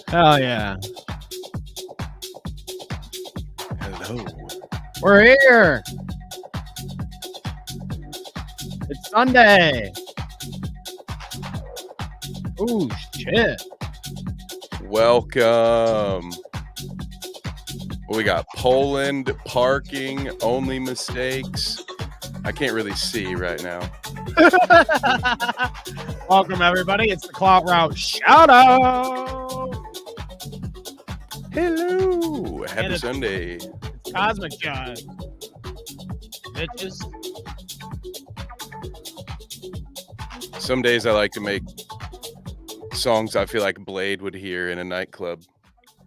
Hell yeah. Hello. We're here. It's Sunday. Ooh, shit. Welcome. We got Poland, parking, only mistakes. I can't really see right now. Welcome, everybody. It's the Clout Route Shoutout. Hello. Happy it's- Sunday. It's Cosmic Jive. Bitches. Some days I like to make songs I feel like Blade would hear in a nightclub.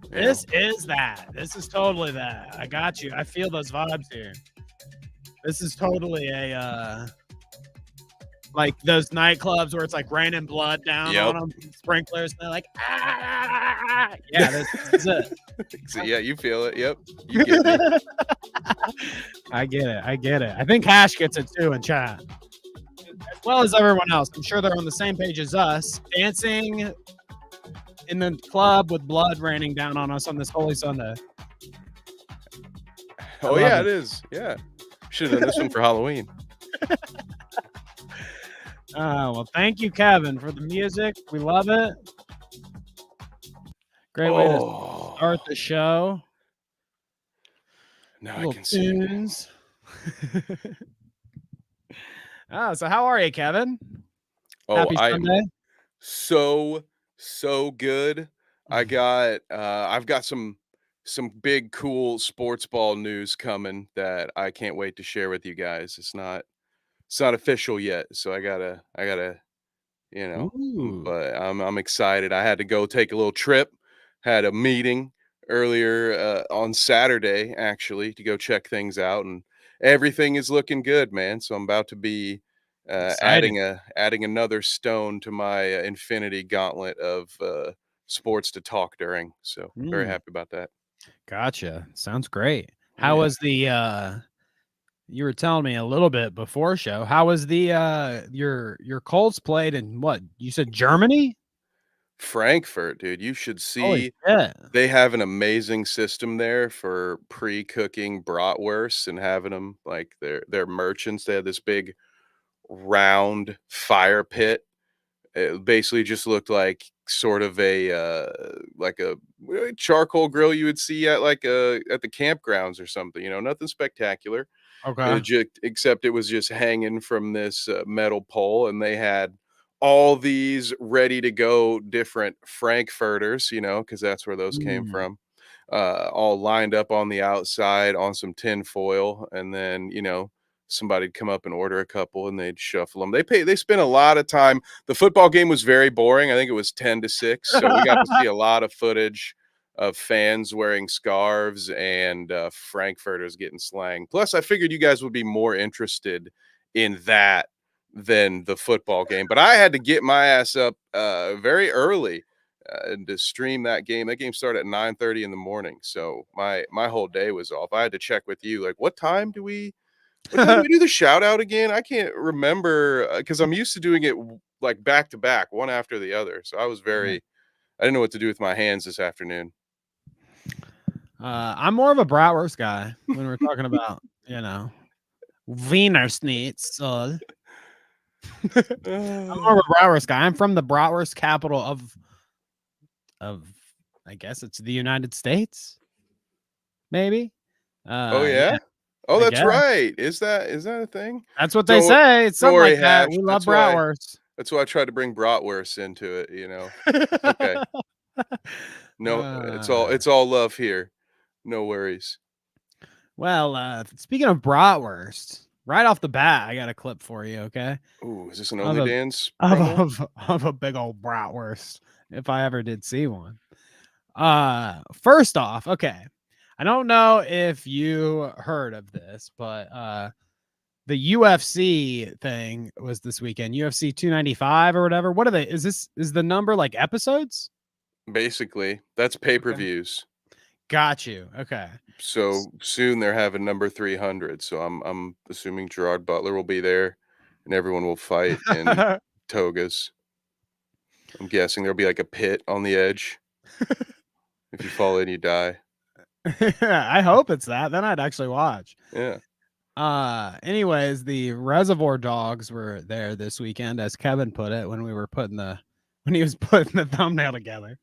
This is that. This is totally that. I got you. I feel those vibes here. This is totally a like those nightclubs where it's like raining blood down on them, sprinklers, and they're like, ah! Yeah, this is it. So, yeah, you feel it. Yep, you get it. I get it. I think Hash gets it too in chat, as well as everyone else. I'm sure they're on the same page as us, dancing in the club with blood raining down on us on this Holy Sunday. Oh yeah, it is. Yeah, should have done this one for Halloween. Well, thank you, Kevin, for the music. We love it. Great way to start the show. Now I can tunes. So how are you, Kevin? Oh, Happy Sunday. So good. I've got some big cool sports ball news coming that I can't wait to share with you guys. It's not official yet, so I gotta, but I'm excited. I had to go take a little trip, had a meeting earlier on Saturday actually to go check things out, and everything is looking good, man. So I'm about to be adding another stone to my infinity gauntlet of sports to talk during. So very happy about that. Gotcha. Sounds great. How was the you were telling me a little bit before show. How was the your Colts played in what? You said Germany? Frankfurt, dude. You should Holy see. shit. They have an amazing system there for pre-cooking bratwursts and having them like they're merchants. They had this big round fire pit. It basically just looked like sort of a charcoal grill you would see at at the campgrounds or something. Nothing spectacular. Okay. Except it was just hanging from this metal pole, and they had all these ready to go different frankfurters, because that's where those came from, all lined up on the outside on some tin foil, and then somebody'd come up and order a couple, and they'd shuffle them. They spent a lot of time. The football game was very boring. I think it was 10-6, so we got to see a lot of footage of fans wearing scarves and frankfurters getting slang. Plus, I figured you guys would be more interested in that than the football game. But I had to get my ass up very early to stream that game. That game started at 9:30 in the morning, so my whole day was off. I had to check with you, like, what time do we do the shout out again? I can't remember because I'm used to doing it like back to back, one after the other. So I didn't know what to do with my hands this afternoon. I'm more of a bratwurst guy when we're talking about, Wiener Schnitzel. I'm more of a bratwurst guy. I'm from the bratwurst capital of I guess it's the United States. Maybe. Oh yeah? Oh, that's right. Is that a thing? That's what they say. It's something like that. We love bratwurst. That's why I tried to bring bratwurst into it, Okay. No, it's all love here. No worries. Well, speaking of bratwurst, right off the bat, I got a clip for you, okay? Ooh, is this an OnlyDance of a big old bratwurst, if I ever did see one. First off, okay. I don't know if you heard of this, but the UFC thing was this weekend. UFC 295 or whatever. What are they? Is the number like episodes? Basically, that's pay-per-views. Got you. Okay. So soon they're having number 300. So I'm assuming Gerard Butler will be there, and everyone will fight in togas. I'm guessing there'll be like a pit on the edge. If you fall in, you die. I hope it's that. Then I'd actually watch. Yeah. Anyways, the Reservoir Dogs were there this weekend, as Kevin put it when he was putting the thumbnail together.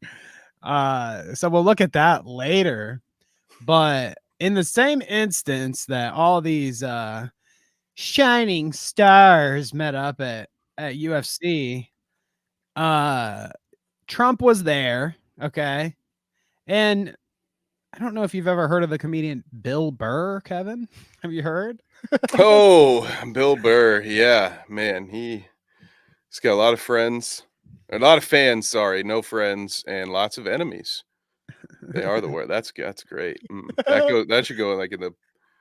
So we'll look at that later. But in the same instance that all these shining stars met up at UFC, Trump was there, okay? And I don't know if you've ever heard of the comedian Bill Burr, Kevin. Have you heard? Oh, Bill Burr. Yeah, man. He's got a lot of friends. A lot of fans, sorry, no friends, and lots of enemies. They are the word. That's great. That should go like in the.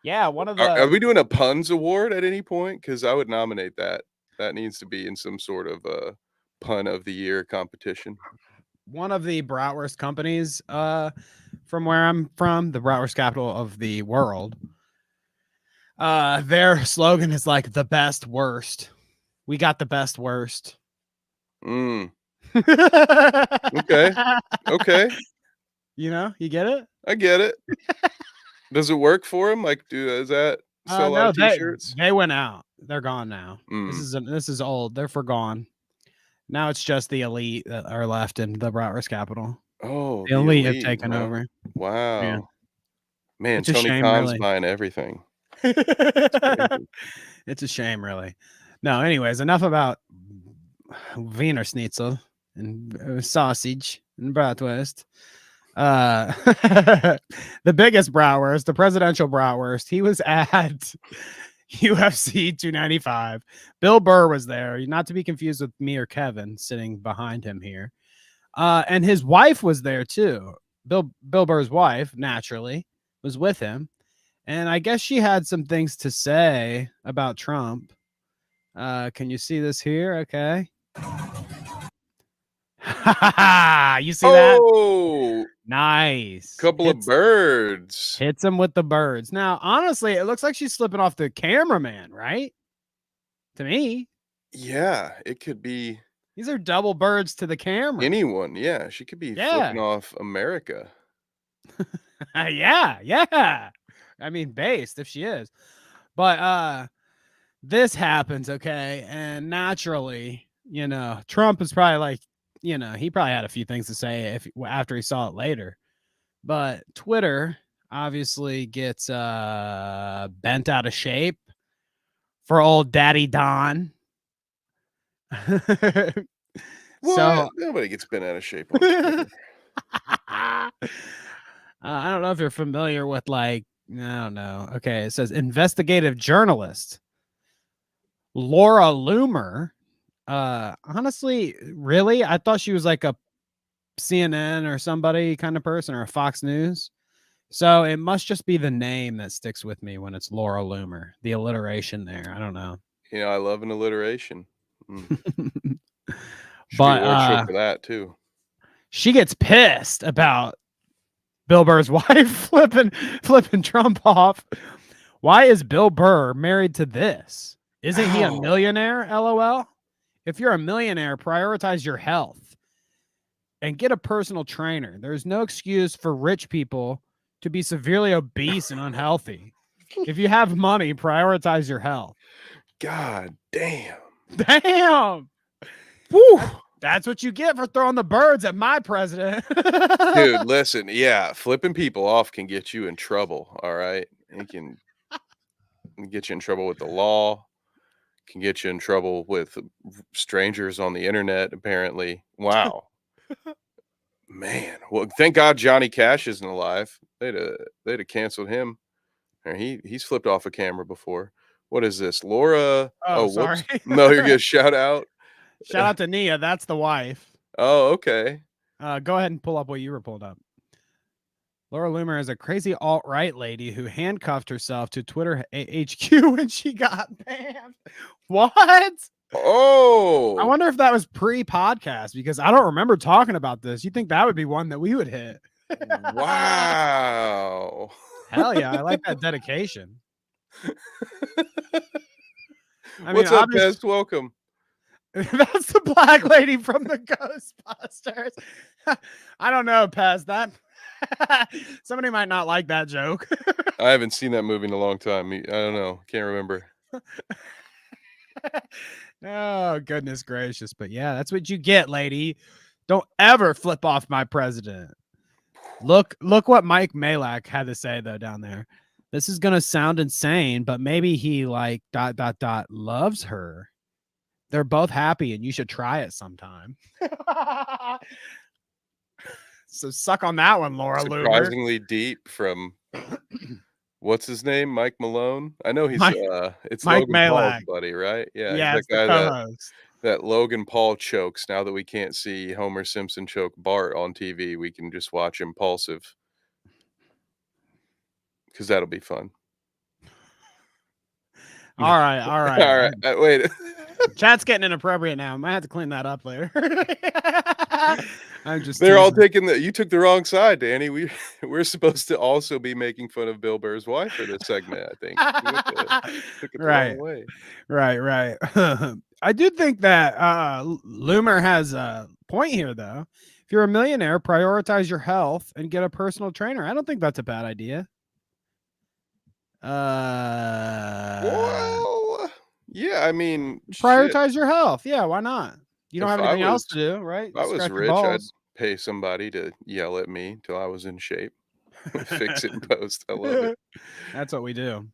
Yeah, one of Are the we doing a puns award at any point? Because I would nominate that. That needs to be in some sort of pun of the year competition. bratwurst companies from where I'm from, the bratwurst capital of the world. Their slogan is like the best worst. We got the best worst. Mm. Okay. Okay. You know, you get it? I get it. Does it work for him? Like, does that sell a lot No, of t-shirts? they went out. They're gone now. Mm. This is old. They're forgone. Now it's just the elite that are left in the bratwurst capital. Oh, The the elite have elite, taken huh? over. Yeah. Wow. Man, It's a Tony shame, Khan's really. buying everything. It's a shame, really. No, anyways, enough about Wiener Schnitzel and sausage and bratwurst. The biggest bratwurst, the presidential bratwurst, he was at UFC 295. Bill Burr was there, not to be confused with me or Kevin sitting behind him here. And his wife was there too. Bill Burr's wife, naturally, was with him. And I guess she had some things to say about Trump. Can you see this here? Okay. You see that? Oh, Nice. couple of birds. Hits him with the birds. Now, honestly, it looks like she's slipping off the cameraman, right? To me, Yeah, it could be these are double birds to the camera. anyone. Yeah, she could be Yeah. flipping off America. Yeah. I mean, based if she is. But this happens, okay? And naturally, you know, Trump is probably like, you know, he probably had a few things to say after he saw it later. But Twitter obviously gets bent out of shape for old Daddy Don. So Nobody gets bent out of shape on Twitter. I don't know if you're familiar with, like, I don't know. Okay, it says investigative journalist Laura Loomer. Honestly, really, I thought she was like a CNN or somebody kind of person, or a Fox News. So it must just be the name that sticks with me when it's Laura Loomer. The alliteration there. I don't know. You know, I love an alliteration. Should be But award show for that too. she gets pissed about Bill Burr's wife flipping Trump off. Why is Bill Burr married to this? Isn't he a millionaire? LOL. If you're a millionaire, prioritize your health and get a personal trainer. There's no excuse for rich people to be severely obese and unhealthy. If you have money, prioritize your health. God damn. Damn. Woo. That's what you get for throwing the birds at my president. Dude, listen, yeah, flipping people off can get you in trouble, all right? It can get you in trouble with the law, can get you in trouble with strangers on the internet, apparently. Wow. Man, well, thank God Johnny Cash isn't alive. They'd have canceled him. Or he's flipped off a camera before. What is this, Laura? Oh, Whoops. sorry. No, you're gonna shout out. Shout out to Nia. That's the wife. Oh, okay. Go ahead and pull up what you were pulled up. Laura Loomer is a crazy alt-right lady who handcuffed herself to Twitter HQ when she got banned. What? Oh, I wonder if that was pre-podcast, because I don't remember talking about this. You think that would be one that we would hit? Wow. Hell yeah, I like that dedication. What's up, Pest? Welcome. That's the black lady from the Ghostbusters. I don't know, Pez. That somebody might not like that joke. I haven't seen that movie in a long time. I don't know. Can't remember. Oh, goodness gracious. But yeah, that's what you get, lady. Don't ever flip off my president. Look what Mike Malak had to say though down there. This is gonna sound insane, but maybe he like ... loves her. They're both happy and you should try it sometime. So suck on that one, Laura Luger. Surprisingly deep from what's his name? Mike Malone? I know he's it's Mike Logan Paul's Malak. buddy, right? Yeah, Yeah, he's it's that the guy co-host. that Logan Paul chokes. Now that we can't see Homer Simpson choke Bart on TV, we can just watch Impulsive. Because that'll be fun. All right. All right. Wait. Chat's getting inappropriate now. I might have to clean that up later. I'm just They're all teasing. taking you took the wrong side, Danny. We're supposed to also be making fun of Bill Burr's wife for this segment, I think. Took it the wrong way. Right. I do think that Loomer has a point here, though. If you're a millionaire, prioritize your health and get a personal trainer. I don't think that's a bad idea. Well, yeah, I mean, prioritize your health. Yeah, why not? You don't If have anything else to do, right? If I was Scratch your rich, I'd balls. pay somebody to yell at me till I was in shape. Fix it in post. I love it. That's what we do.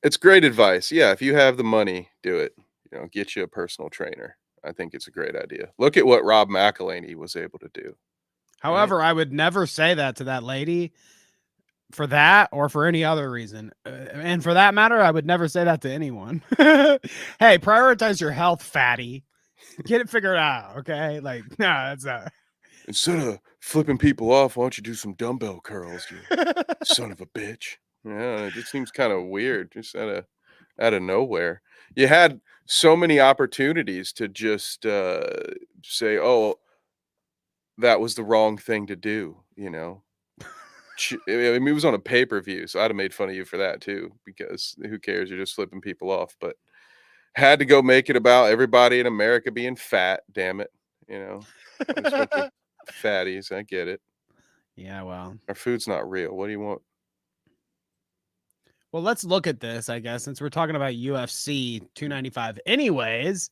It's great advice. Yeah, if you have the money, do it. You know, get you a personal trainer. I think it's a great idea. Look at what Rob McElhaney was able to do. However, I would never say that to that lady for that or for any other reason. And for that matter, I would never say that to anyone. Hey, prioritize your health, fatty. Get it figured out, okay? Like, no, that's not. Instead of flipping people off, why don't you do some dumbbell curls, you son of a bitch? Yeah, it just seems kind of weird, just out of nowhere. You had so many opportunities to just say, "Oh, that was the wrong thing to do," you know. I mean, it was on a pay-per-view, so I'd have made fun of you for that too, because who cares? You're just flipping people off. But had to go make it about everybody in America being fat. Damn it, you know, fatties. I get it. Yeah, well, our food's not real. What do you want? Well, let's look at this, I guess, since we're talking about UFC 295. Anyways,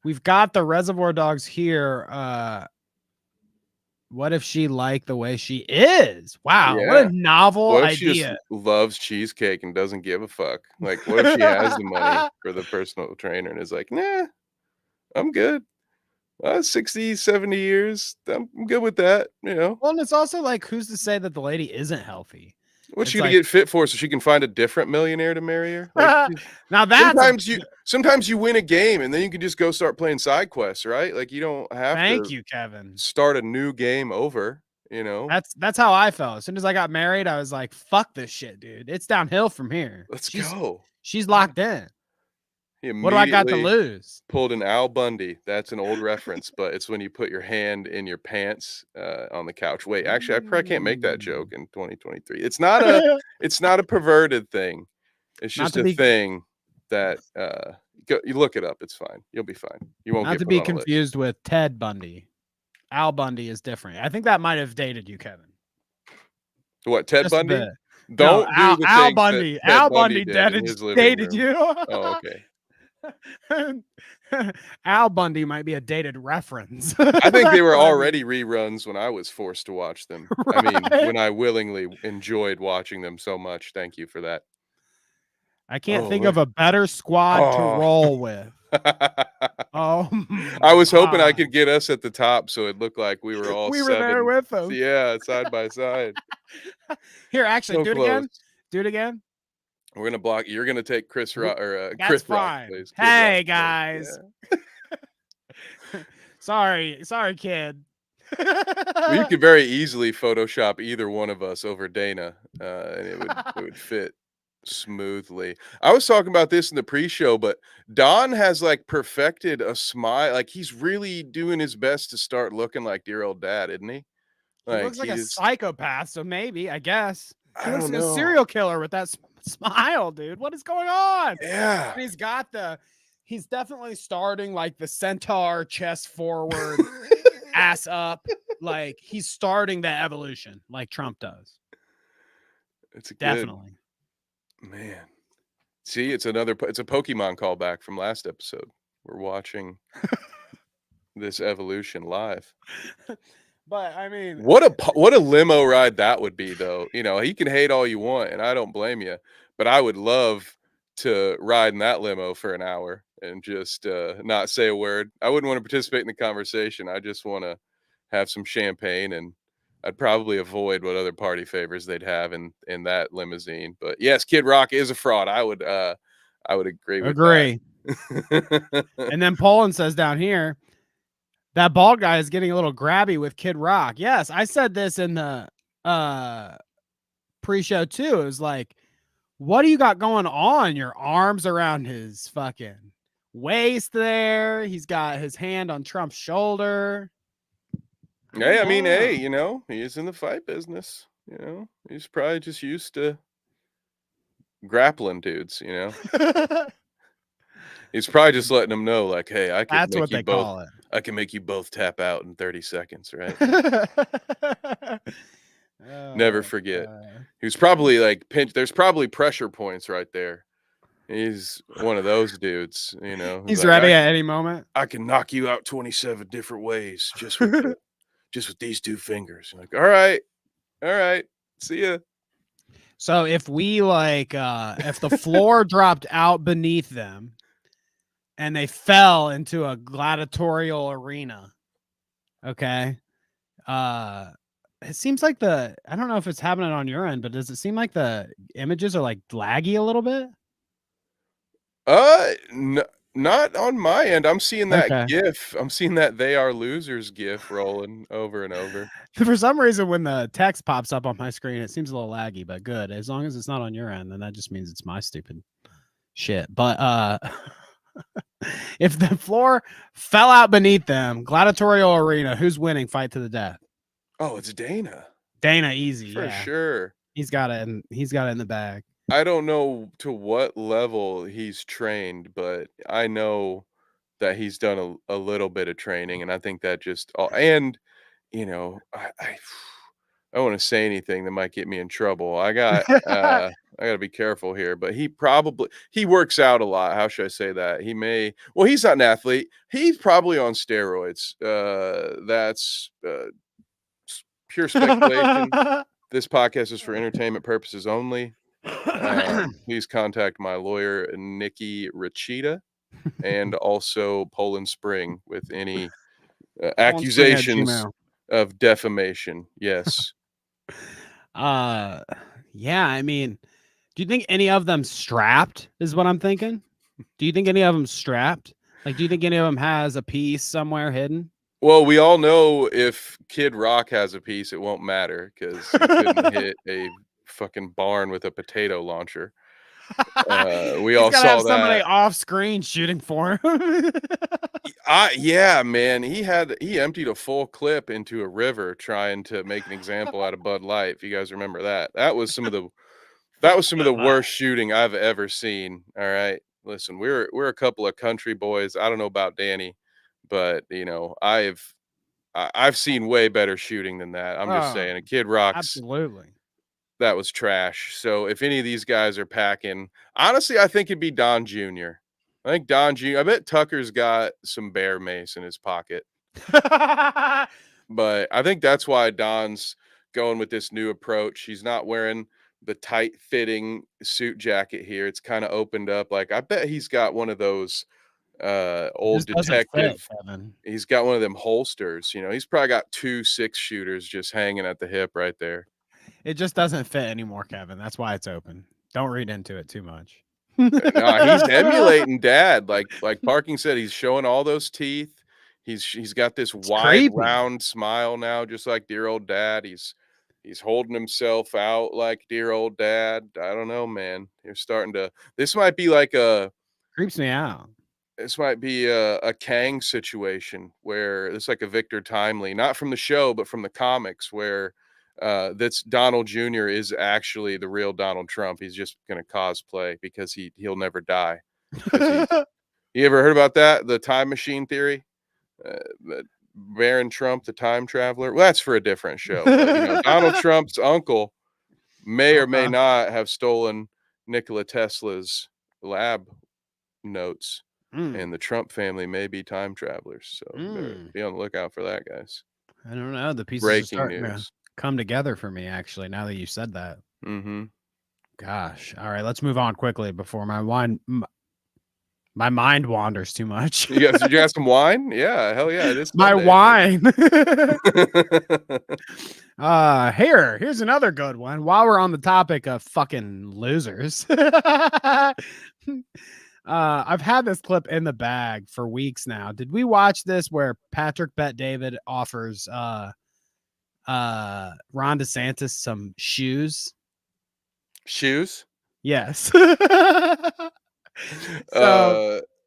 we've got the Reservoir Dogs here. What if she liked the way she is? Wow, what a novel what if idea. She just loves cheesecake and doesn't give a fuck? Like, what if she has the money for the personal trainer and is like, nah, I'm good. 60, 70 years. I'm good with that, you know? Well, and it's also like, who's to say that the lady isn't healthy? What's she gonna get fit for so she can find a different millionaire to marry her? Like, now that's sometimes you win a game and then you can just go start playing side quests, right? Like you don't have Thank you, Kevin. Start a new game over, you know. That's how I felt. As soon as I got married, I was like, fuck this shit, dude. It's downhill from here. Let's go. She's locked in. What do I got to lose? Pulled an Al Bundy. That's an old reference, but it's when you put your hand in your pants on the couch. Wait, actually, I probably can't make that joke in 2023. It's not a perverted thing. It's just a thing that you look it up. It's fine. You'll be fine. You won't get to be confused with Ted Bundy. Al Bundy is different. I think that might have dated you, Kevin. What, Ted Bundy? Don't do the Al Bundy. Al Bundy dated you. Oh, okay. Al Bundy might be a dated reference. I think they were already reruns when I was forced to watch them. Right? I mean, when I willingly enjoyed watching them so much. Thank you for that. I can't think of a better squad to roll with. I was hoping I could get us at the top so it looked like we were all were there with them. Yeah, side by side. Here, actually, do it again. Do it again. We're gonna block. You're gonna take Chris Rock or Chris Rock, fine. please. Hey Rock, guys. Yeah. sorry, kid. Well, you could very easily Photoshop either one of us over Dana, and it would fit smoothly. I was talking about this in the pre-show, but Don has like perfected a smile. Like he's really doing his best to start looking like dear old dad, isn't he? Like, he looks like a psychopath, so maybe, I guess. He looks like a serial killer with that smile, dude. What is going on? Yeah. And he's got the he's definitely starting like the centaur, chest forward, ass up. Like he's starting the evolution like Trump does. It's a good Definitely. man. See, it's a Pokemon callback from last episode. We're watching this evolution live. But I mean, What a limo ride that would be, though. You know, he can hate all you want, and I don't blame you, but I would love to ride in that limo for an hour and just not say a word. I wouldn't want to participate in the conversation. I just want to have some champagne, and I'd probably avoid what other party favors they'd have in that limousine. But yes, Kid Rock is a fraud. I would agree with agree. that. And then Poland says down here, that bald guy is getting a little grabby with Kid Rock. Yes, I said this in the pre-show too. It was like, what do you got going on? Your arms around his fucking waist there. He's got his hand on Trump's shoulder. Hey, I mean, hey, you know, he's in the fight business. You know, he's probably just used to grappling dudes, you know. He's probably just letting them know, like, hey, That's what they call it. I can make you both tap out in 30 seconds, right? Never forget. He was probably like there's probably pressure points right there. He's one of those dudes, you know. He's like, ready at any moment. I can knock you out 27 different ways just with these two fingers. Like, all right, see ya. So if we like if the floor dropped out beneath them and they fell into a gladiatorial arena, okay, it seems like I don't know if it's happening on your end, but does it seem like the images are like laggy a little bit? Not on my end. I'm seeing that Okay. GIF. I'm seeing that "They Are Losers" GIF rolling over and over. For some reason, when the text pops up on my screen, it seems a little laggy, but good. As long as it's not on your end, then that just means it's my stupid shit. But if the floor fell out beneath them, gladiatorial arena, who's winning? Fight to the death. Oh, it's Dana. Dana, easy For sure. He's got it, and he's got it in the bag. I don't know to what level he's trained, but I know that he's done a little bit of training, and I think that just and you know, I don't want to say anything that might get me in trouble. I got to be careful here, but he works out a lot. How should I say that? He's not an athlete. He's probably on steroids. That's pure speculation. This podcast is for entertainment purposes only. Please contact my lawyer, Nikki Rachita, and also Poland Spring with any accusations of defamation. Yes. Yeah, I mean, do you think any of them strapped is what I'm thinking? Do you think any of them strapped? Like, do you think any of them has a piece somewhere hidden? Well, we all know if Kid Rock has a piece, it won't matter because he couldn't hit a fucking barn with a potato launcher. We all saw have somebody that. off screen shooting for him. Yeah, man. He emptied a full clip into a river trying to make an example out of Bud Light. If you guys remember that, that was some of the worst shooting I've ever seen. All right, listen, we're a couple of country boys. I don't know about Danny, but you know, I've seen way better shooting than that. I'm just saying, a Kid Rock's absolutely. That was trash. So if any of these guys are packing, honestly, I think it'd be Don Jr. I think Don Jr. I bet Tucker's got some bear mace in his pocket. But I think that's why Don's going with this new approach. He's not wearing the tight fitting suit jacket here. It's kind of opened up. Like I bet he's got one of those old detective. He's got one of them holsters. You know, he's probably got 2 6-shooters just hanging at the hip right there. It just doesn't fit anymore, Kevin. That's why it's open. Don't read into it too much. No, he's emulating Dad. Like Parking said, he's showing all those teeth. He's got this wide, round smile now, just like dear old Dad. He's holding himself out like dear old Dad. I don't know, man. You're starting to. This might be like creeps me out. This might be a Kang situation where it's like a Victor Timely, not from the show, but from the comics, where that's Donald Jr. is actually the real Donald Trump. He's just going to cosplay because he'll never die. You ever heard about that? The time machine theory? That Baron Trump, the time traveler. Well, that's for a different show. But Donald Trump's uncle may or may not have stolen Nikola Tesla's lab notes, and the Trump family may be time travelers. So be on the lookout for that, guys. I don't know. The pieces are Breaking starting to news. come together for me, actually, now that you said that. Mm-hmm. Gosh. All right, let's move on quickly before my mind wanders too much. You got some wine? Yeah, hell yeah. It is My Sunday. wine. Here's another good one. While we're on the topic of fucking losers. I've had this clip in the bag for weeks now. Did we watch this where Patrick Bet-David offers Ron DeSantis some shoes? Shoes? Yes.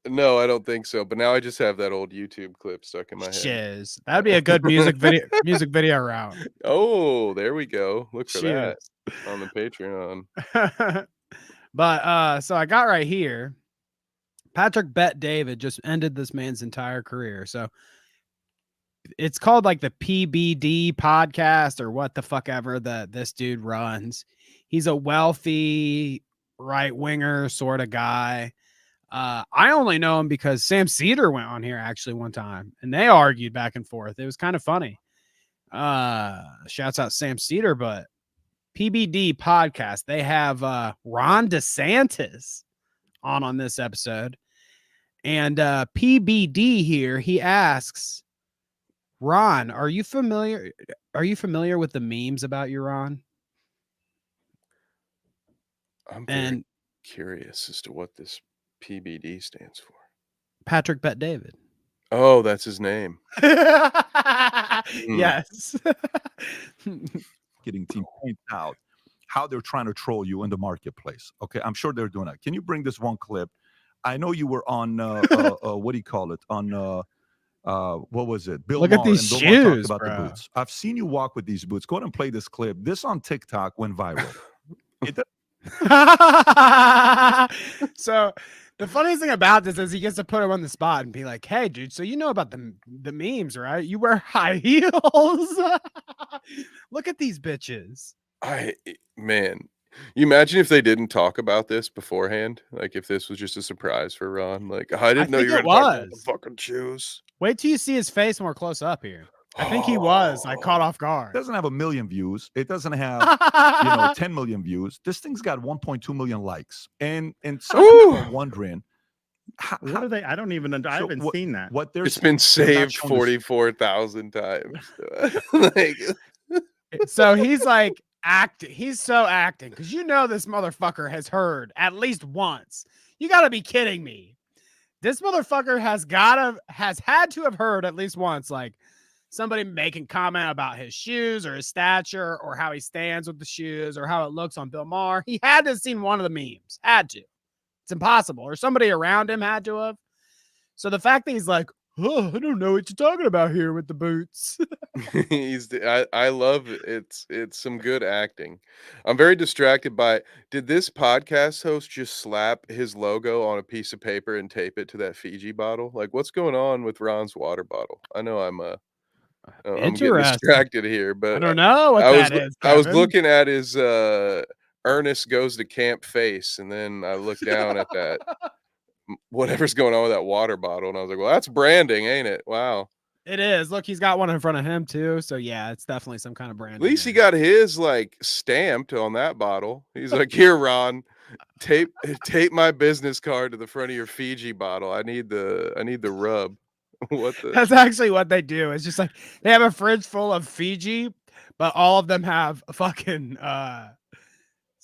No, I don't think so. But now I just have that old YouTube clip stuck in my head. Shoes. That'd be a good music video route. Oh, there we go. Look for that on the Patreon. But so I got right here. Patrick Bet-David just ended this man's entire career. So it's called like the PBD podcast or what the fuck ever that this dude runs. He's a wealthy right winger sort of guy. I only know him because Sam Cedar went on here actually one time and they argued back and forth. It was kind of funny. Shouts out Sam Cedar, but PBD podcast, they have Ron DeSantis on this episode. And PBD here, he asks, Ron, are you familiar with the memes about you, Ron? I'm very curious as to what this PBD stands for. Patrick Bet-David. Oh, that's his name. Yes. Marketing team points out how they're trying to troll you in the marketplace. Okay, I'm sure they're doing that. Can you bring this one clip? I know you were on what do you call it? On what was it? Bill Look Maher, at these shoes, about bro. The boots. I've seen you walk with these boots. Go ahead and play this clip. This on TikTok went viral. So the funniest thing about this is he gets to put him on the spot and be like, hey dude, so you know about the memes, right? You wear high heels. Look at these bitches. Man, you imagine if they didn't talk about this beforehand, like if this was just a surprise for Ron, like I didn't know you were talking about the fucking shoes. Wait till you see his face more close up here. I think he was like caught off guard. It doesn't have 1 million views. It doesn't have 10 million views. This thing's got 1.2 million likes. And some people are wondering, what are they? I don't even. I haven't seen that. It's been saved 44,000 times. Like, so he's like acting. He's so acting because this motherfucker has heard at least once. You got to be kidding me. This motherfucker has had to have heard at least once, like somebody making comment about his shoes or his stature or how he stands with the shoes or how it looks on Bill Maher. He had to have seen one of the memes. Had to. It's impossible. Or somebody around him had to have. So the fact that he's like, oh, I don't know what you're talking about here with the boots. I love it. It's some good acting. I'm very distracted by it. Did this podcast host just slap his logo on a piece of paper and tape it to that Fiji bottle? Like, what's going on with Ron's water bottle? I know I'm getting distracted here, but I don't know what that is. I was looking at his Ernest goes to camp face, and then I looked down at that whatever's going on with that water bottle, and I was like, well, that's branding, ain't it? Wow. It is. Look, he's got one in front of him too. So yeah, it's definitely some kind of brand. At least he got his like stamped on that bottle. He's like, here, Ron, tape my business card to the front of your Fiji bottle. I need the rub. That's actually what they do. It's just like they have a fridge full of Fiji, but all of them have fucking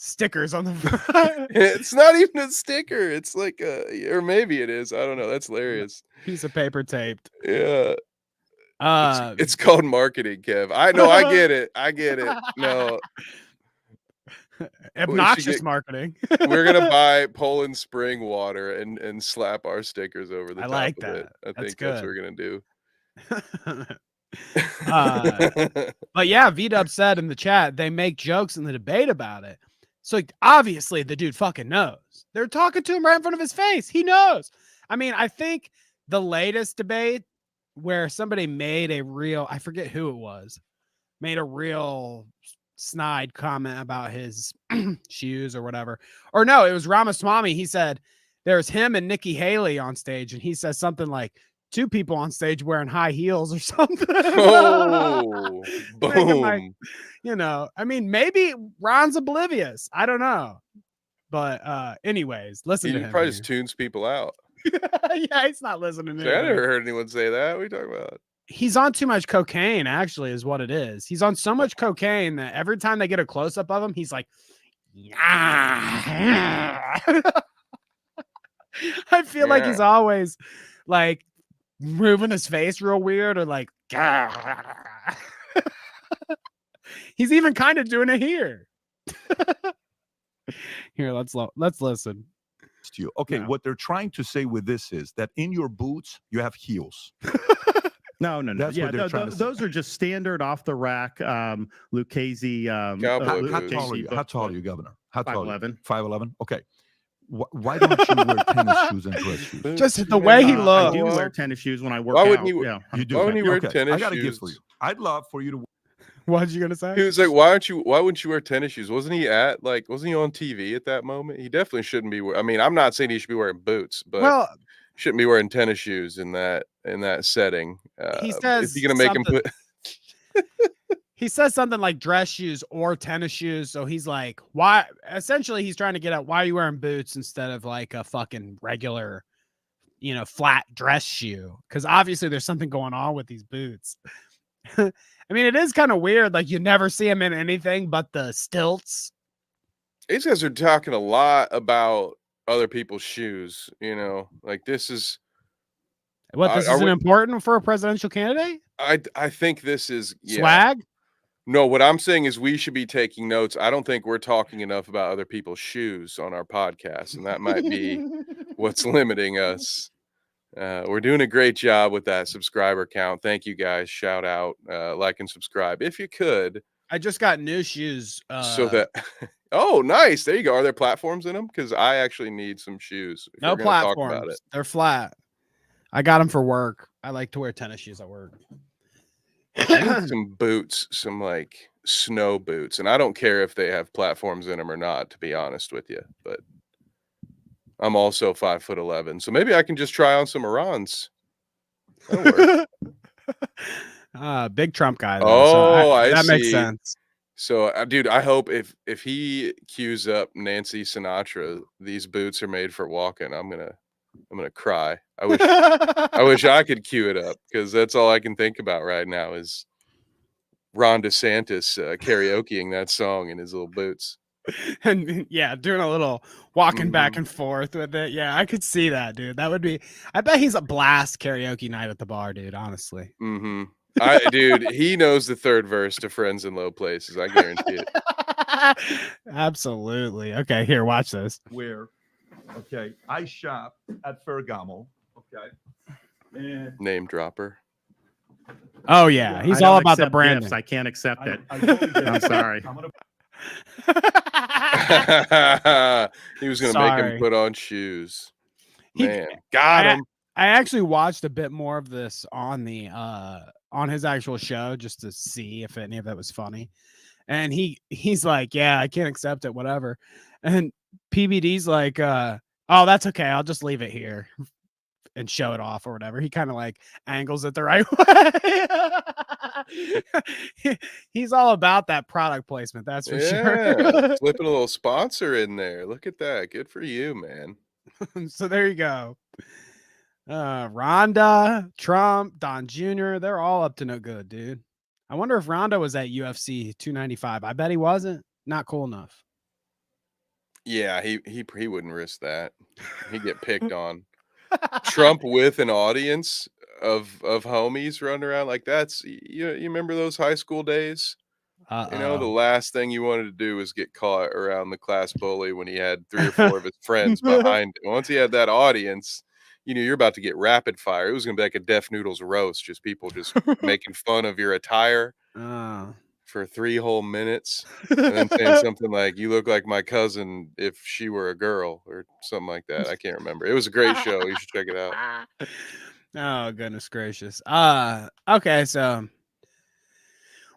stickers on the front. It's not even a sticker. It's like or maybe it is. I don't know. That's hilarious. Piece of paper taped. Yeah. It's called marketing, Kev. I know. I get it. No. Obnoxious marketing. We're gonna buy Poland spring water and slap our stickers over the top like of that. it. I think good. that's what we're gonna do. But yeah, V-Dub said in the chat they make jokes in the debate about it. So obviously the dude fucking knows. They're talking to him right in front of his face. He knows. I mean, I think the latest debate where somebody made a real, I forget who it was, made a real snide comment about his shoes or whatever. Or no, it was Ramaswamy. He said there's him and Nikki Haley on stage, and he says something like 2 people on stage wearing high heels or something. Oh, boom. Like, you know, I mean, maybe Ron's oblivious. I don't know. But anyways, listen to him. He probably here. just tunes people out. Yeah, he's not listening to I never heard anyone say that. What are you talking about? He's on too much cocaine, actually, is what it is. He's on so much cocaine that every time they get a close-up of him, he's like, I feel like he's always like moving his face real weird or like he's even kind of doing it here. Here, let's listen. To you. Okay, what they're trying to say with this is that in your boots you have heels. No. That's what they're trying to say. Those are just standard off the rack Lucchese. How tall are you, Governor? How tall? 5'11". 5'11". Okay. Why don't you wear tennis shoes and dress shoes? Just the way he looks. I do wear tennis shoes when I work Why out. wouldn't you? Yeah, you do. Why wouldn't you wear Okay, tennis I got a shoes? gift for you. I'd love for you to. What was you gonna say? He was like, why wouldn't you wear tennis shoes? Wasn't he on TV at that moment? He definitely shouldn't be. I mean, I'm not saying he should be wearing boots, but shouldn't be wearing tennis shoes in that setting. He says, if you're gonna make him put. He says something like dress shoes or tennis shoes. So he's like, why? Essentially, he's trying to get at why are you wearing boots instead of like a fucking regular, you know, flat dress shoe? Because obviously there's something going on with these boots. I mean, it is kind of weird. Like you never see him in anything but the stilts. These guys are talking a lot about other people's shoes. You know, like this is. What, this isn't important for a presidential candidate? I think this is swag. No, what I'm saying is we should be taking notes. I don't think we're talking enough about other people's shoes on our podcast, and that might be what's limiting us. We're doing a great job with that subscriber count. Thank you guys. Shout out, like and subscribe if you could. I just got new shoes. So that oh, nice. There you go. Are there platforms in them? Because I actually need some shoes. No platforms. They're flat. I got them for work. I like to wear tennis shoes at work. I need some boots, some like snow boots, and I don't care if they have platforms in them or not, to be honest with you. But I'm also 5'11", so maybe I can just try on some Irans. Big Trump guy. Though, oh, that see. Makes sense. So, dude, I hope if he cues up Nancy Sinatra, these boots are made for walking. I'm gonna cry. I wish I could cue it up because that's all I can think about right now is Ron DeSantis karaokeing that song in his little boots. And yeah, doing a little walking back and forth with it. Yeah, I could see that, dude. That would be. I bet he's a blast karaoke night at the bar, dude. Honestly. Dude, he knows the third verse to "Friends in Low Places." I guarantee it. Absolutely. Okay, here, watch this. Where, okay, I shop at Ferragamo. Okay, and name dropper. Oh yeah, he's all about the brand. I can't accept it. I'm sorry. He was gonna make him put on shoes. Man, got him. I actually watched a bit more of this on the on his actual show just to see if any of that was funny. And he's like, yeah, I can't accept it, whatever. And PBD's like, oh, that's okay. I'll just leave it here and show it off or whatever. He kind of like angles it the right way. He's all about that product placement. That's for sure. Slipping a little sponsor in there. Look at that. Good for you, man. So there you go. Rhonda, Trump, Don Jr., they're all up to no good, dude. I wonder if Rhonda was at UFC 295. I bet he wasn't. Not cool enough. Yeah, he wouldn't risk that. He'd get picked on. Trump with an audience of homies running around like that's you remember those high school days? You know, the last thing you wanted to do was get caught around the class bully when he had 3 or 4 of his friends behind him. Once he had that audience, you know, you're about to get rapid fire. It was going to be like a Def Noodles roast, just people just making fun of your attire. for 3 whole minutes, and then saying something like, "You look like my cousin if she were a girl," or something like that. I can't remember. It was a great show. You should check it out. Oh, goodness gracious. Okay, so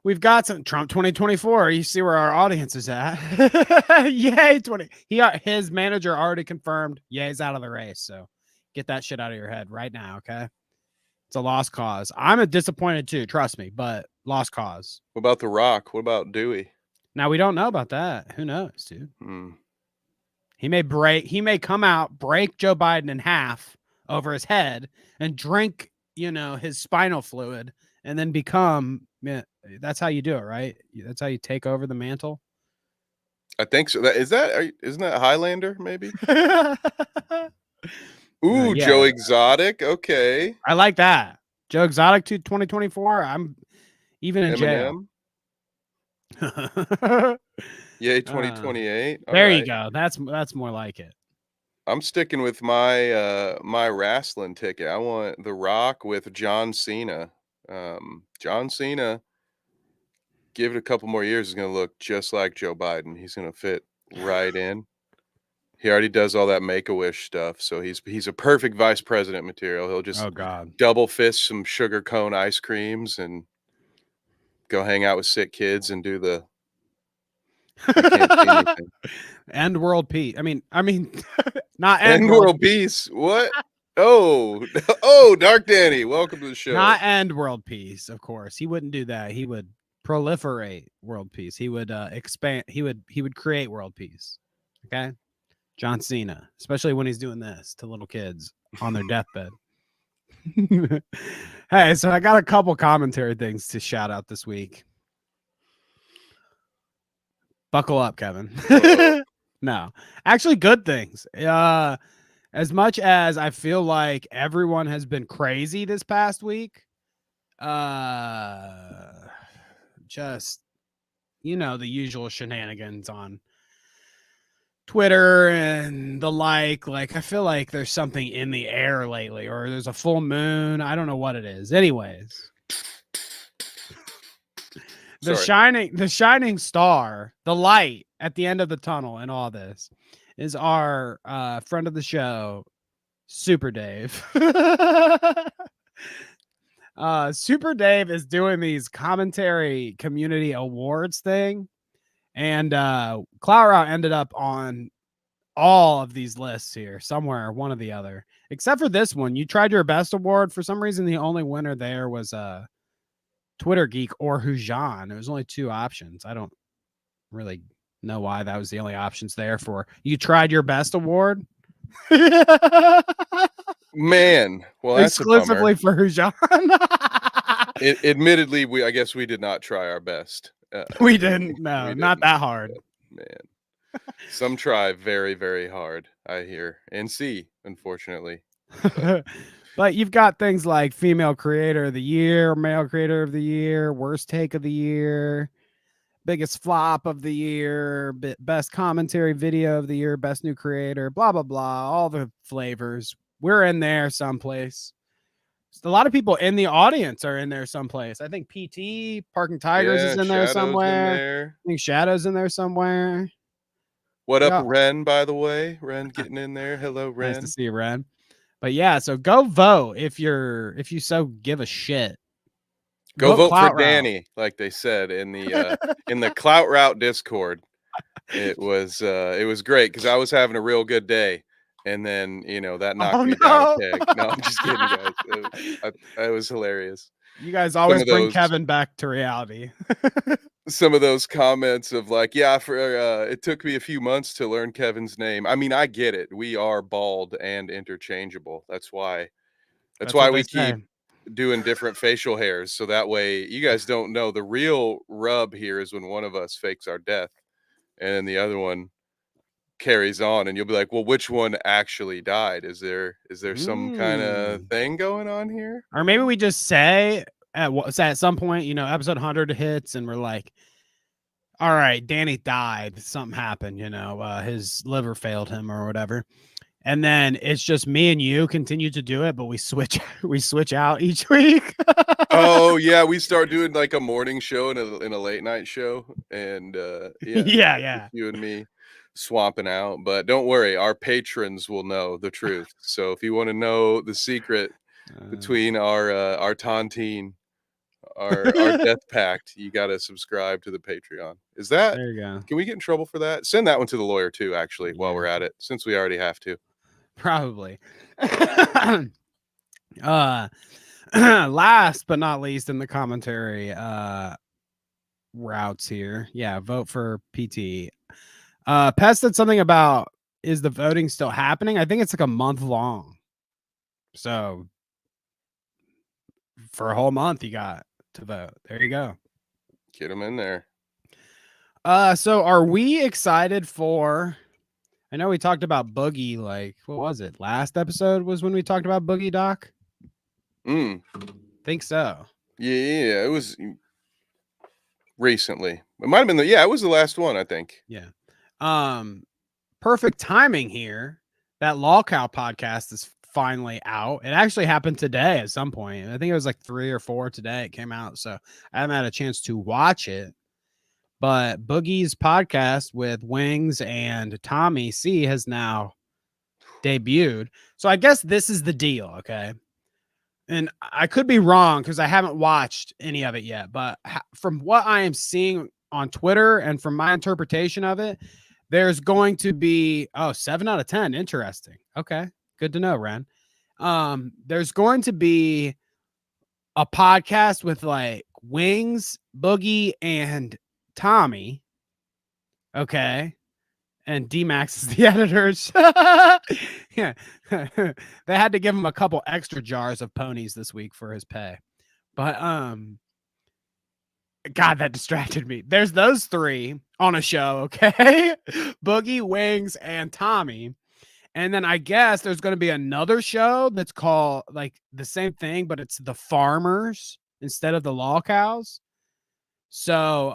we've got some Trump 2024. You see where our audience is at. Yay, 20. His manager already confirmed Yay's out of the race. So get that shit out of your head right now, okay? It's a lost cause. I'm disappointed too, trust me, but lost cause. What about The Rock? What about Dewey? Now we don't know about that. Who knows, dude? Hmm. He may come out, break Joe Biden in half over his head and drink, his spinal fluid and then become, that's how you do it, right? That's how you take over the mantle. I think so. Isn't that Highlander, maybe? Ooh, yeah. Joe Exotic. Okay. I like that. Joe Exotic to 2024. I'm even in Eminem. jail. Yay, 2028. There you go. That's more like it. I'm sticking with my my wrestling ticket. I want The Rock with John Cena. John Cena, give it a couple more years, is going to look just like Joe Biden. He's going to fit right in. He already does all that Make-A-Wish stuff, so he's a perfect vice president material. He'll just double fist some sugar cone ice creams and go hang out with sick kids and do the I can't see anything. End world peace. I mean, not end world peace. What? Oh, Dark Danny, welcome to the show. Not end world peace, of course. He wouldn't do that. He would proliferate world peace. He would expand. He would create world peace. Okay. John Cena, especially when he's doing this to little kids on their deathbed. Hey, so I got a couple commentary things to shout out this week. Buckle up, Kevin. No, actually good things. As much as I feel like everyone has been crazy this past week, just, the usual shenanigans on Twitter and the like I feel like there's something in the air lately, or there's a full moon. I don't know what it is. Anyways, the shining star, the light at the end of the tunnel in all this is our friend of the show, Super Dave. Super Dave is doing these commentary community awards thing. And Clout ended up on all of these lists here, somewhere, one or the other, except for this one. You tried your best award. For some reason, the only winner there was Twitter Geek or Hujan. There was only 2 options. I don't really know why that was the only options there for you tried your best award. Man, well, that's exclusively for Hujan. Admittedly, I guess we did not try our best. We didn't. No, not that hard. Man, some try very, very hard, I hear and see, unfortunately. But you've got things like female creator of the year, male creator of the year, worst take of the year, biggest flop of the year, best commentary video of the year, best new creator, blah, blah, blah, all the flavors. We're in there someplace. A lot of people in the audience are in there someplace. I think PT, Parking Tigers is in there somewhere. I think Shadow's in there somewhere. What up, Ren, by the way? Ren getting in there. Hello, Ren. Nice to see you, Ren. But yeah, so go vote if you so give a shit. Go vote for Danny, like they said in the in the Clout Route Discord. It was great because I was having a real good day. And then, that knocked me down a peg. No, I'm just kidding, guys. It was hilarious. You guys always bring Kevin back to reality. Some of those comments of like, yeah, it took me a few months to learn Kevin's name. I mean, I get it. We are bald and interchangeable. That's why we keep doing different facial hairs. So that way you guys don't know. The real rub here is when one of us fakes our death and the other one carries on, and you'll be like, well, which one actually died? Is there some kind of thing going on here? Or maybe we just say at some point, episode 100 hits and we're like, all right, Danny died, something happened, his liver failed him or whatever, And then it's just me and you continue to do it, but we switch out each week. Oh yeah, we start doing like a morning show and a late night show, and Yeah. you and me swapping out. But don't worry, our patrons will know the truth. So if you want to know the secret between our Tontine, our death pact, you got to subscribe to the Patreon. Is that? There you go. Can we get in trouble for that? Send that one to the lawyer too, actually, while Yeah. we're at it, since we already have to. Probably. Last but not least in the commentary routes here. Yeah, vote for PT. Pest said something about, is the voting still happening? I think it's like a month long. So for a whole month you got to vote. There you go. Get them in there. So are we excited for, I know we talked about Boogie, like, what was it? Last episode was when we talked about Boogie, Doc? Think so. Yeah, it was recently. It might have been it was the last one, I think. Yeah. Perfect timing here. That Lolcow podcast is finally out. It actually happened today at some point. I think it was like 3 or 4 today it came out. So I haven't had a chance to watch it. But Boogie's podcast with Wings and Tommy C has now debuted. So I guess this is the deal, okay? And I could be wrong because I haven't watched any of it yet. But from what I am seeing on Twitter and from my interpretation of it, there's going to be 7 out of 10. Interesting. Okay. Good to know, Ren. There's going to be a podcast with like Wings, Boogie, and Tommy. Okay. And D-Max is the editors. Yeah. They had to give him a couple extra jars of ponies this week for his pay. But God, that distracted me. There's those 3 on a show, okay? Boogie, Wings, and Tommy. And then I guess there's going to be another show that's called like the same thing, but it's the Farmers instead of the Lolcows. So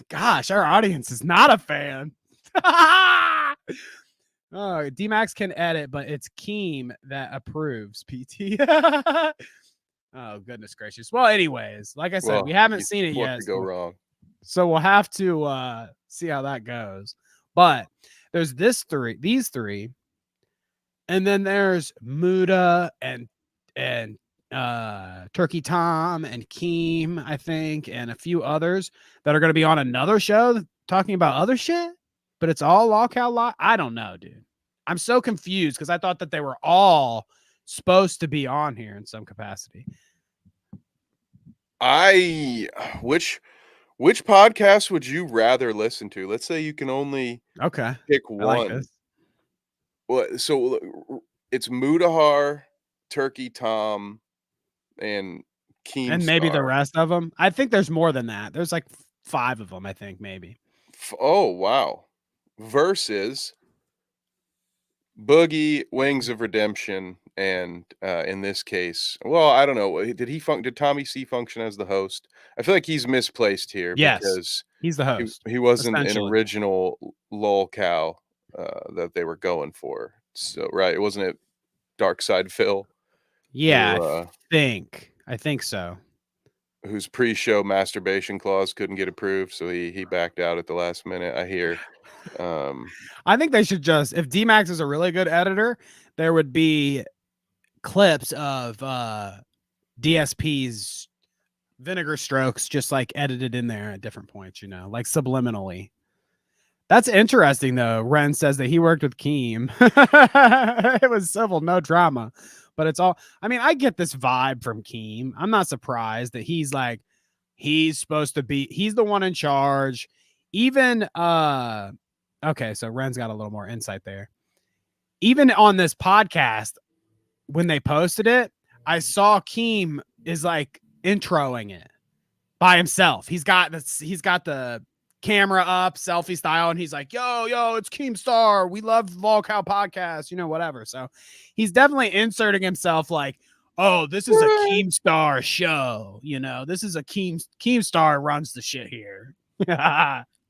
gosh, our audience is not a fan. D-Max can edit, but it's Keem that approves PT. Oh, goodness gracious. Well, anyways, like I said, we haven't seen it yet. What could go wrong? So we'll have to see how that goes. But there's these 3, and then there's Muda and Turkey Tom and Keem, I think, and a few others that are going to be on another show talking about other shit, but it's all Lolcow Live. I don't know, dude. I'm so confused because I thought that they were all supposed to be on here in some capacity. Which podcast would you rather listen to? Let's say you can only pick one. I like this. Well, so it's Mudahar, Turkey Tom, and Keemstar. And maybe the rest of them. I think there's more than that. There's like 5 of them, I think, maybe. Oh, wow. Versus Boogie, Wings of Redemption, and in this case, well, I don't know. Did Tommy C function as the host? I feel like he's misplaced here. Yes, because he's the host. He wasn't an original Lolcow that they were going for. So, right. It wasn't it Dark Side Phil. Yeah, I think so. Whose pre-show masturbation clause couldn't get approved, so he backed out at the last minute, I hear. I think they should just, if D-Max is a really good editor, there would be clips of DSP's vinegar strokes just like edited in there at different points, you know, like subliminally. That's interesting, though. Ren says that he worked with Keem. It was civil, no drama. But it's all, I mean, I get this vibe from Keem. I'm not surprised that he's like, he's supposed to be, he's the one in charge. Even, okay, so Ren's got a little more insight there. Even on this podcast, when they posted it, I saw Keem is like introing it by himself. He's got the camera up, selfie style, and he's like, yo, it's Keemstar. We love Lolcow podcast, you know, whatever. So he's definitely inserting himself like, oh, this is a Keemstar show. You know, this is a Keemstar runs the shit here.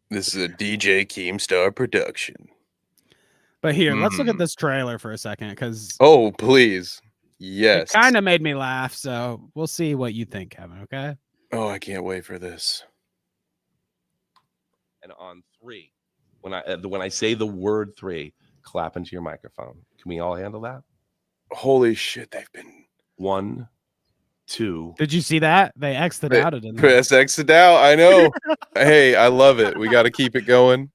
This is a DJ Keemstar production. But here, let's look at this trailer for a second because Oh, please. it Yes. kind of made me laugh. So we'll see what you think, Kevin. Okay. Oh, I can't wait for this. And on 3, when I say the word 3, clap into your microphone. Can we all handle that? Holy shit, they've been 1, 2. Did you see that? They X'd They- out it in there. press exit out. I know. Hey, I love it. We got to keep it going.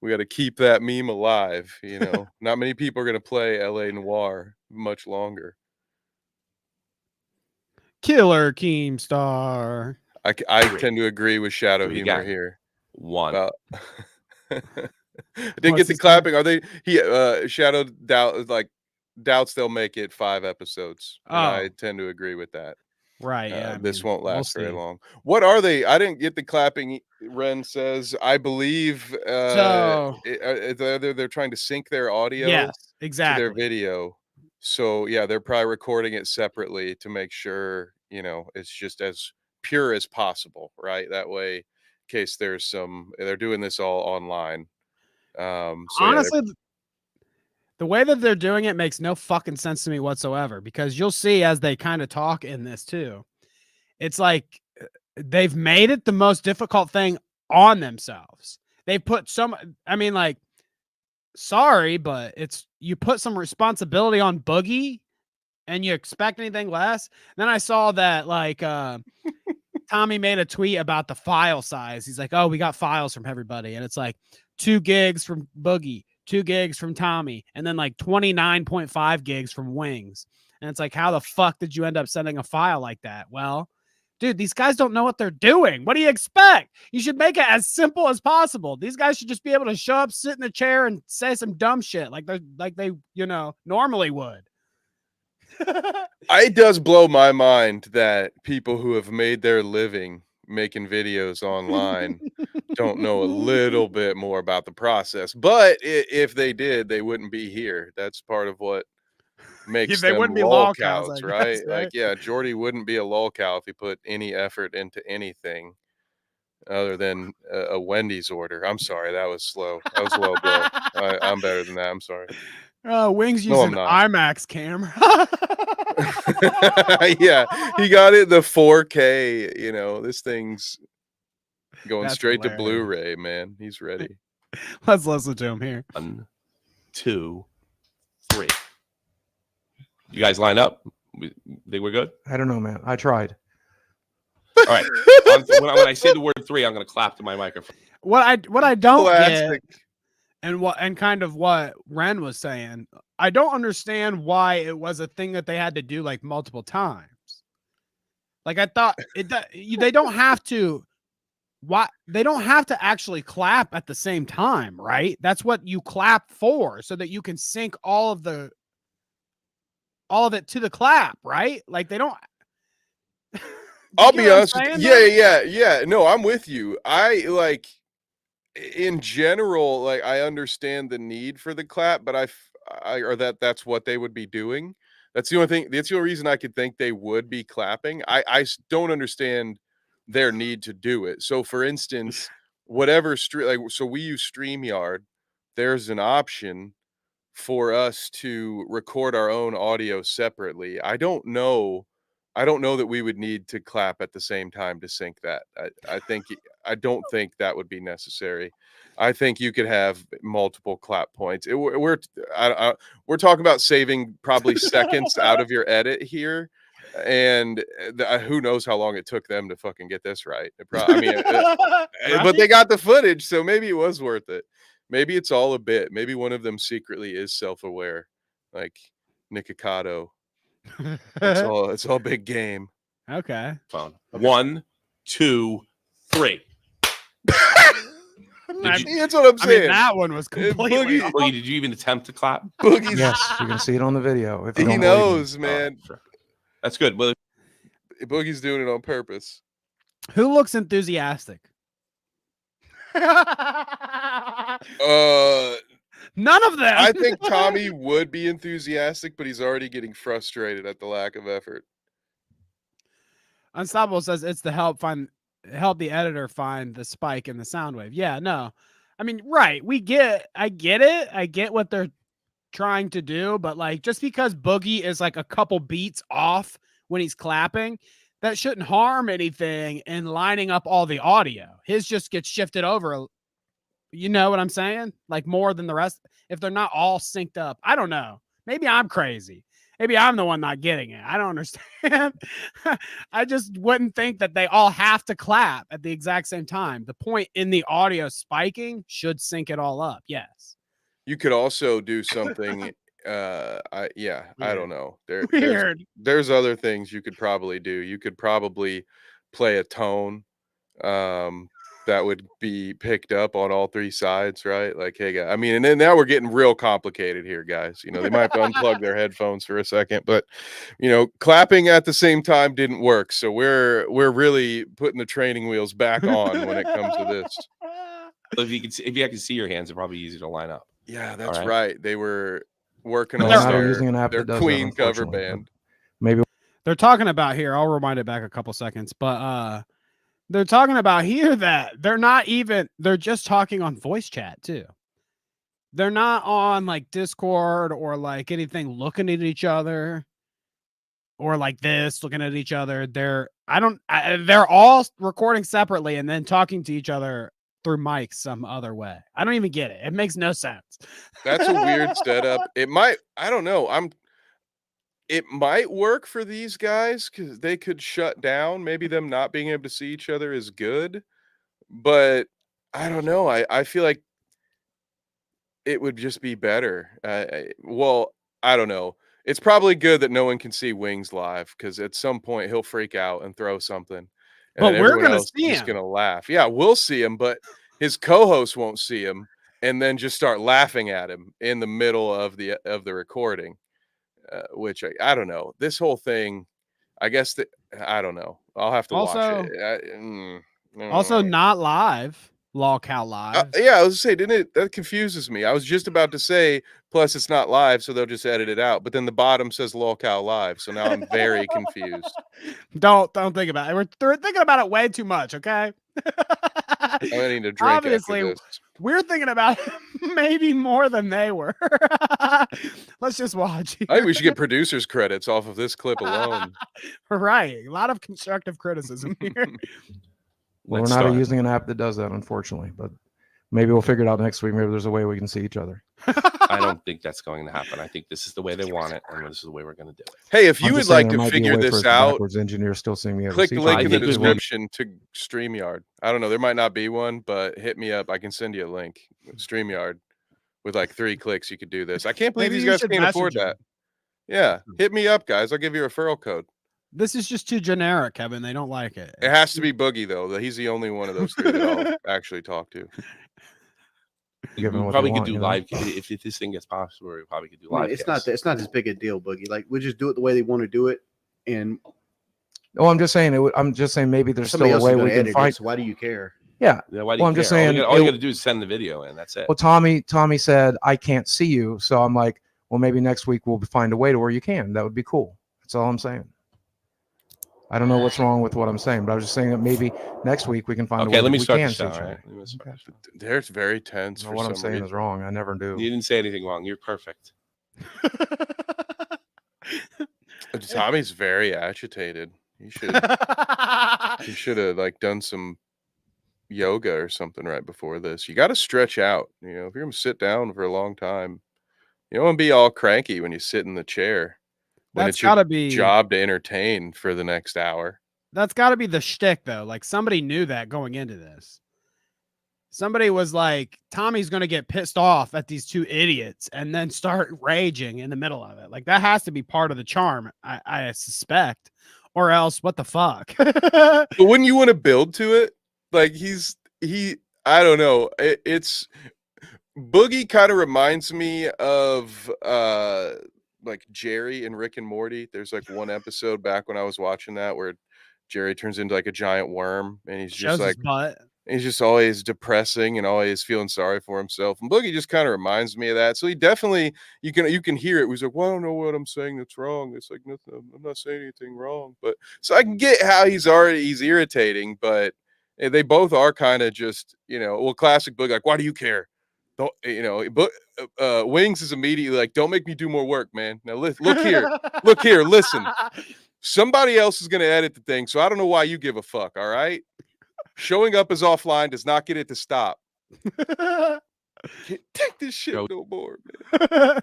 We got to keep that meme alive. You know, not many people are going to play LA Noire much longer. Killer Keemstar. I tend to agree with Shadow Three Humor again. here. 1. I didn't What's get the his name? clapping. Are they? Shadow doubts they'll make it 5 episodes. And I Oh. tend to agree with that. Right. Yeah. I This mean, won't we'll last very see. long. What are they? I didn't get the clapping. Ren says, I believe So they're trying to sync their audio yes, to their exactly. video. So yeah, they're probably recording it separately to make sure, you know, it's just as pure as possible, right? That way, in case there's they're doing this all online. So yeah, Honestly, the way that they're doing it makes no fucking sense to me whatsoever because you'll see as they kind of talk in this too. It's like they've made it the most difficult thing on themselves. They put like, sorry, but you put some responsibility on Boogie and you expect anything less. Then I saw that like Tommy made a tweet about the file size. He's like, oh, we got files from everybody. And it's like 2 gigs from Boogie, 2 gigs from Tommy, and then like 29.5 gigs from Wings. And it's like, how the fuck did you end up sending a file like that? Well, dude, these guys don't know what they're doing. What do you expect? You should make it as simple as possible. These guys should just be able to show up, sit in a chair, and say some dumb shit like they normally would. it does blow my mind that people who have made their living making videos online don't know a little bit more about the process. But if they did, they wouldn't be here. That's part of what makes They them wouldn't be lol lolcows, cows, I right? guess, Like, yeah, Jordy wouldn't be a lol cow if he put any effort into anything other than a Wendy's order. I'm sorry, that was slow. That was a low blow. I'm better than that. I'm sorry. Wings No, I'm using not. IMAX camera. Yeah, he got it the 4K. You know, this thing's going That's straight hilarious. to Blu-ray, man. He's ready. Let's listen to him here. 1, 2, 3. You guys line up? Think we're good? I don't know, man. I tried. All right. When I say the word 3, I'm going to clap to my microphone. What I don't Classic. get, and kind of what Ren was saying, I don't understand why it was a thing that they had to do like multiple times. Like I thought they don't have to. Why they don't have to actually clap at the same time, right? That's what you clap for, so that you can sync all of it to the clap, right? Like they don't. I'll be honest with you. Yeah. No, I'm with you. I like, in general, like I understand the need for the clap, but that's what they would be doing. That's the only thing. That's the only reason I could think they would be clapping. I don't understand their need to do it. So, for instance, whatever so we use StreamYard. There's an option for us to record our own audio separately. I don't know that we would need to clap at the same time to sync that. I don't think that would be necessary. I think you could have multiple clap points. We're talking about saving probably seconds out of your edit here, and who knows how long it took them to fucking get this right. But they got the footage, so maybe it was worth it. Maybe it's all a bit. Maybe one of them secretly is self-aware, like Nikocado. It's all big game. Okay. Phone. 1, 2, 3. That's what I'm I saying. mean, that one was completely. Boogie- Boogie, did you even attempt to clap? Boogie's, Yes, you're gonna see it on the video. If you he don't believe me. knows, All right, man. sure. That's good. Well, Boogie's doing it on purpose. Who looks enthusiastic? None of them. I think Tommy would be enthusiastic, but he's already getting frustrated at the lack of effort. Unstoppable says it's to help the editor find the spike in the sound wave. Yeah, no. I mean, right. I get it. I get what they're trying to do, but like just because Boogie is like a couple beats off when he's clapping, that shouldn't harm anything in lining up all the audio. His just gets shifted over. You know what I'm saying? Like more than the rest, if they're not all synced up. I don't know. Maybe I'm crazy. Maybe I'm the one not getting it. I don't understand. I just wouldn't think that they all have to clap at the exact same time. The point in the audio spiking should sync it all up. Yes. You could also do something. I don't know. Weird. There's other things you could probably do. You could probably play a tone that would be picked up on all three sides, right? Like, hey, guys. I mean, and then now we're getting real complicated here, guys. You know, they might have to unplug their headphones for a second, but you know, clapping at the same time didn't work. So we're really putting the training wheels back on when it comes to this. So if you can see your hands, it's probably easy to line up. Yeah, that's right. right. They were working But on they're not their, using an app their that does that, Queen cover unfortunately, but band. maybe They're talking about here. I'll rewind it back a couple seconds, but they're talking about here that they're just talking on voice chat too. They're not on like Discord or like anything looking at each other or like this looking at each other. They're all recording separately and then talking to each other through mics some other way. I don't even get it. It makes no sense. That's a weird setup. It might, I don't know. It might work for these guys because they could shut down. Maybe them not being able to see each other is good, but I don't know. I feel like it would just be better. Well, I don't know. It's probably good that no one can see Wings live because at some point he'll freak out and throw something, and But then we're everyone gonna else see is just him. gonna laugh. Yeah, we'll see him, but his co-host won't see him, and then just start laughing at him in the middle of the recording. Which I don't know. This whole thing, I guess that I don't know. I'll have to watch Also, it. also not live. Lolcow live. Yeah, I was gonna say, didn't it? That confuses me. I was just about to say, plus it's not live, so they'll just edit it out. But then the bottom says Lolcow live, so now I'm very confused. Don't think about it. We're thinking about it way too much. Okay. I need a drink Obviously, after this. we're thinking about it maybe more than they were. Let's just watch. I think we should get producers credits off of this clip alone. Right. A lot of constructive criticism here. we're Let's not start. using an app that does that, unfortunately. But maybe we'll figure it out next week. Maybe there's a way we can see each other. I don't think that's going to happen. I think this is the way they want it, and this is the way we're going to do it. Hey, if I'm you would just saying like there to might be a figure way for this us out, backwards engineers still seeing me. click the link in the think there's one- description to StreamYard. I don't know. There might not be one, but hit me up. I can send you a link. StreamYard. With like 3 clicks, you could do this. I can't believe Maybe these you guys should can't afford message that. Yeah, hit me up, guys. I'll give you a referral code. This is just too generic, Kevin. They don't like it. It has to be Boogie though. He's the only one of those 3 that I'll actually talk to. We Given what they probably want, could do you know? live if this thing gets possible. We probably could do No, live. it's not as big a deal, Boogie. Like we just do it the way they want to do it, and Oh, I'm just saying. I'm just saying. Maybe there's somebody still else a is way going we to can edit it. fight. So why do you care? Yeah. Yeah, why do Well, you I'm just care? saying all you it- got to do is send the video in. That's it. Well, Tommy said I can't see you, so I'm like, well, maybe next week we'll find a way to where you can. That would be cool. That's all I'm saying. I don't know what's wrong with what I'm saying, but I was just saying that maybe next week we can find a way Okay, let that me we start can this see out. each All other. right? Let me start this out. They're very tense No, for what I'm some saying reason. is wrong. I never do. You didn't say anything wrong. You're perfect. Tommy's very agitated. He should have like done some yoga or something right before this. You got to stretch out. You know, if you're gonna sit down for a long time, you don't want to be all cranky when you sit in the chair. When That's it's your gotta be job to entertain for the next hour. That's got to be the shtick, though. Like somebody knew that going into this. Somebody was like, Tommy's going to get pissed off at these 2 idiots and then start raging in the middle of it. Like that has to be part of the charm, I suspect, or else what the fuck? But wouldn't you want to build to it? Like I don't know. It's Boogie kind of reminds me of like Jerry and Rick and Morty. There's like one episode back when I was watching that where Jerry turns into like a giant worm and he's Shows just like his butt. he's just always depressing and always feeling sorry for himself. And Boogie just kind of reminds me of that. So he definitely you can hear it. He's like, well, I don't know what I'm saying that's wrong. It's like nothing, I'm not saying anything wrong. But so I can get how he's irritating, but they both are kind of just, well, classic Boogie, like, why do you care? Don't, but Wings is immediately like, "Don't make me do more work, man. Now look here, listen. Somebody else is going to edit the thing, so I don't know why you give a fuck. All right, showing up as offline does not get it to stop. Can't take this shit no more, man."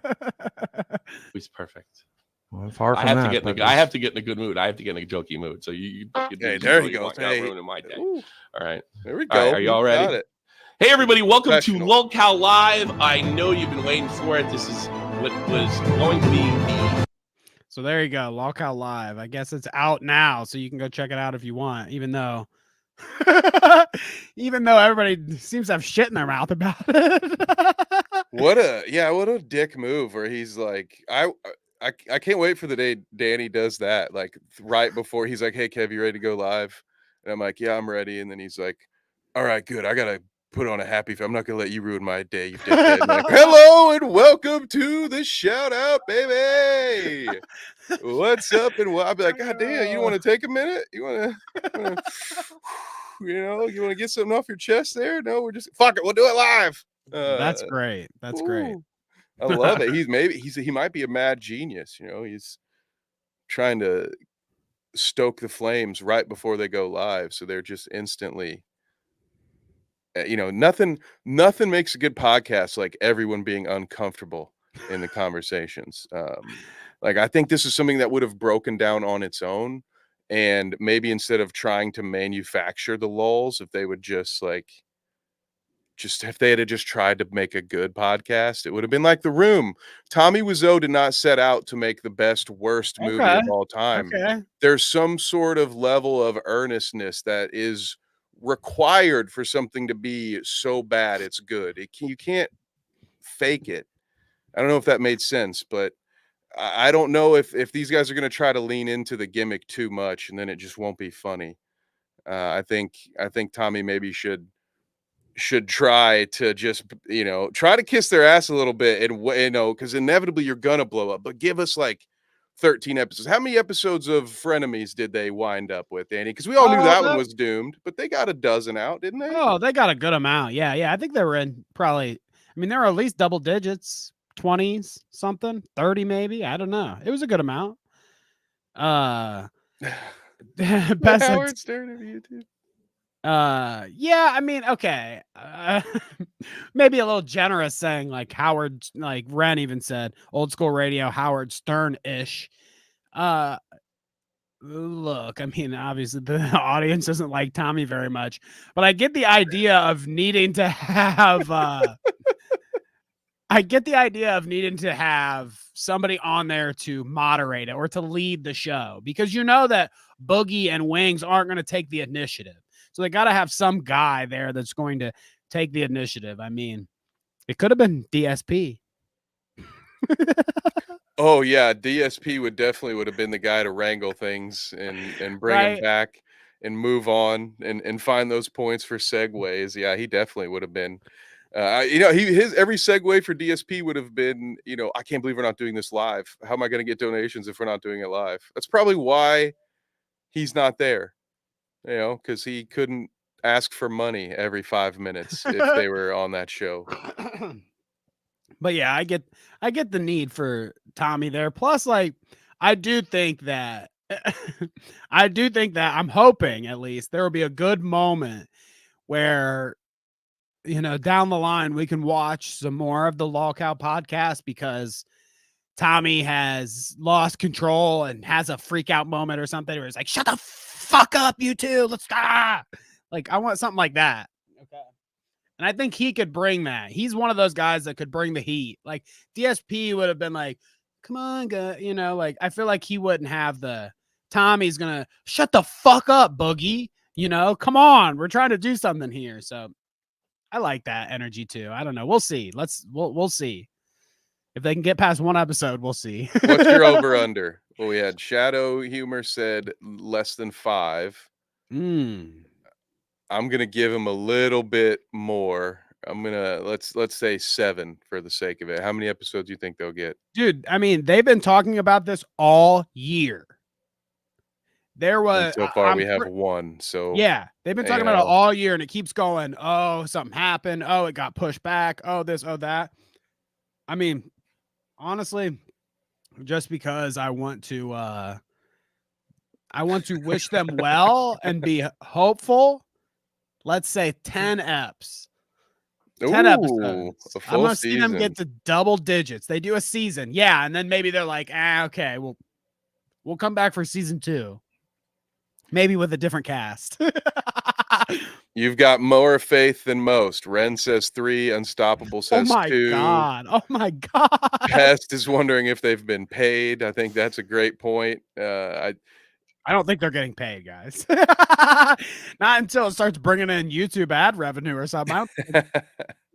He's perfect. Well, far I from have that, to get in but a, I have to get in a good mood. I have to get in a jokey mood. So you can do Hey, what there you he goes. want without Hey, ruining my day. ooh, All right. there we All right, go. are you all We got ready? it. Hey, everybody. Welcome to Professional. Lolcow Live. I know you've been waiting for it. This is what was going to be the So there you go, Lolcow Live. I guess it's out now, so you can go check it out if you want, even though everybody seems to have shit in their mouth about it. What a dick move where he's like, I can't wait for the day Danny does that. Like right before he's like, "Hey Kev, you ready to go live?" And I'm like, "Yeah, I'm ready." And then he's like, "All right, good. I gotta put on a happy face. I'm not gonna let you ruin my day, you dickhead." And I'm like, "Hello and welcome to the shout out, baby. What's up?" And I'll be like, "God damn, you want to take a minute? You want to, you want to get something off your chest there? No, we're just fuck it. We'll do it live." That's great. That's great. Ooh, I love it. He might be a mad genius. He's trying to stoke the flames right before they go live, so they're just instantly. Nothing makes a good podcast like everyone being uncomfortable in the conversations. Like I think this is something that would have broken down on its own, and maybe instead of trying to manufacture the lulls, if they would just if they had just tried to make a good podcast, it would have been like The Room. Tommy Wiseau did not set out to make the best, worst movie Okay. of all time. Okay. There's some sort of level of earnestness that is required for something to be so bad it's good. You can't fake it. I don't know if that made sense, but I don't know if these guys are going to try to lean into the gimmick too much, and then it just won't be funny. I think Tommy maybe should try to just try to kiss their ass a little bit, and because inevitably you're gonna blow up, but give us like 13 episodes. How many episodes of Frenemies did they wind up with, Danny? Because we all knew that one was doomed, but they got a dozen out, didn't they? Oh, they got a good amount. Yeah. I think they were in probably, I mean, they were at least double digits, 20s, something, 30 maybe. I don't know. It was a good amount. Best Howard Stern of YouTube. Yeah, I mean, okay. Maybe a little generous saying like Howard, like Ren even said, old school radio, Howard Stern-ish. Look, I mean, obviously the audience doesn't like Tommy very much, but I get the idea of needing to have somebody on there to moderate it or to lead the show, because you know that Boogie and Wings aren't going to take the initiative. So they got to have some guy there that's going to take the initiative. I mean, it could have been DSP. Oh yeah, DSP would have been the guy to wrangle things and bring him Right. back and move on and find those points for segues. Yeah, he definitely would have been. His every segue for DSP would have been, I can't believe we're not doing this live. How am I going to get donations if we're not doing it live? That's probably why he's not there. Because he couldn't ask for money every 5 minutes if they were on that show. But yeah, I get the need for Tommy there. Plus, like, I do think that I'm hoping at least there will be a good moment where, down the line we can watch some more of the Lolcow podcast, because Tommy has lost control and has a freak out moment or something where he's like, "Shut the fuck up, you two. Let's stop." Like, I want something like that. Okay. And I think he could bring that. He's one of those guys that could bring the heat. Like DSP would have been like, "Come on, guy." Like I feel like he wouldn't have the Tommy's gonna shut the fuck up, Boogie. Come on, we're trying to do something here. So I like that energy too. I don't know. We'll see. We'll see. If they can get past one episode, we'll see. What's your over under? Well, we had Shadow Humor said less than 5. I'm gonna give him a little bit more. I'm gonna let's say 7 for the sake of it. How many episodes do you think they'll get? Dude, I mean, they've been talking about this all year. There was And so far we have 1. So yeah, they've been talking about it all year, and it keeps going. Oh, something happened. Oh, it got pushed back. Oh, this, oh, that. I mean, honestly, just because I want to wish them well and be hopeful. Let's say 10 eps. 10 Ooh, episodes. a I'm full gonna see them get season. to double digits. They do a season, yeah, and then maybe they're like, okay, we'll come back for season 2, maybe with a different cast. You've got more faith than most. Ren says 3, Unstoppable Oh says my 2. god! Oh my god! Pest is wondering if they've been paid. I think that's a great point. I don't think they're getting paid, guys. Not until it starts bringing in YouTube ad revenue or something. I don't think they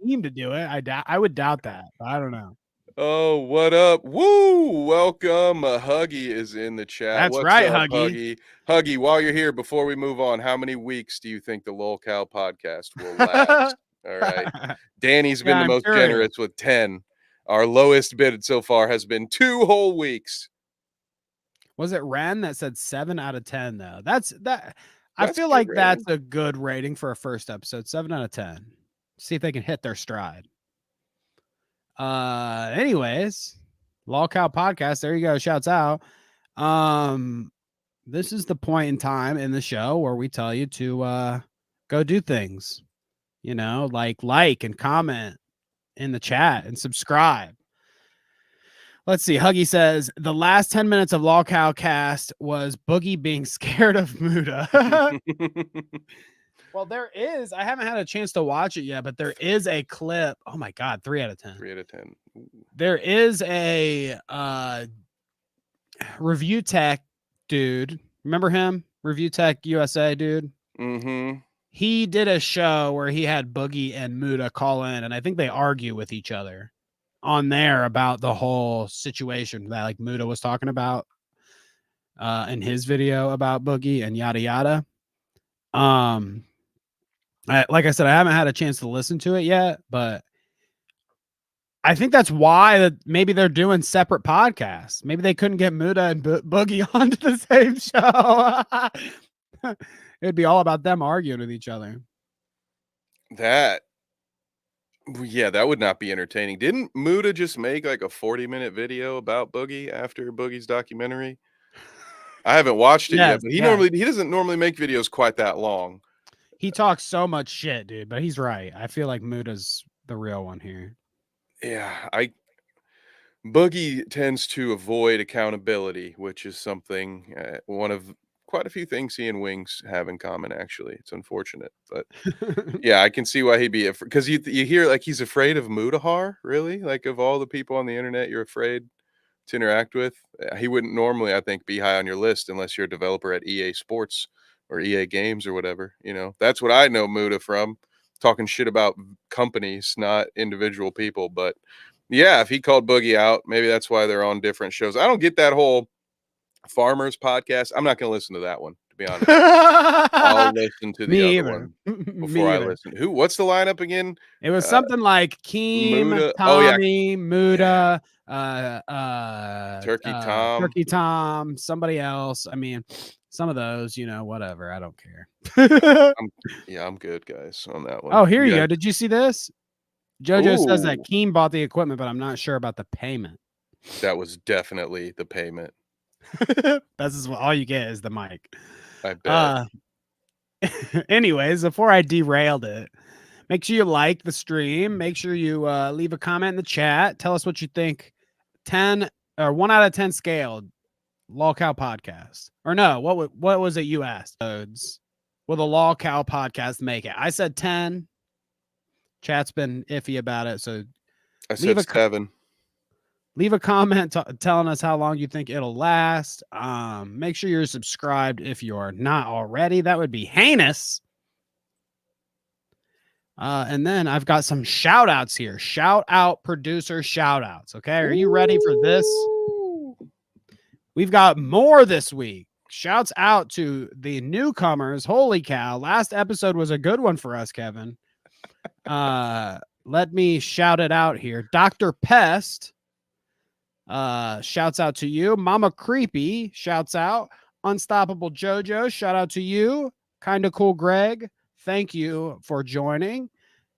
seem to do it. I would doubt that. But I don't know. Oh, what up? Woo! Welcome. Huggy is in the chat. That's What's right, up, Huggy. Huggy, while you're here, before we move on, how many weeks do you think the Lol Cow podcast will last? All right. Danny's been Yeah, the I'm most curious. generous with 10. Our lowest bid so far has been 2 whole weeks. Was it Ren that said 7 out of 10 though? I That's feel good like rating. that's a good rating for a first episode. 7 out of 10. See if they can hit their stride. Anyways, Lol Cow podcast. There you go. Shouts out. This is the point in time in the show where we tell you to go do things. You know, like and comment in the chat and subscribe. Let's see. Huggy says the last 10 minutes of Lol Cow cast was Boogie being scared of Muda. Well, there is. I haven't had a chance to watch it yet, but there is a clip. Oh my god, 3 out of 10. 3 out of 10. Ooh. There is a Review Tech dude. Remember him? Review Tech USA dude. Mm-hmm. He did a show where he had Boogie and Muda call in, and I think they argue with each other on there about the whole situation that like Muda was talking about in his video about Boogie and yada yada. Like I said, I haven't had a chance to listen to it yet, but I think that's why maybe they're doing separate podcasts. Maybe they couldn't get Muda and Boogie onto the same show. It'd be all about them arguing with each other. That would not be entertaining. Didn't Muda just make like a 40-minute video about Boogie after Boogie's documentary? I haven't watched it yet, but he doesn't normally make videos quite that long. He talks so much shit, dude, but he's right. I feel like Muda's the real one here. Yeah, Boogie tends to avoid accountability, which is something one of quite a few things he and Wings have in common. Actually, it's unfortunate, but yeah, I can see why he'd be because you hear like he's afraid of Mudahar. Really, like of all the people on the internet, you're afraid to interact with. He wouldn't normally, I think, be high on your list unless you're a developer at EA Sports or EA Games or whatever. You know, that's what I know Muda from, talking shit about companies, not individual people. But yeah, if he called Boogie out, maybe that's why they're on different shows. I don't get that whole Farmers podcast. I'm not going to listen to that one, to be honest. I'll listen to the other one before I listen. What's the lineup again? It was something like Keem, Muda. Tommy, Muda, Turkey Tom, somebody else. I mean, some of those, you know, whatever. I don't care. I'm good, guys, on that one. Oh, here you go. Did you see this? Jojo says that Ooh. Keem bought the equipment, but I'm not sure about the payment. That was definitely the payment. This is all you get is the mic. I bet. Anyways, before I derailed it, make sure you like the stream. Make sure you leave a comment in the chat. Tell us what you think. 10 or 1 out of 10 scale. Lol Cow podcast. Or no, what was it you asked? Will the Lol Cow podcast make it? I said 10. Chat's been iffy about it, so I said 7. Leave a comment telling us how long you think it'll last. Make sure you're subscribed if you're not already. That would be heinous. And then I've got some shout outs here. Shout out producer shout outs. Okay. Are you ready for this? We've got more this week. Shouts out to the newcomers. Holy cow. Last episode was a good one for us, Kevin. Let me shout it out here. Dr. Pest. Shouts out to you. Mama Creepy shouts out. Unstoppable Jojo, shout out to you. Kinda Cool Greg, thank you for joining.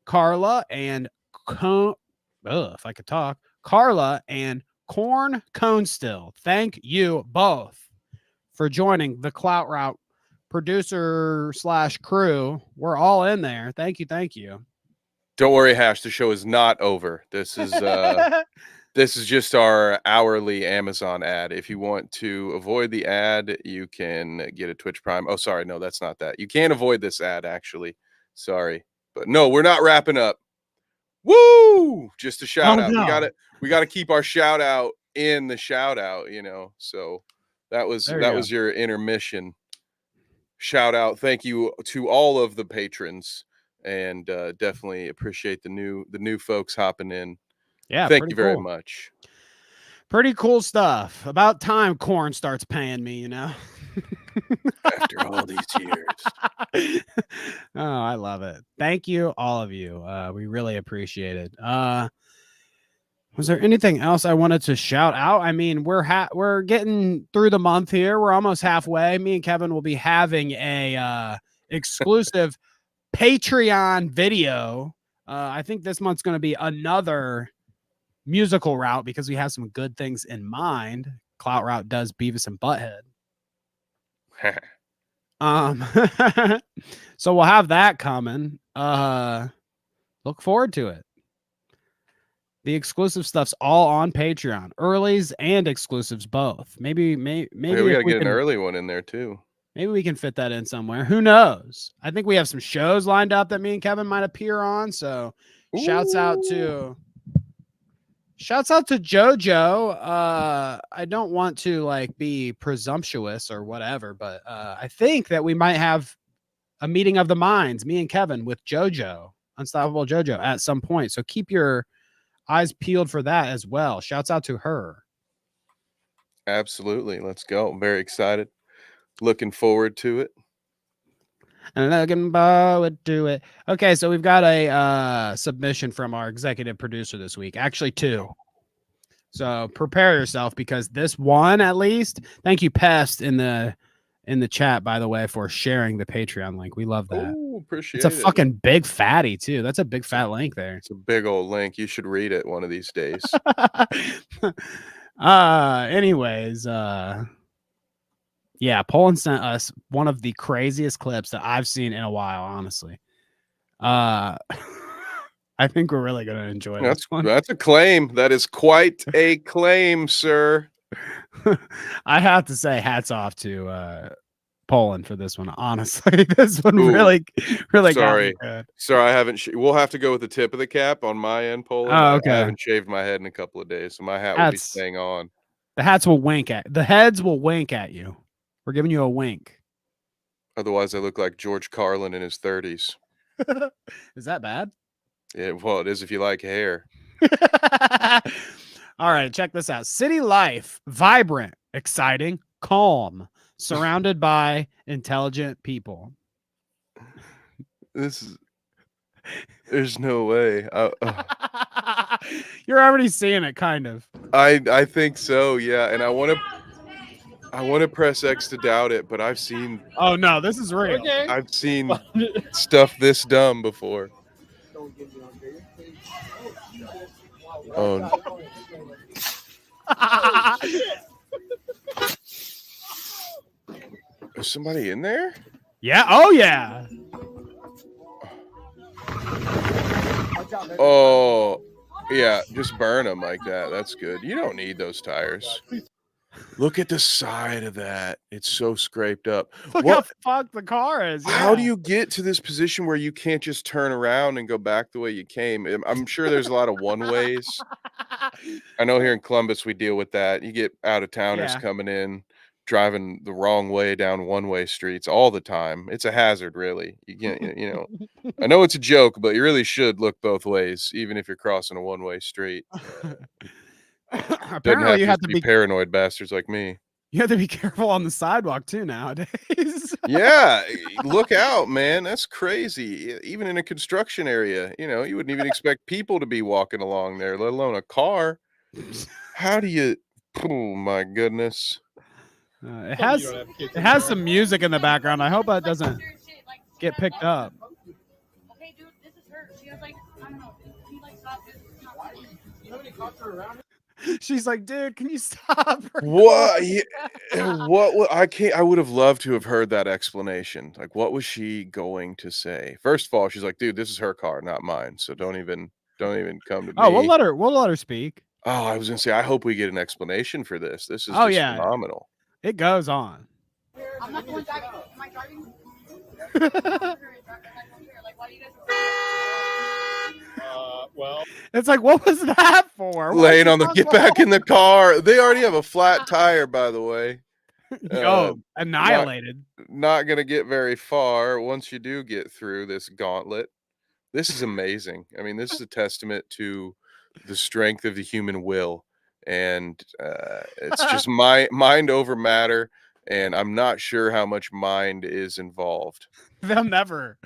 Carla and if I could talk, Carla, and Corn Conestill. Thank you both for joining the Clout Route producer / crew. We're all in there. Thank you. Thank you. Don't worry, Hash. The show is not over. This is this is just our hourly Amazon ad. If you want to avoid the ad, you can get a Twitch Prime. Oh, sorry, no, that's not that. You can't avoid this ad, actually. Sorry, but no, we're not wrapping up. Woo! Just a shout out. No. We gotta keep our shout out in the shout out. So that was your intermission. Shout out. Thank you to all of the patrons, and definitely appreciate the new folks hopping in. Yeah, thank you very cool. much. Pretty cool stuff. About time Corn starts paying me, After all these years. Oh, I love it. Thank you, all of you. We really appreciate it. Was there anything else I wanted to shout out? I mean, we're getting through the month here. We're almost halfway. Me and Kevin will be having a exclusive Patreon video. I think this month's going to be another musical route because we have some good things in mind. Clout Route does Beavis and Butthead. So we'll have that coming. Look forward to it. The exclusive stuff's all on Patreon, earlies and exclusives both. Maybe we gotta get an early one in there too. Maybe we can fit that in somewhere. Who knows? I think we have some shows lined up that me and Kevin might appear on. So shouts out to JoJo. I don't want to be presumptuous or whatever, but I think that we might have a meeting of the minds, me and Kevin, with JoJo, Unstoppable JoJo, at some point. So keep your eyes peeled for that as well. Shouts out to her. Absolutely. Let's go. I'm very excited. Looking forward to it. Okay, so we've got a submission from our executive producer this week. Actually, 2. So prepare yourself because this one, at least. Thank you, Pest, in the chat, by the way, for sharing the Patreon link. We love that. Ooh, appreciate it's a fucking big fatty too. That's a big fat link there. It's a big old link. You should read it one of these days. Anyways, yeah, Poland sent us one of the craziest clips that I've seen in a while, honestly. I think we're really gonna enjoy this one. That's a claim. That is quite a claim, sir. I have to say, hats off to Poland for this one. Honestly, this one really sorry. got me good. Sorry, I haven't. We'll have to go with the tip of the cap on my end, Poland. Oh, okay. I haven't shaved my head in a couple of days, so my hat will be staying on. The heads will wink at you. We're giving you a wink. Otherwise, I look like George Carlin in his 30s. Is that bad? Yeah, well, it is if you like hair. All right, check this out. City life, vibrant, exciting, calm, surrounded by intelligent people. There's no way. You're already seeing it, kind of. I think so, yeah. And I want to press X to doubt it, but I've seen. Oh no, this is real. Okay. I've seen stuff this dumb before. Oh. Is somebody in there? Yeah. Oh yeah. Oh yeah. Just burn them like that. That's good. You don't need those tires. Look at the side of that. It's so scraped up. Look how fucked the car is. Yeah. How do you get to this position where you can't just turn around and go back the way you came? I'm sure there's a lot of one-ways. I know here in Columbus we deal with that. You get out-of-towners coming in, driving the wrong way down one-way streets all the time. It's a hazard, really. You can't, I know it's a joke, but you really should look both ways, even if you're crossing a one-way street. Apparently, you have to be paranoid bastards like me. You have to be careful on the sidewalk too nowadays. Yeah, look out, man. That's crazy. Even in a construction area, you wouldn't even expect people to be walking along there, let alone a car. How do you? Oh my goodness! It has some music in the background. I hope that doesn't get picked up. Okay, dude, this is her. He was like, I don't know. He like stopped it. How many cops are around? She's like, dude, can you stop? What? recording?" I can't. I would have loved to have heard that explanation. Like, what was she going to say? First of all, she's like, dude, this is her car, not mine. So don't even come to Oh, me. we'll let her speak. Oh, I was gonna say, I hope we get an explanation for this. This is Oh, just yeah. phenomenal. It goes on. I'm not going driving. Am I driving? Like, why do you guys? Well, It's like, what was that for? Why Laying you on the not get going? back in the car. They already have a flat tire, by the way. Oh, annihilated. Not gonna get very far once you do get through this gauntlet. This is amazing. I mean, this is a testament to the strength of the human will, and it's just mind over matter. And I'm not sure how much mind is involved. They'll never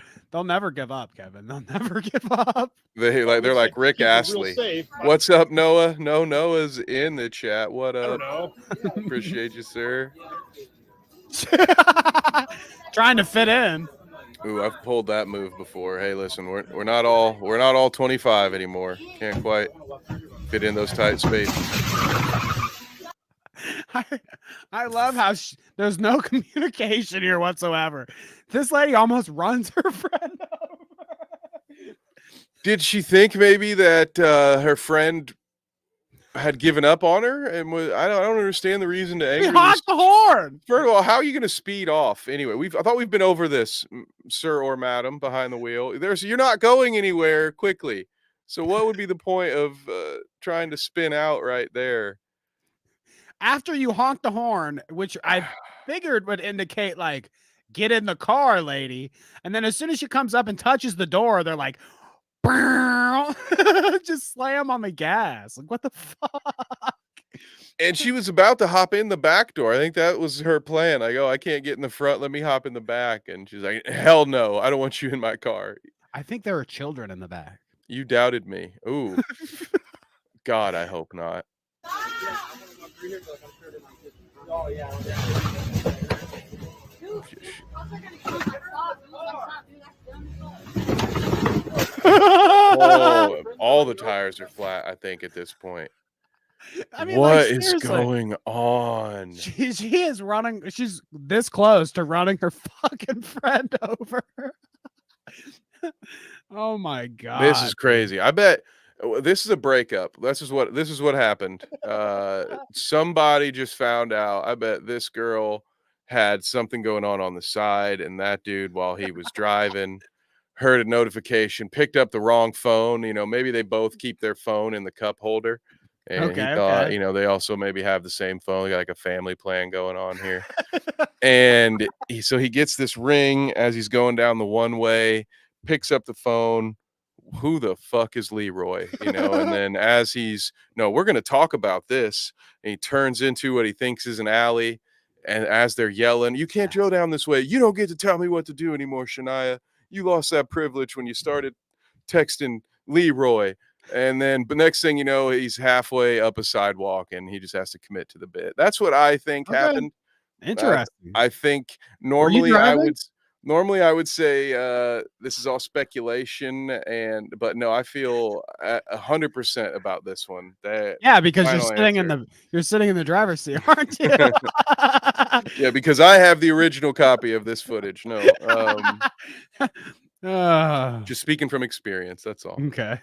give up, Kevin. They'll never give up. They're like Rick keep it real Astley. safe. What's up, Noah? No, Noah's in the chat. What I up? don't know. Appreciate you, sir. Trying to fit in. Ooh, I've pulled that move before. Hey, listen, we're not all 25 anymore. Can't quite fit in those tight spaces. I love how there's no communication here whatsoever. This lady almost runs her friend over. Did she think maybe that her friend had given up on her? And I don't understand the reason to He anger. honked the horn. First of all, how are you going to speed off? Anyway, I thought we've been over this, sir or madam behind the wheel. You're not going anywhere quickly. So what would be the point of trying to spin out right there? After you honk the horn, which I figured would indicate like, get in the car, lady. And then as soon as she comes up and touches the door, they're like, just slam on the gas. Like, what the fuck? And she was about to hop in the back door. I think that was her plan. I go, I can't get in the front. Let me hop in the back. And she's like, hell no, I don't want you in my car. I think there are children in the back. You doubted me. Ooh. God, I hope not. Oh, yeah. Oh, all the tires are flat, I think, at this point. I mean, What like, is seriously. going on? She is running. She's this close to running her fucking friend over. Oh my god. This is crazy. I bet this is a breakup. This is what happened. Somebody just found out. I bet this girl had something going on the side, and that dude, while he was driving, heard a notification, picked up the wrong phone. You know, maybe they both keep their phone in the cup holder, and he thought, you know, they also maybe have the same phone. They got like a family plan going on here. And so he gets this ring as he's going down the one way, picks up the phone. Who the fuck is Leroy? You know, and then as we're going to talk about this. And he turns into what he thinks is an alley. And as they're yelling, you can't go down this way. You don't get to tell me what to do anymore, Shania. You lost that privilege when you started texting Leroy. And then, but next thing you know, he's halfway up a sidewalk and he just has to commit to the bit. That's what I think happened. Interesting. I think normally I would say this is all speculation, but no, I feel 100% about this one. Yeah, because you're sitting in the driver's seat, aren't you? Yeah, because I have the original copy of this footage. No, just speaking from experience. That's all. Okay.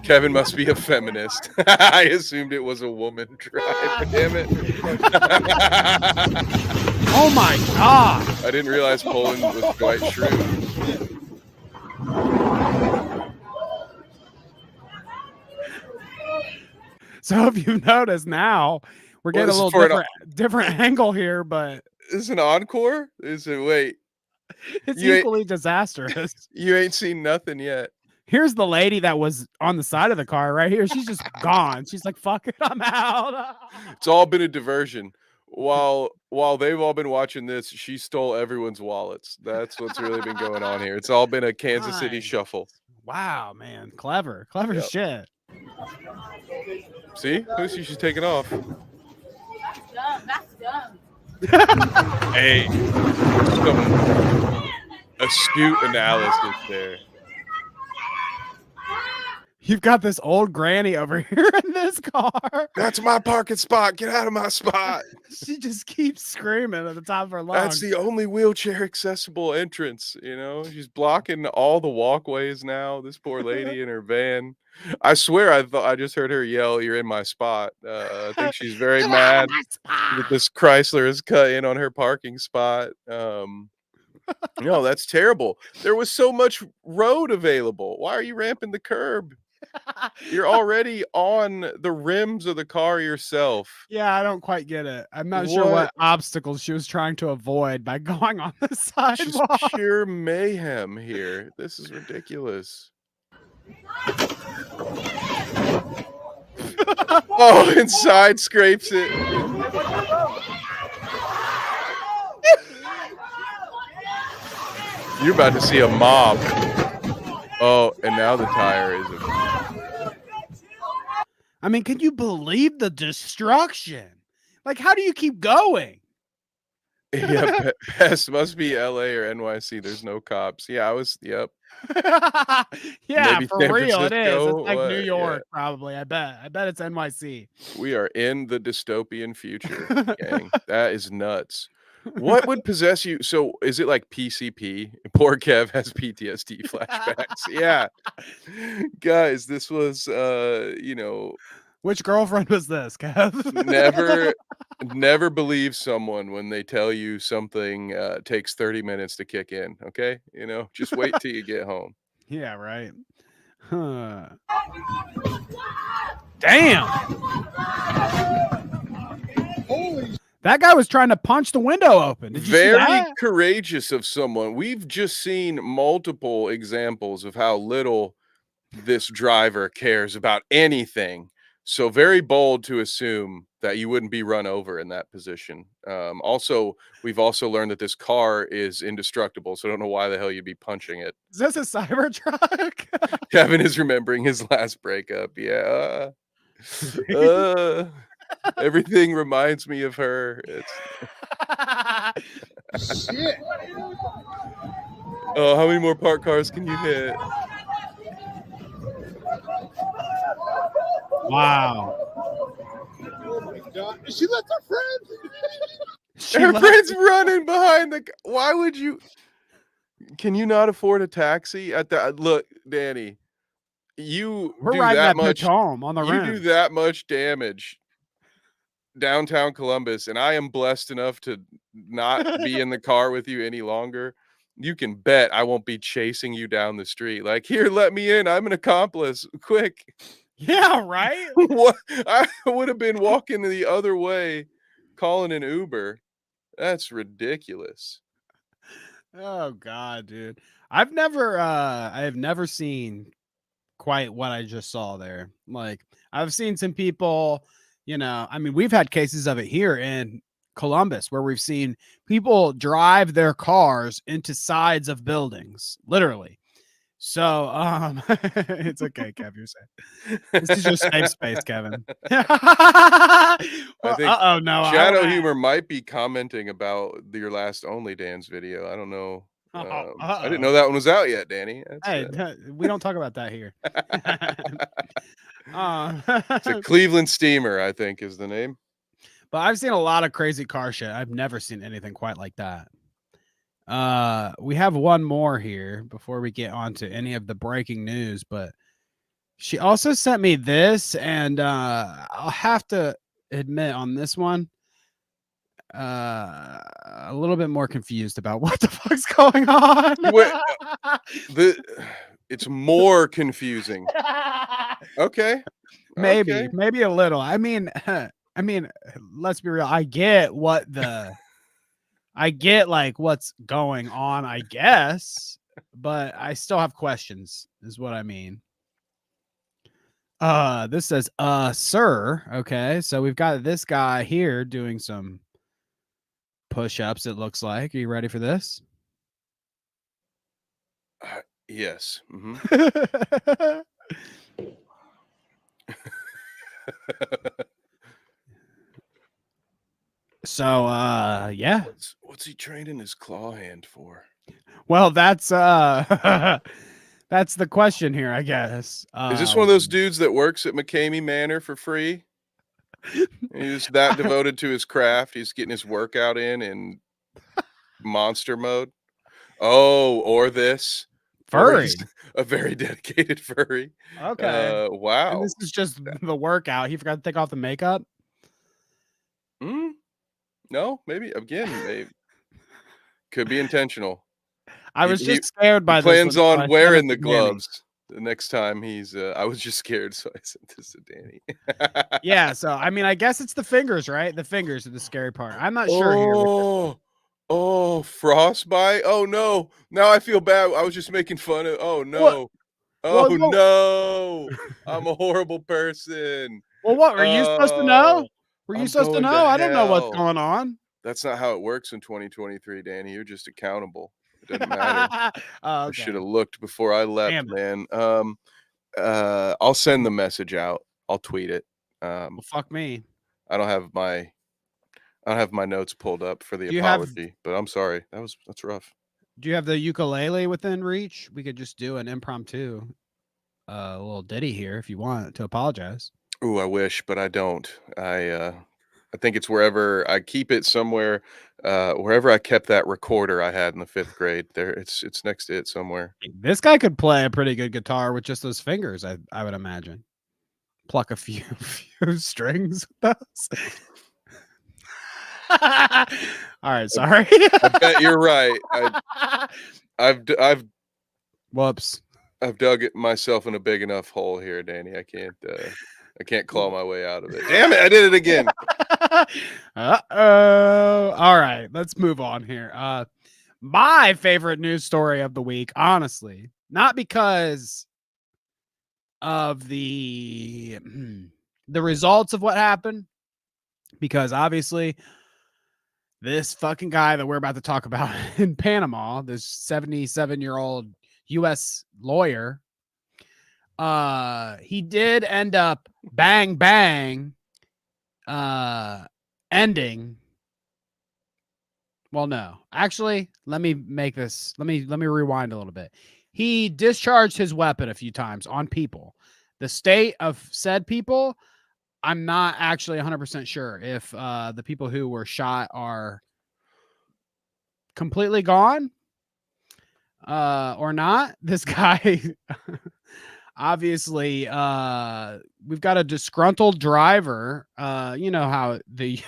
Kevin must be a feminist. I assumed it was a woman driving. Damn it. Oh my god. I didn't realize Poland was quite shrewd. So if you've noticed now, we're getting a little different angle here, but is it an encore? Wait. It's equally disastrous. You ain't seen nothing yet. Here's the lady that was on the side of the car right here. She's just gone. She's like, fuck it, I'm out. It's all been a diversion. While they've all been watching this, she stole everyone's wallets. That's what's really been going on here. It's all been a Kansas City shuffle. Wow, man. Clever shit. See? She's taking off. That's dumb. Hey, some astute analysis there. You've got this old granny over here in this car. That's my parking spot. Get out of my spot. She just keeps screaming at the top of her lungs. That's the only wheelchair accessible entrance. You know, she's blocking all the walkways now. This poor lady in her van. I swear, I just heard her yell, "You're in my spot." I think she's very Get out mad of my that spot. this Chrysler has cut in on her parking spot. No, that's terrible. There was so much road available. Why are you ramping the curb? You're already on the rims of the car yourself. Yeah, I don't quite get it. I'm not sure what obstacles she was trying to avoid by going on the Just sidewalk. pure mayhem here. This is ridiculous. Oh, and side scrapes it. You're about to see a mob. Oh, and now the tire is. I mean, can you believe the destruction? Like, how do you keep going? Yeah, best must be LA or NYC. There's no cops. Yeah, Yep. Yeah, Maybe for San real, it is. Francisco, It's like New what? York, probably. I bet it's NYC. We are in the dystopian future, gang. That is nuts. What would possess you? So is it like PCP? Poor Kev has PTSD flashbacks. Yeah. Guys, this was Which girlfriend was this, Kev? never believe someone when they tell you something takes 30 minutes to kick in. Okay. Just wait till you get home. Yeah, right. Huh. Damn. That guy was trying to punch the window open. Did you see Very that? courageous of someone. We've just seen multiple examples of how little this driver cares about anything. So very bold to assume that you wouldn't be run over in that position. We've also learned that this car is indestructible, so I don't know why the hell you'd be punching it. Is this a Cybertruck? Kevin is remembering his last breakup. Yeah. Everything reminds me of her. Shit. Oh, how many more parked cars can you hit? Wow. Oh my God. She left her friend. Her friend's running behind the. Why would you? Can you not afford a taxi? Look, Danny, We're do riding that that bitch much. home on the You rim. do that much damage downtown Columbus, and I am blessed enough to not be in the car with you any longer. You can bet I won't be chasing you down the street. Like, here, let me in. I'm an accomplice. Quick. Yeah, right. What? I would have been walking the other way, calling an Uber. That's ridiculous. Oh God, dude. I have never seen quite what I just saw there. Like, I've seen some people, I mean, we've had cases of it here in Columbus where we've seen people drive their cars into sides of buildings, literally. So, it's okay, Kev. You're safe. This is your safe space, Kevin. Well, I think no. Shadow Humor might be commenting about your last Only Dan's video. I don't know. I didn't know that one was out yet, Danny. Hey, we don't talk about that here. It's a Cleveland Steamer, I think, is the name. But I've seen a lot of crazy car shit. I've never seen anything quite like that. We have one more here before we get on to any of the breaking news, but she also sent me this, and I'll have to admit on this one, a little bit more confused about what the fuck's going on. It's more confusing. Okay. Maybe a little. I mean, let's be real. I get like what's going on, I guess, but I still have questions, is what I mean. This says, sir. Okay, so we've got this guy here doing some push-ups, it looks like. Are you ready for this? Yes. Mm-hmm. So, yeah. What's he training his claw hand for? Well, that's That's the question here, I guess. Is this one of those dudes that works at McCamey Manor for free? He's that devoted to his craft. He's getting his workout in monster mode. Oh, or this. Or furry? he's a very dedicated furry. Okay. Wow. And this is just the workout. He forgot to take off the makeup. No, maybe again, maybe could be intentional. I was just scared by He this. plans one, so I on sent wearing it the to Danny. gloves the next time he's. I was just scared, so I sent this to Danny. Yeah, so I mean, I guess it's the fingers, right? The fingers are the scary part. I'm not sure here. Oh, frostbite. Oh no! Now I feel bad. I was just making fun of. Oh no! Oh Well, no! I'm a horrible person. Well, what were you supposed to know? Were you I'm supposed to going know? I don't know what's hell. going on. That's not how it works in 2023, Danny. You're just accountable. It doesn't matter. Oh, I should okay. have looked before I left, Damn it. man. I'll send the message out. I'll tweet it. Well, fuck me. I don't have my notes pulled up for the Do you have- apology, but I'm sorry. That's rough. Do you have the ukulele within reach? We could just do an impromptu little ditty here if you want to apologize. Ooh, I wish, but I don't. I think it's wherever I keep it somewhere, wherever I kept that recorder I had in the 5th grade. There, it's next to it somewhere. This guy could play a pretty good guitar with just those fingers, I would imagine. Pluck a few strings with those. All right, sorry. I bet you're right. I've Whoops. I've dug myself in a big enough hole here, Danny. I can't claw my way out of it. Damn it! I did it again. Uh-oh. All right, let's move on here. My favorite news story of the week, honestly, not because of the results of what happened, because obviously this fucking guy that we're about to talk about in Panama, this 77-year-old U.S. lawyer, he did end up bang ending. Well, no, actually, let me rewind a little bit. He discharged his weapon a few times on people. The state of said people, I'm not actually 100% sure if the people who were shot are completely gone or not. This guy, obviously, we've got a disgruntled driver. You know how the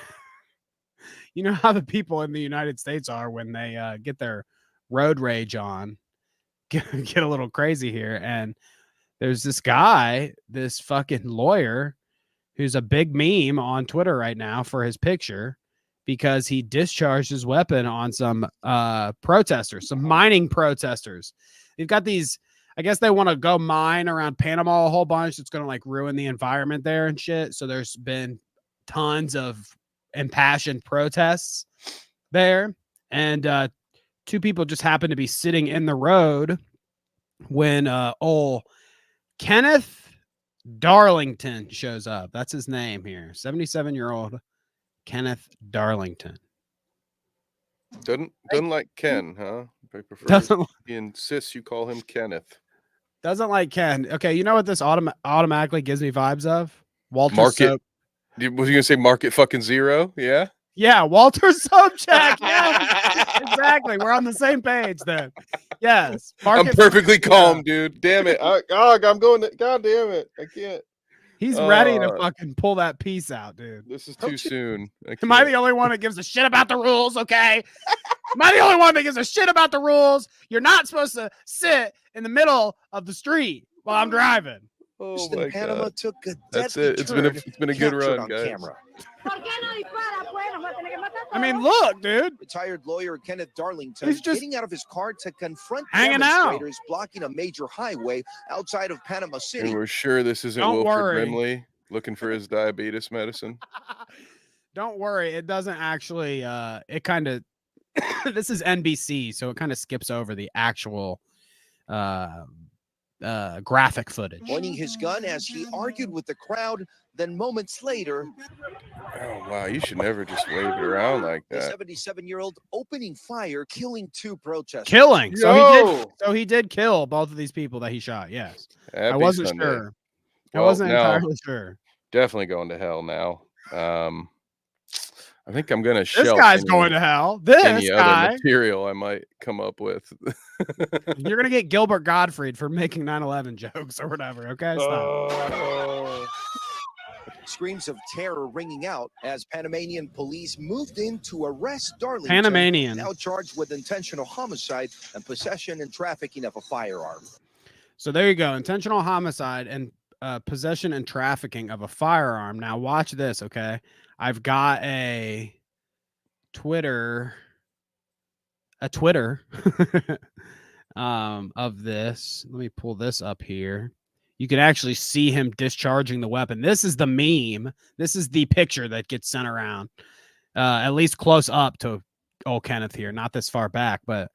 people in the United States are when they get their road rage on, get a little crazy here. And there's this guy, this fucking lawyer, who's a big meme on Twitter right now for his picture because he discharged his weapon on some protesters, some mining protesters. They've got these, I guess they want to go mine around Panama a whole bunch. It's going to like ruin the environment there and shit. So there's been tons of impassioned protests there. And 2 people just happened to be sitting in the road when old Kenneth Darlington shows up. That's his name here. 77-year-old Kenneth Darlington. Doesn't like Ken, huh? He insists you call him Kenneth. Doesn't like Ken. Okay, you know what this automatically gives me vibes of? Walter Market. Soap. Was you gonna say Market fucking Zero? Yeah. Yeah, Walter Sobchak. Yeah, exactly. We're on the same page then. Yes. I'm perfectly calm, dude. Damn it. I'm going to, God damn it. I can't. He's ready to fucking pull that piece out, dude. This is too soon. Am I the only one that gives a shit about the rules? Okay. Am I the only one that gives a shit about the rules? You're not supposed to sit in the middle of the street while I'm driving. Oh my Panama God. took a That's it. It's been a good run, guys. Camera. I mean, look, dude. Retired lawyer Kenneth Darlington He's just getting out of his car to confront hanging out, demonstrators blocking a major highway outside of Panama City. And we're sure this isn't Don't Wilfred worry. Brimley looking for his diabetes medicine. Don't worry. It doesn't actually, it kind of, this is NBC, so it kind of skips over the actual graphic footage. Pointing his gun as he argued with the crowd. Then moments later, Oh wow, you should never just wave it around like the that. 77-year-old opening fire, killing 2 protesters. Killing. Yo! So he did kill both of these people that he shot. Yes. I Happy wasn't Sunday. sure. I Well, wasn't now, entirely sure. definitely going to hell now. I think I'm gonna This shelf guy's any, going to hell. This any other guy. material I might come up with. You're gonna get Gilbert Gottfried for making 9/11 jokes or whatever. Okay, stop. Screams of terror ringing out as Panamanian police moved in to arrest Darlington, Panamanian. now charged with intentional homicide and possession and trafficking of a firearm. So there you go. Intentional homicide and possession and trafficking of a firearm. Now watch this, okay? I've got a Twitter of this. Let me pull this up here. You can actually see him discharging the weapon. This is the meme. This is the picture that gets sent around, at least close up to old Kenneth here, not this far back, but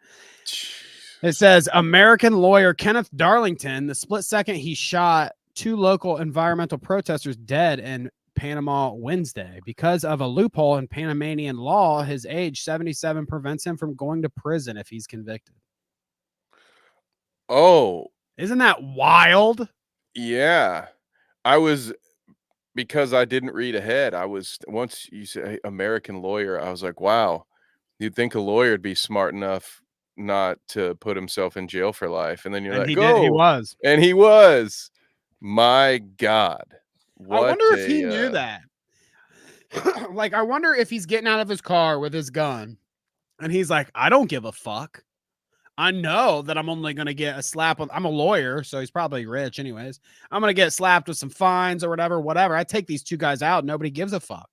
it says American lawyer Kenneth Darlington, the split second he shot 2 local environmental protesters dead in Panama Wednesday. Because of a loophole in Panamanian law, his age 77 prevents him from going to prison if he's convicted. Oh, Isn't that wild? yeah. Because I didn't read ahead. Once you say American lawyer, I was like, wow, you'd think a lawyer would be smart enough not to put himself in jail for life. And then you're And like, he did. He oh, was. and he was. My God. I wonder if he a, knew that. Like, I wonder if he's getting out of his car with his gun and he's like, I don't give a fuck. I know that I'm only going to get a slap on. I'm a lawyer, so he's probably rich anyways. I'm going to get slapped with some fines or whatever. I take these 2 guys out. Nobody gives a fuck.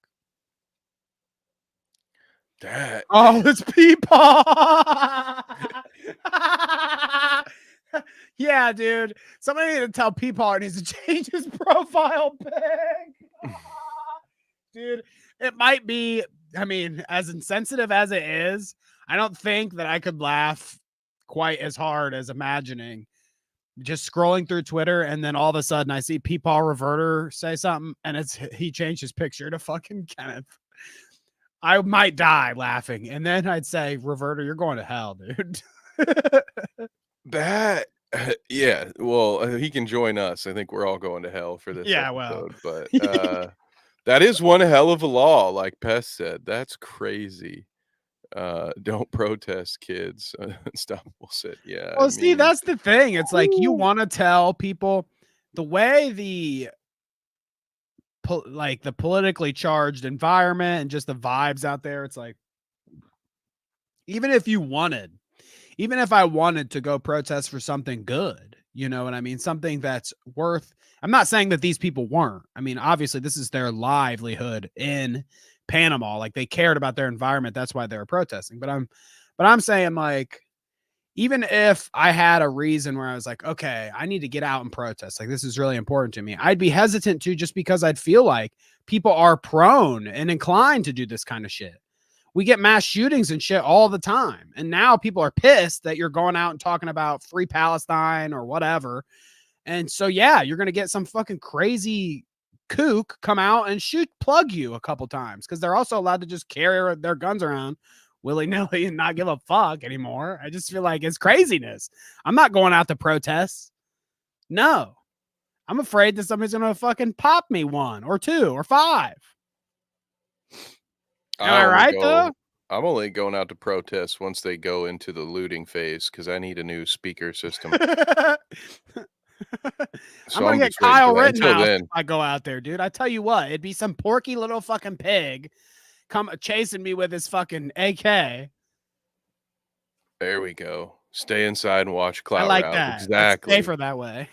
That. Oh, it's people. Yeah, dude. Somebody need to tell Peepaw needs to change his profile pic. Dude, it might be, I mean, as insensitive as it is, I don't think that I could laugh quite as hard as imagining just scrolling through Twitter and then all of a sudden I see Peepaw Reverter say something and he changed his picture to fucking Kenneth. I might die laughing. And then I'd say, Reverter, you're going to hell, dude. That. Yeah. Well, he can join us. I think we're all going to hell for this episode. But that is one hell of a law, like Pest said. That's crazy. Don't protest, kids. Unstoppable sit. Yeah. Well, see, that's the thing. It's like you want to tell people the way the politically charged environment and just the vibes out there. It's like, even if I wanted to go protest for something good, you know what I mean? Something that's worth, I'm not saying that these people weren't. I mean, obviously this is their livelihood in Panama. Like, they cared about their environment. That's why they were protesting. But I'm saying, like, even if I had a reason where I was like, okay, I need to get out and protest, like, this is really important to me, I'd be hesitant to, just because I'd feel like people are prone and inclined to do this kind of shit. We get mass shootings and shit all the time. And now people are pissed that you're going out and talking about free Palestine or whatever. And so, yeah, you're going to get some fucking crazy kook come out and plug you a couple times, because they're also allowed to just carry their guns around willy-nilly and not give a fuck anymore. I just feel like it's craziness. I'm not going out to protest. No. I'm afraid that somebody's going to fucking pop me 1 or 2 or 5. Am I right, though? I'm only going out to protest once they go into the looting phase, because I need a new speaker system. I'm going to get Kyle Rittenhouse if I go out there, dude. I tell you what, it'd be some porky little fucking pig come chasing me with his fucking AK. There we go. Stay inside and watch Clout. I like route. that. Exactly. That's safer that way.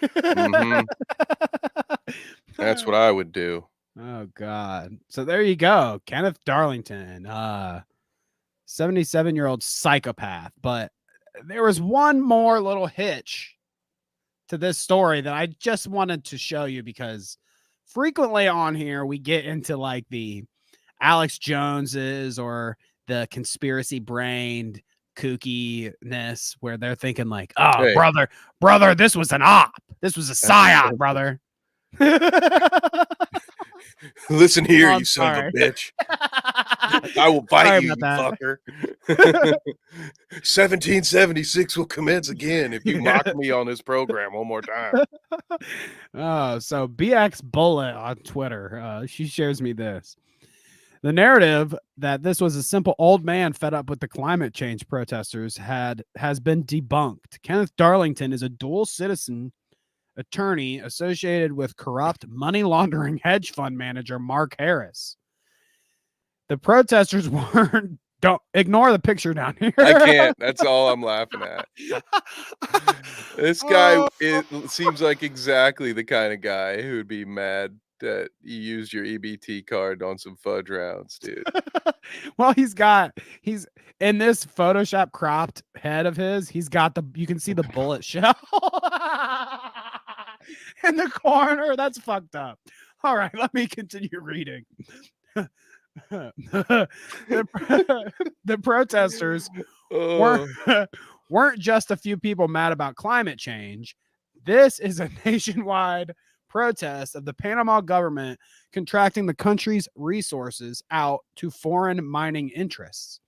That's what I would do. Oh, God. So there you go. Kenneth Darlington, 77-year-old psychopath. But there was one more little hitch to this story that I just wanted to show you, because frequently on here we get into like the Alex Joneses or the conspiracy brained kookiness where they're thinking like, oh, Hey. brother, this was an op. This was a psyop, brother. Listen here, I'm you son of a sorry. bitch. I will bite Sorry you, you about fucker. 1776 will commence again if you mock me on this program one more time. Oh, so BX Bullet on Twitter, she shares me this. The narrative that this was a simple old man fed up with the climate change protesters has been debunked. Kenneth Darlington is a dual citizen attorney associated with corrupt money laundering hedge fund manager Mark Harris. The protesters weren't. Don't ignore the picture down here. I can't. That's all I'm laughing at. This guy it seems like exactly the kind of guy who would be mad that you used your EBT card on some fudge rounds, dude. Well, he's in this Photoshop cropped head of his. He's got you can see the bullet shell in the corner. That's fucked up. All right, let me continue reading. The protesters weren't just a few people mad about climate change. This is a nationwide protest of the Panama government contracting the country's resources out to foreign mining interests,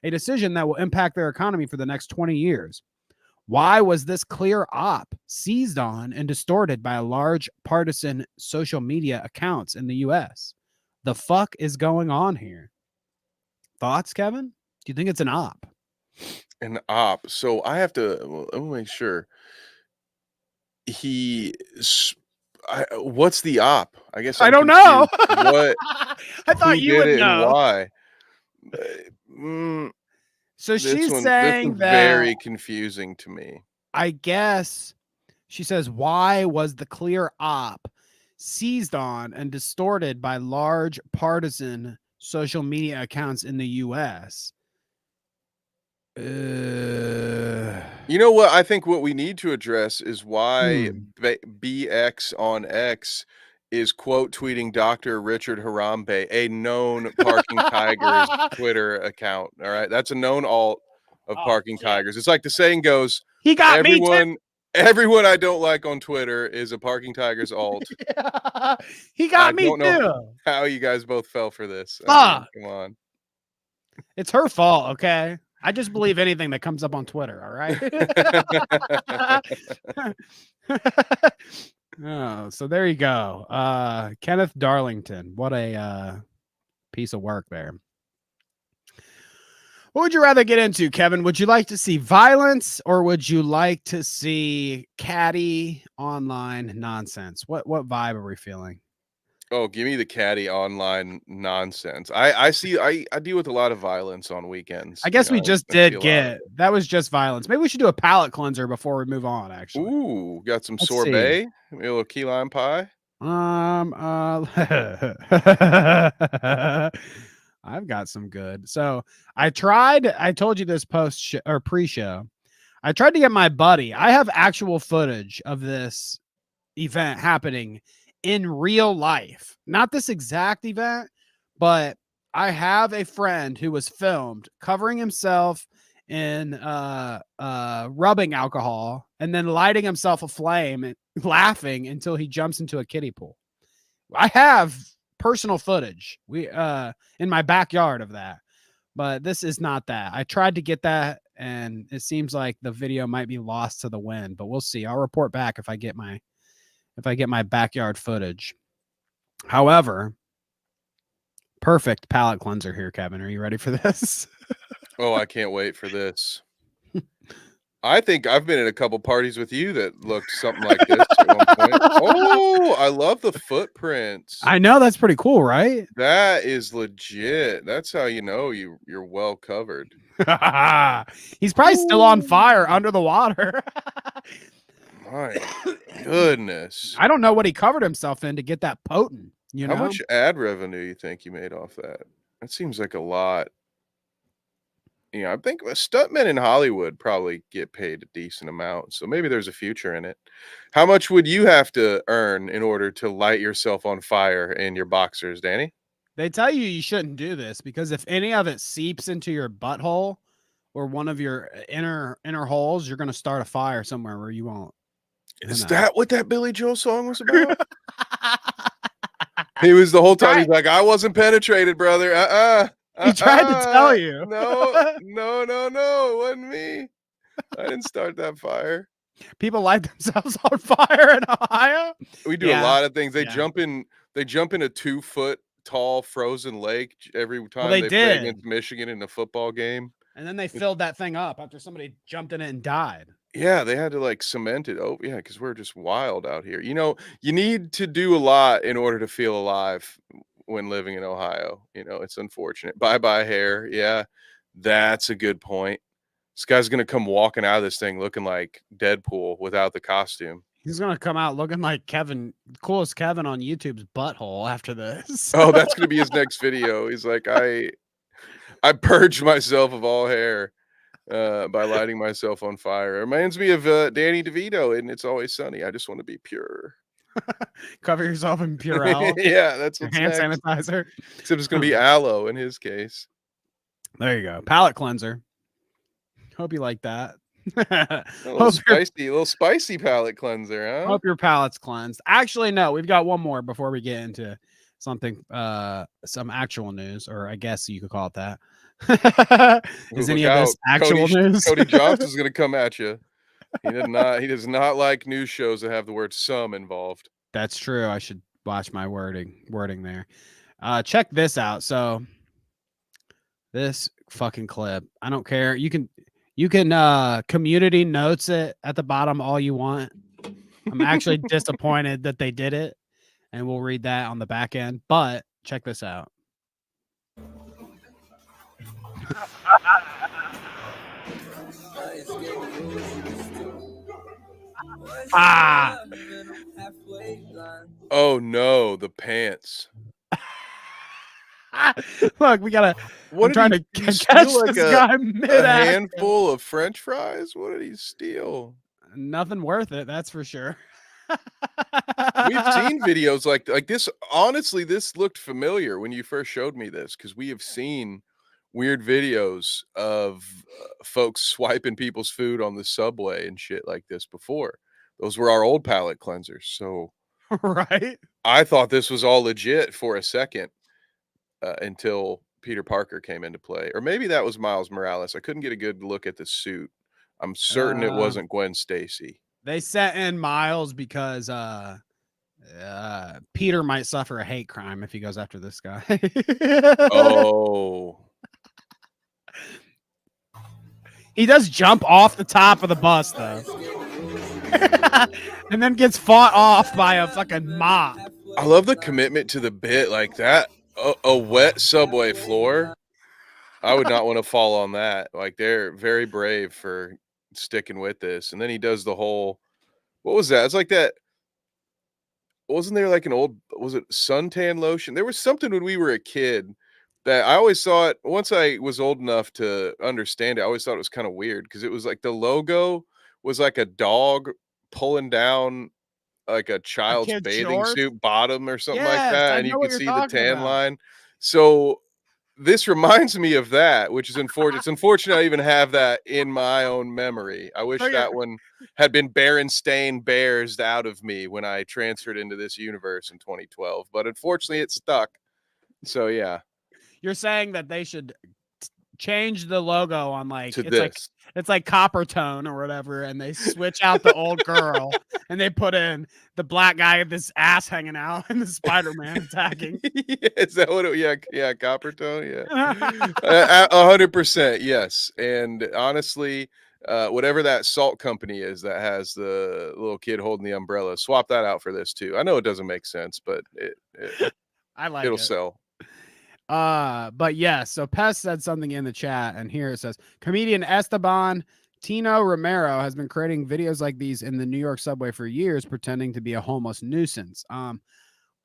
a decision that will impact their economy for the next 20 years. Why was this clear op seized on and distorted by large partisan social media accounts in the U.S.? The fuck is going on here? Thoughts, Kevin? Do you think it's an op? An op. So I have to let me make sure. What's the op? I guess I don't know. What? I thought you would know. And why? So she's saying that very confusing to me. I guess she says, why was the clear op seized on and distorted by large partisan social media accounts in the U.S.? You know what? I think what we need to address is why BX on X is quote tweeting Dr. Richard Harambe, a known Parking Tigers Twitter account. All right. That's a known alt of Parking Tigers. It's like the saying goes, he got me too. Everyone I don't like on Twitter is a Parking Tigers alt. Yeah. He got me too. Know how you guys both fell for this. I mean, come on. It's her fault, okay? I just believe anything that comes up on Twitter, all right? Oh, so there you go. Kenneth Darlington. What a piece of work there. What would you rather get into, Kevin? Would you like to see violence or would you like to see catty online nonsense? What vibe are we feeling? Oh, give me the catty online nonsense. I deal with a lot of violence on weekends. I guess we just did get that was just violence. Maybe we should do a palate cleanser before we move on, actually. Ooh, got some sorbet, maybe a little key lime pie. I've got some good. So I told you this pre-show. I tried to get my buddy. I have actual footage of this event happening in real life. Not this exact event, but I have a friend who was filmed covering himself in rubbing alcohol and then lighting himself aflame and laughing until he jumps into a kiddie pool. I have personal footage in my backyard of that, but this is not that. I tried to get that and it seems like the video might be lost to the wind, but we'll see. I'll report back if I get my backyard footage. However, perfect palate cleanser here, Kevin. Are you ready for this? Oh, I can't wait for this. I think I've been at a couple parties with you that looked something like this at one point. Oh, I love the footprints. I know, that's pretty cool, right? That is legit. That's how you know you're well covered. He's probably still on fire under the water. My goodness. I don't know what he covered himself in to get that potent. You know? How much ad revenue you think you made off that? That seems like a lot. I think stuntmen in Hollywood probably get paid a decent amount, so maybe there's a future in it. How much would you have to earn in order to light yourself on fire in your boxers, Danny? They tell you shouldn't do this because if any of it seeps into your butthole or one of your inner holes, you're gonna start a fire somewhere where you won't. Is that what that Billy Joel song was about? He was the whole time. He's like, I wasn't penetrated, brother. He tried to tell you. No, it wasn't me. I didn't start that fire. People light themselves on fire in Ohio. We do a lot of things. They jump in a 2-foot tall frozen lake every time they play against Michigan in a football game. And then they filled that thing up after somebody jumped in it and died. Yeah, they had to like cement it. Oh, yeah, because we're just wild out here. You know, you need to do a lot in order to feel alive when living in Ohio. You know, it's unfortunate. Bye-bye hair. Yeah, that's a good point. This guy's going to come walking out of this thing looking like Deadpool without the costume. He's going to come out looking like Kevin, coolest Kevin on YouTube's butthole after this. Oh, that's going to be his next video. He's like, I purged myself of all hair by lighting myself on fire. It reminds me of Danny DeVito in It's Always Sunny. I just want to be pure. Cover yourself in Purell. Yeah, that's what's hand next. sanitizer. Except it's going to be aloe in his case. There you go. Palate cleanser. Hope you like that. A little spicy palate cleanser, huh? Hope your palate's cleansed. Actually, no, we've got one more before we get into something, some actual news, or I guess you could call it that. Is any of this actual news? Cody Johnson's going to come at you. He does not like news shows that have the word "some" involved. That's true. I should watch my wording there. Check this out. So this fucking clip, I don't care. You can community notes it at the bottom all you want. I'm actually disappointed that they did it, and we'll read that on the back end. But check this out. Oh no, the pants. Look, we gotta. What I'm trying to catch this guy a handful of French fries. What did he steal? Nothing worth it, that's for sure. We've seen videos like this. Honestly, this looked familiar when you first showed me this, because we have seen weird videos of folks swiping people's food on the subway and shit like this before. Those were our old palate cleansers. So, right? I thought this was all legit for a second until Peter Parker came into play, or maybe that was Miles Morales. I couldn't get a good look at the suit. I'm certain it wasn't Gwen Stacy. They set in Miles because Peter might suffer a hate crime if he goes after this guy. Oh. He does jump off the top of the bus, though. And then gets fought off by a fucking mob. I love the commitment to the bit like that. A wet subway floor. I would not want to fall on that. Like, they're very brave for sticking with this. And then he does the whole, what was that? It's like that. Wasn't there like an old, was it suntan lotion? There was something when we were a kid that I always thought, once I was old enough to understand it, I always thought it was kind of weird, because it was like the logo was like a dog pulling down like a child's bathing suit bottom or something like that, and you can see the tan line. So this reminds me of that, which is unfortunate. It's unfortunate I even have that in my own memory. I wish that one had been Berenstain Bears out of me when I transferred into this universe in 2012, but unfortunately it stuck. So yeah. You're saying that they should change the logo on like it's like Copper Tone or whatever, and they switch out the old girl and they put in the black guy with this ass hanging out and the Spider-Man attacking. Is that what it, yeah, Copper Tone, yeah. 100%, yes. And honestly, whatever that salt company is that has the little kid holding the umbrella, swap that out for this too. I know it doesn't make sense, but it'll sell. But yeah, so Pest said something in the chat, and here it says, comedian Esteban Tino Romero has been creating videos like these in the New York subway for years, pretending to be a homeless nuisance.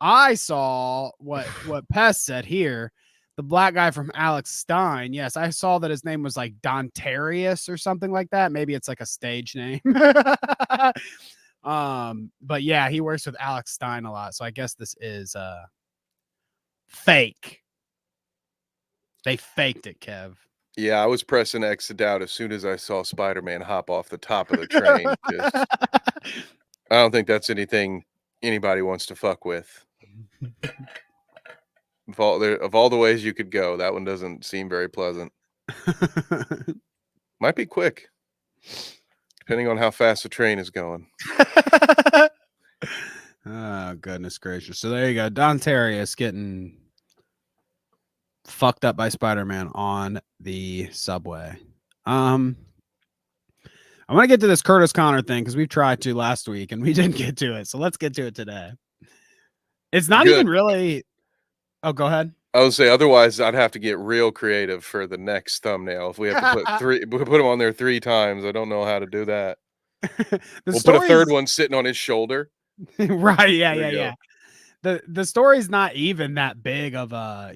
I saw what Pest said here. The black guy from Alex Stein. Yes, I saw that his name was like Dontarius or something like that. Maybe it's like a stage name. But yeah, he works with Alex Stein a lot. So I guess this is fake. They faked it, Kev. Yeah, I was pressing exit out as soon as I saw Spider-Man hop off the top of the train, 'cause I don't think that's anything anybody wants to fuck with. Of all the ways you could go, that one doesn't seem very pleasant. Might be quick, depending on how fast the train is going. Oh, goodness gracious. So there you go. Don Terrius getting fucked up by Spider-Man on the subway. I want to get to this Curtis Connor thing because we've tried to last week and we didn't get to it. So let's get to it today. It's not even really. Oh, go ahead. I would say otherwise I'd have to get real creative for the next thumbnail. If we have to put them on there 3 times, I don't know how to do that. We'll put a third one sitting on his shoulder. Right. Yeah. The story's not even that big of a,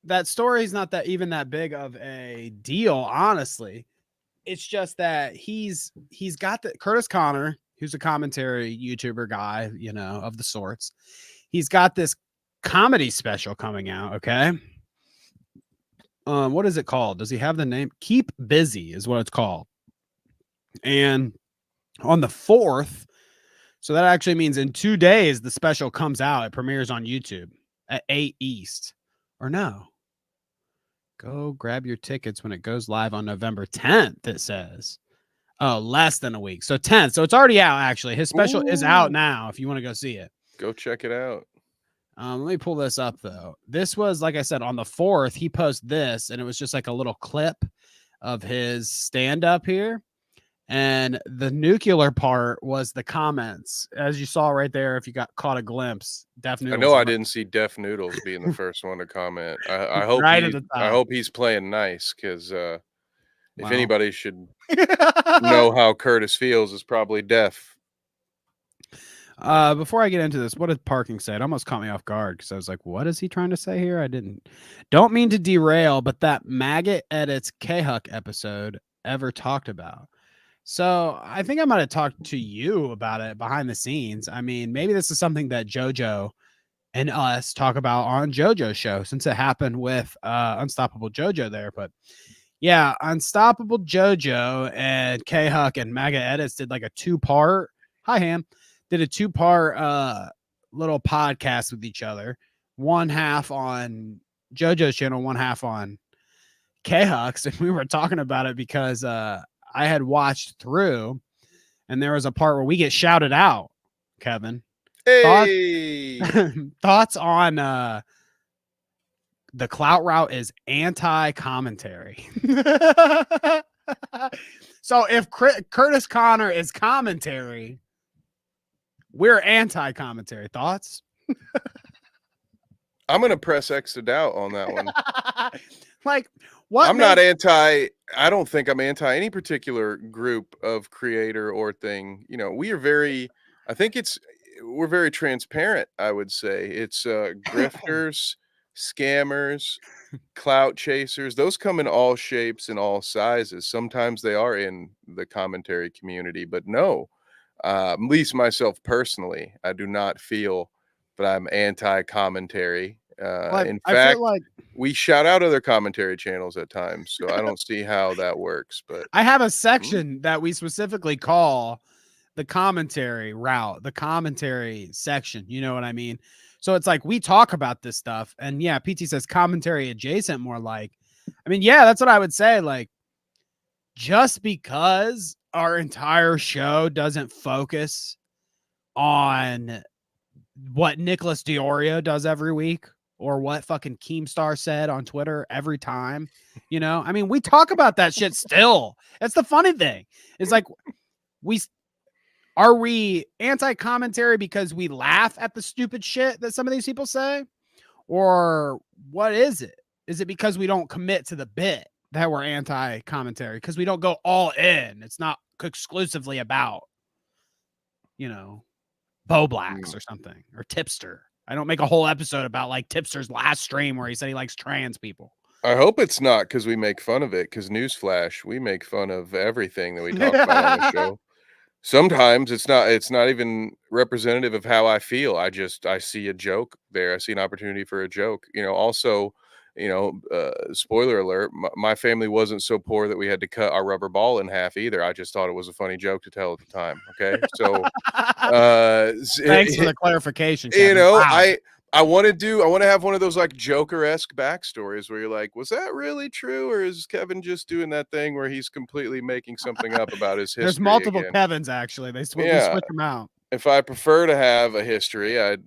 that story's not that even that big of a deal, honestly. It's just that he's got the Curtis Connor, who's a commentary YouTuber guy, of the sorts. He's got this comedy special coming out. Okay. What is it called? Does he have the name? Keep Busy is what it's called. And on the 4th, so that actually means in 2 days, the special comes out. It premieres on YouTube at 8 East. Or no. Go grab your tickets when it goes live on November 10th, it says. Oh, less than a week. So 10th. So it's already out, actually. His special is out now if you want to go see it. Go check it out. Let me pull this up, though. This was, like I said, on the 4th, he posted this, and it was just like a little clip of his stand-up here. And the nuclear part was the comments. As you saw right there, if you caught a glimpse, Def Noodles. I know I didn't see Def Noodles being the first one to comment. I hope I hope he's playing nice, because if anybody should know how Curtis feels, it's probably Def. Before I get into this, what did parking say? It almost caught me off guard because I was like, what is he trying to say here? Don't mean to derail, but that Maggot Edits K-Huck episode ever talked about. So I think I might have talked to you about it behind the scenes. I mean, maybe this is something that JoJo and us talk about on JoJo's show, since it happened with Unstoppable JoJo there. But yeah, Unstoppable JoJo and K-Huck and Maggot Edits did like a 2-part. Hi, Ham. Did a 2-part little podcast with each other. One half on JoJo's channel, one half on K-Huck's. And we were talking about it because I had watched through, and there was a part where we get shouted out, Kevin. Hey! Thoughts on the Clout route is anti-commentary. So if Curtis Connor is commentary, we're anti-commentary. Thoughts? I'm going to press exit out on that one. Like, what? I'm not anti. I don't think I'm anti any particular group of creator or thing. We are very, we're very transparent. I would say it's grifters, scammers, clout chasers. Those come in all shapes and all sizes. Sometimes they are in the commentary community, but no, at least myself personally, I do not feel that I'm anti-commentary. In fact, we shout out other commentary channels at times, so I don't see how that works. But I have a section that we specifically call the commentary route, the commentary section. You know what I mean? So it's like we talk about this stuff, and yeah, PT says commentary adjacent, more like. I mean, yeah, that's what I would say. Like, just because our entire show doesn't focus on what Nicholas Diorio does every week, or what fucking Keemstar said on Twitter every time, I mean, we talk about that shit still. That's the funny thing. It's like, are we anti-commentary because we laugh at the stupid shit that some of these people say? Or what is it? Is it because we don't commit to the bit that we're anti-commentary? Because we don't go all in. It's not exclusively about, Bo Blacks or something, or Tipster. I don't make a whole episode about like Tipster's last stream where he said he likes trans people. I hope it's not because we make fun of it, because newsflash, we make fun of everything that we talk about on the show. Sometimes it's not even representative of how I feel. I see a joke there. I see an opportunity for a joke. Also, spoiler alert, my family wasn't so poor that we had to cut our rubber ball in half either. I just thought it was a funny joke to tell at the time. Okay. So, Thanks for the clarification, you Kevin. know, Wow. I want to have one of those like Joker-esque backstories where you're like, was that really true? Or is Kevin just doing that thing where he's completely making something up about his history? There's multiple again? Kevins, actually. We switch them out. If I prefer to have a history, if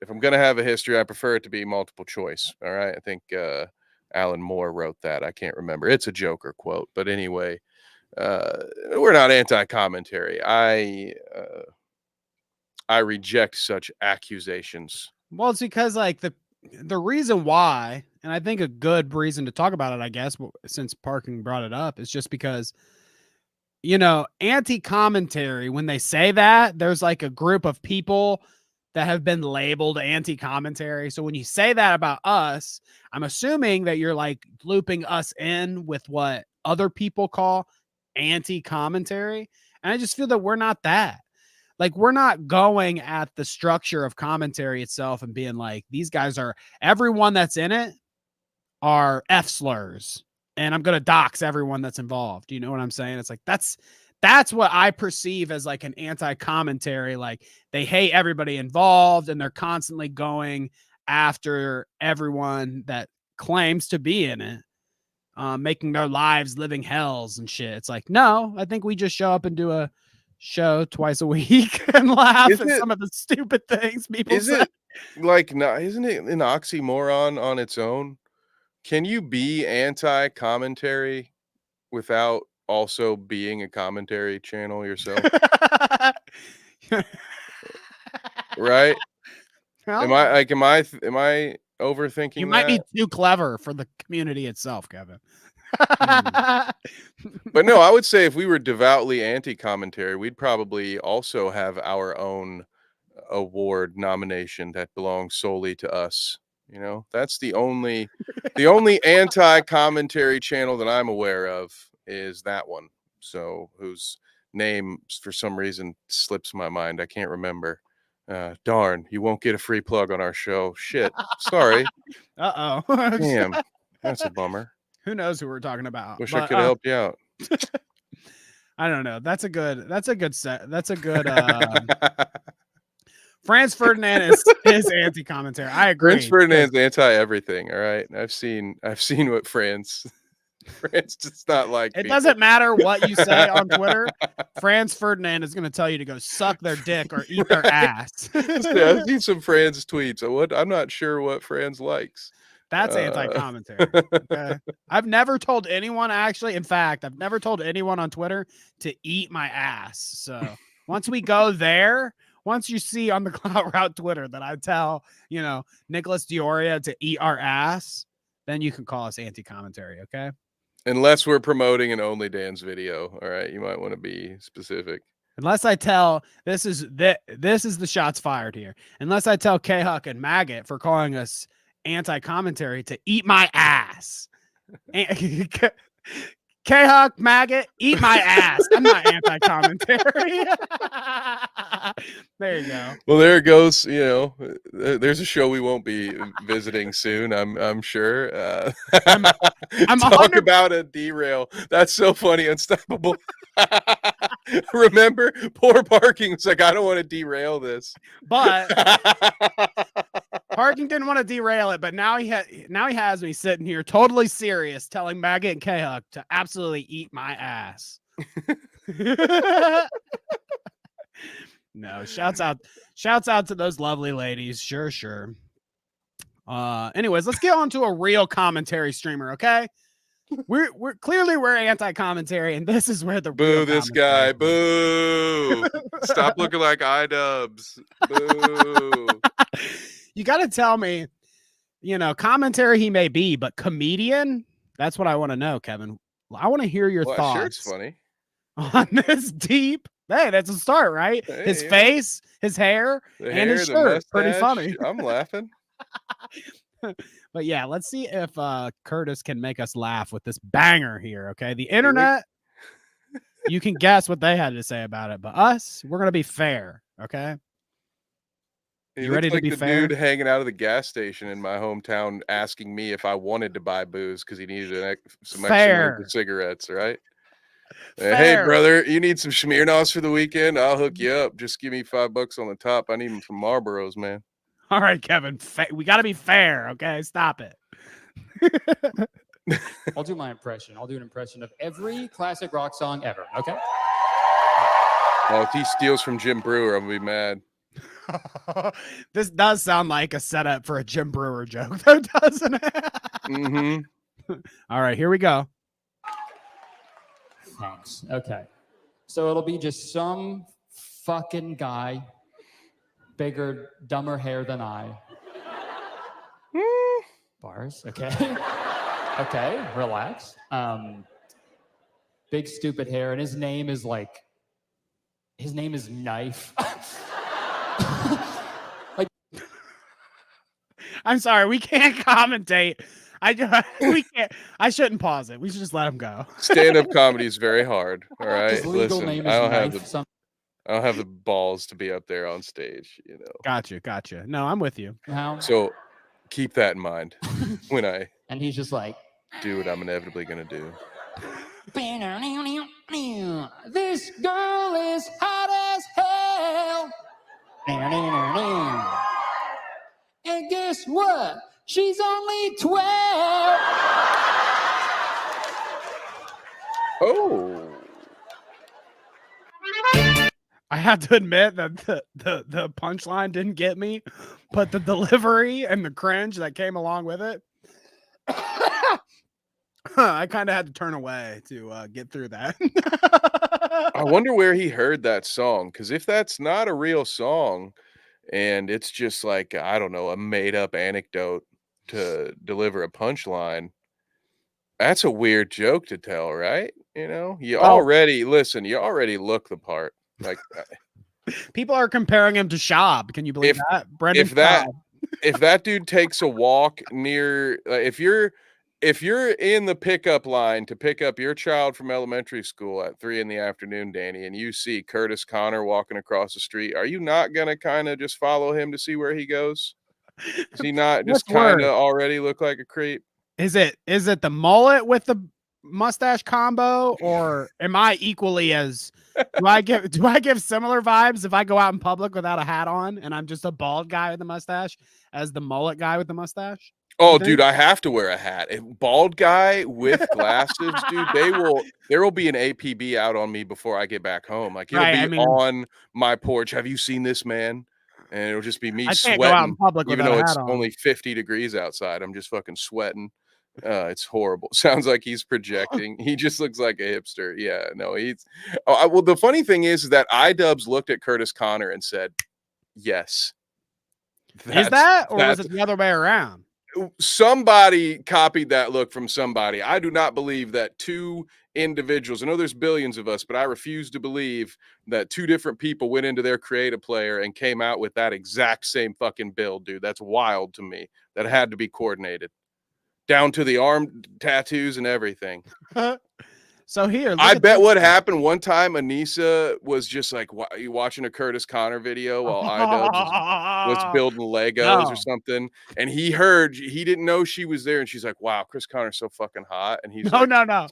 I'm going to have a history, I prefer it to be multiple choice. All right. I think Alan Moore wrote that. I can't remember. It's a Joker quote. But anyway, we're not anti-commentary. I reject such accusations. Well, it's because like the reason why, and I think a good reason to talk about it, I guess, since Parking brought it up, is just because, anti-commentary, when they say that, there's like a group of people that have been labeled anti-commentary. So when you say that about us, I'm assuming that you're like looping us in with what other people call anti-commentary. And I just feel that we're not that. Like, we're not going at the structure of commentary itself and being like, these guys are, everyone that's in it are F slurs. And I'm going to dox everyone that's involved. You know what I'm saying? It's like, that's what I perceive as like an anti-commentary. Like, they hate everybody involved and they're constantly going after everyone that claims to be in it, making their lives living hells and shit. It's like, no, I think we just show up and do a show twice a week and laugh at some of the stupid things people say. Isn't it an oxymoron on its own? Can you be anti-commentary without also being a commentary channel yourself? Right? Well, am I overthinking? You might be too clever for the community itself, Kevin. But no, I would say if we were devoutly anti-commentary, we'd probably also have our own award nomination that belongs solely to us. That's the only anti-commentary channel that I'm aware of is that one. So whose name for some reason slips my mind. I can't remember. Darn, you won't get a free plug on our show. Shit. Sorry. Uh-oh. Damn. That's a bummer. Who knows who we're talking about? Wish I could help you out. I don't know. That's a good Franz Ferdinand is anti-commentary. I agree. Franz Ferdinand's anti-everything. All right. I've seen what Franz does not like. It doesn't matter what you say on Twitter. Franz Ferdinand is going to tell you to go suck their dick or eat their ass. I've seen some Franz tweets. I'm not sure what Franz likes. That's anti-commentary. Okay? I've never told anyone, actually. In fact, I've never told anyone on Twitter to eat my ass. So once we go there, once you see on the Clout Route Twitter that I tell, Nicholas Dioria to eat our ass, then you can call us anti-commentary. Okay. Unless we're promoting an Only Dan's video. All right. You might want to be specific. Unless I tell, this is the shots fired here. Unless I tell K-Huck and Maggot for calling us anti-commentary to eat my ass. K-Huck, Maggot, eat my ass. I'm not anti-commentary. There you go. Well, there it goes. There's a show we won't be visiting soon. I'm sure. I'm talk about a derail. That's so funny. Unstoppable. Remember, poor Parking was like, I don't want to derail this. But Parking didn't want to derail it, but now he has me sitting here totally serious, telling Maggot and K-Huck to absolutely eat my ass. No, shouts out to those lovely ladies. Sure. Anyways, let's get on to a real commentary streamer, okay? We're clearly anti-commentary, and this is where the boo this guy. Boo. Stop looking like iDubbbz. Boo. You got to tell me, commentary he may be, but comedian, that's what I want to know, Kevin. I want to hear your thoughts. Sure, it's funny. On this deep. Hey, that's a start, right? Hey, his face, his hair, and his shirt. Pretty funny. I'm laughing. But yeah, let's see if Curtis can make us laugh with this banger here, okay? The internet, you can guess what they had to say about it, but us, we're going to be fair, okay? He You looks ready to like be the fair? dude hanging out of the gas station in my hometown asking me if I wanted to buy booze because he needed some extra money for Fair. cigarettes, right? Hey, Fair. brother, you need some Smirnoffs for the weekend? I'll hook you up. Just give me $5 on the top. I need them from Marlboros, man. All right, Kevin. We got to be fair. Okay, stop it. I'll do my impression. I'll do an impression of every classic rock song ever. Okay. Oh, if he steals from Jim Brewer, I'm gonna be mad. This does sound like a setup for a Jim Brewer joke, though, doesn't it? Mm-hmm. All right, here we go. Thanks. Okay. So it'll be just some fucking guy, bigger, dumber hair than I. Bars. Okay. Okay. Relax. Big stupid hair, and his name is Knife. I'm sorry, we can't commentate. We can't. I shouldn't pause it. We should just let him go. Stand-up comedy is very hard. All right, His legal listen, name I is don't have Knife. the I don't have the balls to be up there on stage, you know. Gotcha. No, I'm with you. Now, So keep that in mind when I and he's just like, do what I'm inevitably gonna do. this girl is hot as hell. And guess what? She's only 12. Oh. I have to admit that the punchline didn't get me, but the delivery and the cringe that came along with it, I kind of had to turn away to get through that. I wonder where he heard that song, because if that's not a real song and it's just like, I don't know, a made-up anecdote to deliver a punchline, that's a weird joke to tell, right? You know, you already look the part. Like, People are comparing him to Schaub. Can you believe that? Brendan Schaub. if that dude takes a walk near, if you're in the pickup line to pick up your child from elementary school at 3 p.m, Danny, and you see Curtis Connor walking across the street, are you not gonna kind of just follow him to see where he goes? Does he not just kind of already look like a creep? Is it the mullet with the mustache combo, or am I equally as do I give similar vibes if I go out in public without a hat on and I'm just a bald guy with a mustache as the mullet guy with the mustache? Oh, dude, I have to wear a hat. A bald guy with glasses, dude, there will be an APB out on me before I get back home. Like, it'll be on my porch. Have you seen this man? And it'll just be me sweating. Go out in public even though it's on. only 50 degrees outside. I'm just fucking sweating. It's horrible. Sounds like he's projecting. He just looks like a hipster. Yeah, no, he's. Well, the funny thing is that iDubbbz looked at Curtis Connor and said, "Yes." Is that, or was it the other way around? Somebody copied that look from somebody. I do not believe that two individuals, I know there's billions of us, but I refuse to believe that two different people went into their creative player and came out with that exact same fucking build, dude. That's wild to me. That had to be coordinated down to the arm tattoos and everything. So here, I bet what happened one time, Anissa was just like watching a Curtis Connor video while iDubbbz was building Legos or something, and he didn't know she was there, and she's like, "Wow, Chris Connor's so fucking hot," and he's like, no.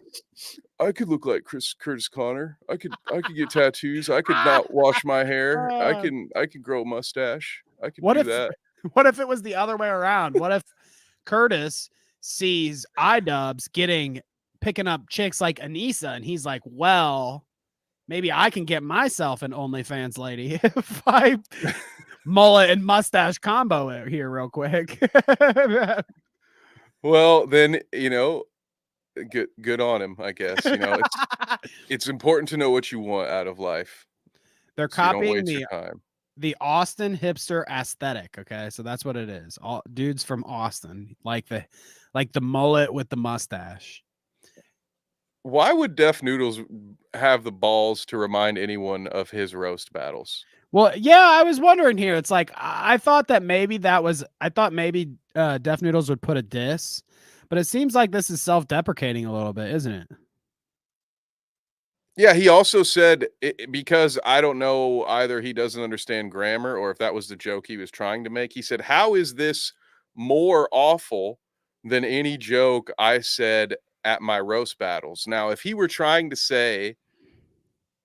I could look like Curtis Connor. I could get tattoos. I could not wash my hair. I could grow a mustache. I could do that. What if it was the other way around? What if Curtis sees iDubbbz picking up chicks like Anissa, and he's like, well, maybe I can get myself an OnlyFans lady if I mullet and mustache combo it here real quick. Well, then, you know, good on him, I guess. You know, it's important to know what you want out of life. They're copying the Austin hipster aesthetic. Okay, so that's what it is. All dudes from Austin, like the mullet with the mustache. Why would Def Noodles have the balls to remind anyone of his roast battles? Well, yeah, I was wondering here. It's like I thought maybe Def Noodles would put a diss, but it seems like this is self-deprecating a little bit, isn't it? Yeah, he also said because I don't know either he doesn't understand grammar or if that was the joke he was trying to make. He said, "How is this more awful than any joke I said at my roast battles?" Now, if he were trying to say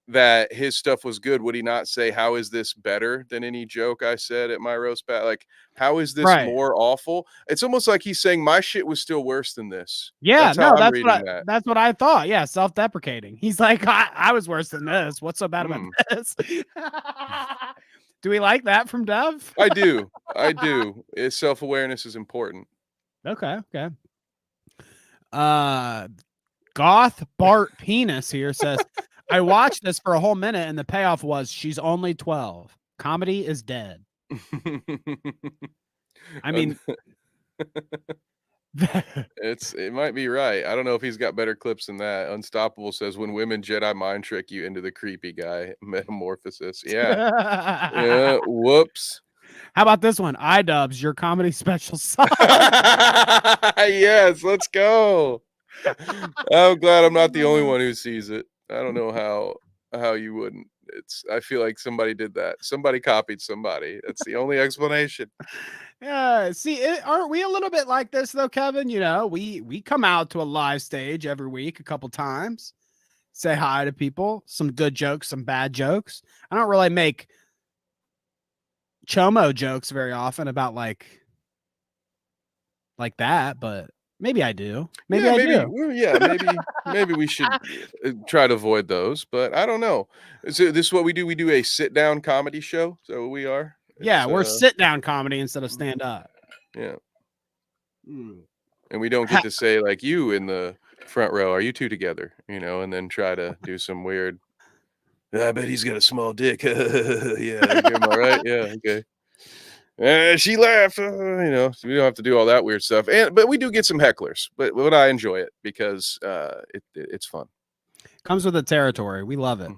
that his stuff was good, would he not say, "How is this better than any joke I said at my roast battle?" Like, how is this Right. more awful? It's almost like he's saying my shit was still worse than this. Yeah, That's how no, I'm reading that. that's what I thought. Yeah, self-deprecating. He's like, I was worse than this. What's so bad about this? Do we like that from Dev? I do. I do. Self-awareness is important. Okay. Goth Bart Penis here says, I watched this for a whole minute and the payoff was she's only 12. Comedy is dead. I mean, it might be right. I don't know if he's got better clips than that. Unstoppable says when women Jedi mind trick you into the creepy guy metamorphosis. Yeah. Yeah. Whoops. How about this one? iDubbbz, your comedy special sucks. Yes, let's go. I'm glad I'm not the only one who sees it. I don't know how you wouldn't. I feel like somebody did that. Somebody copied somebody. That's the only explanation. Yeah. See, aren't we a little bit like this though, Kevin? You know, we come out to a live stage every week a couple times, say hi to people, some good jokes, some bad jokes. I don't really make chomo jokes very often about like that, but maybe I do. Maybe I do. Well, yeah, maybe we should try to avoid those, but I don't know. So this is what we do. We do a sit down comedy show. So we are. Yeah, we're sit down comedy instead of stand up. Yeah. And we don't get to say like you in the front row, are you two together? You know, and then try to do some weird. I bet he's got a small dick. Yeah, am I right? Yeah, okay. She laughed. You know, so we don't have to do all that weird stuff. But we do get some hecklers. But I enjoy it because it's fun. Comes with the territory. We love it.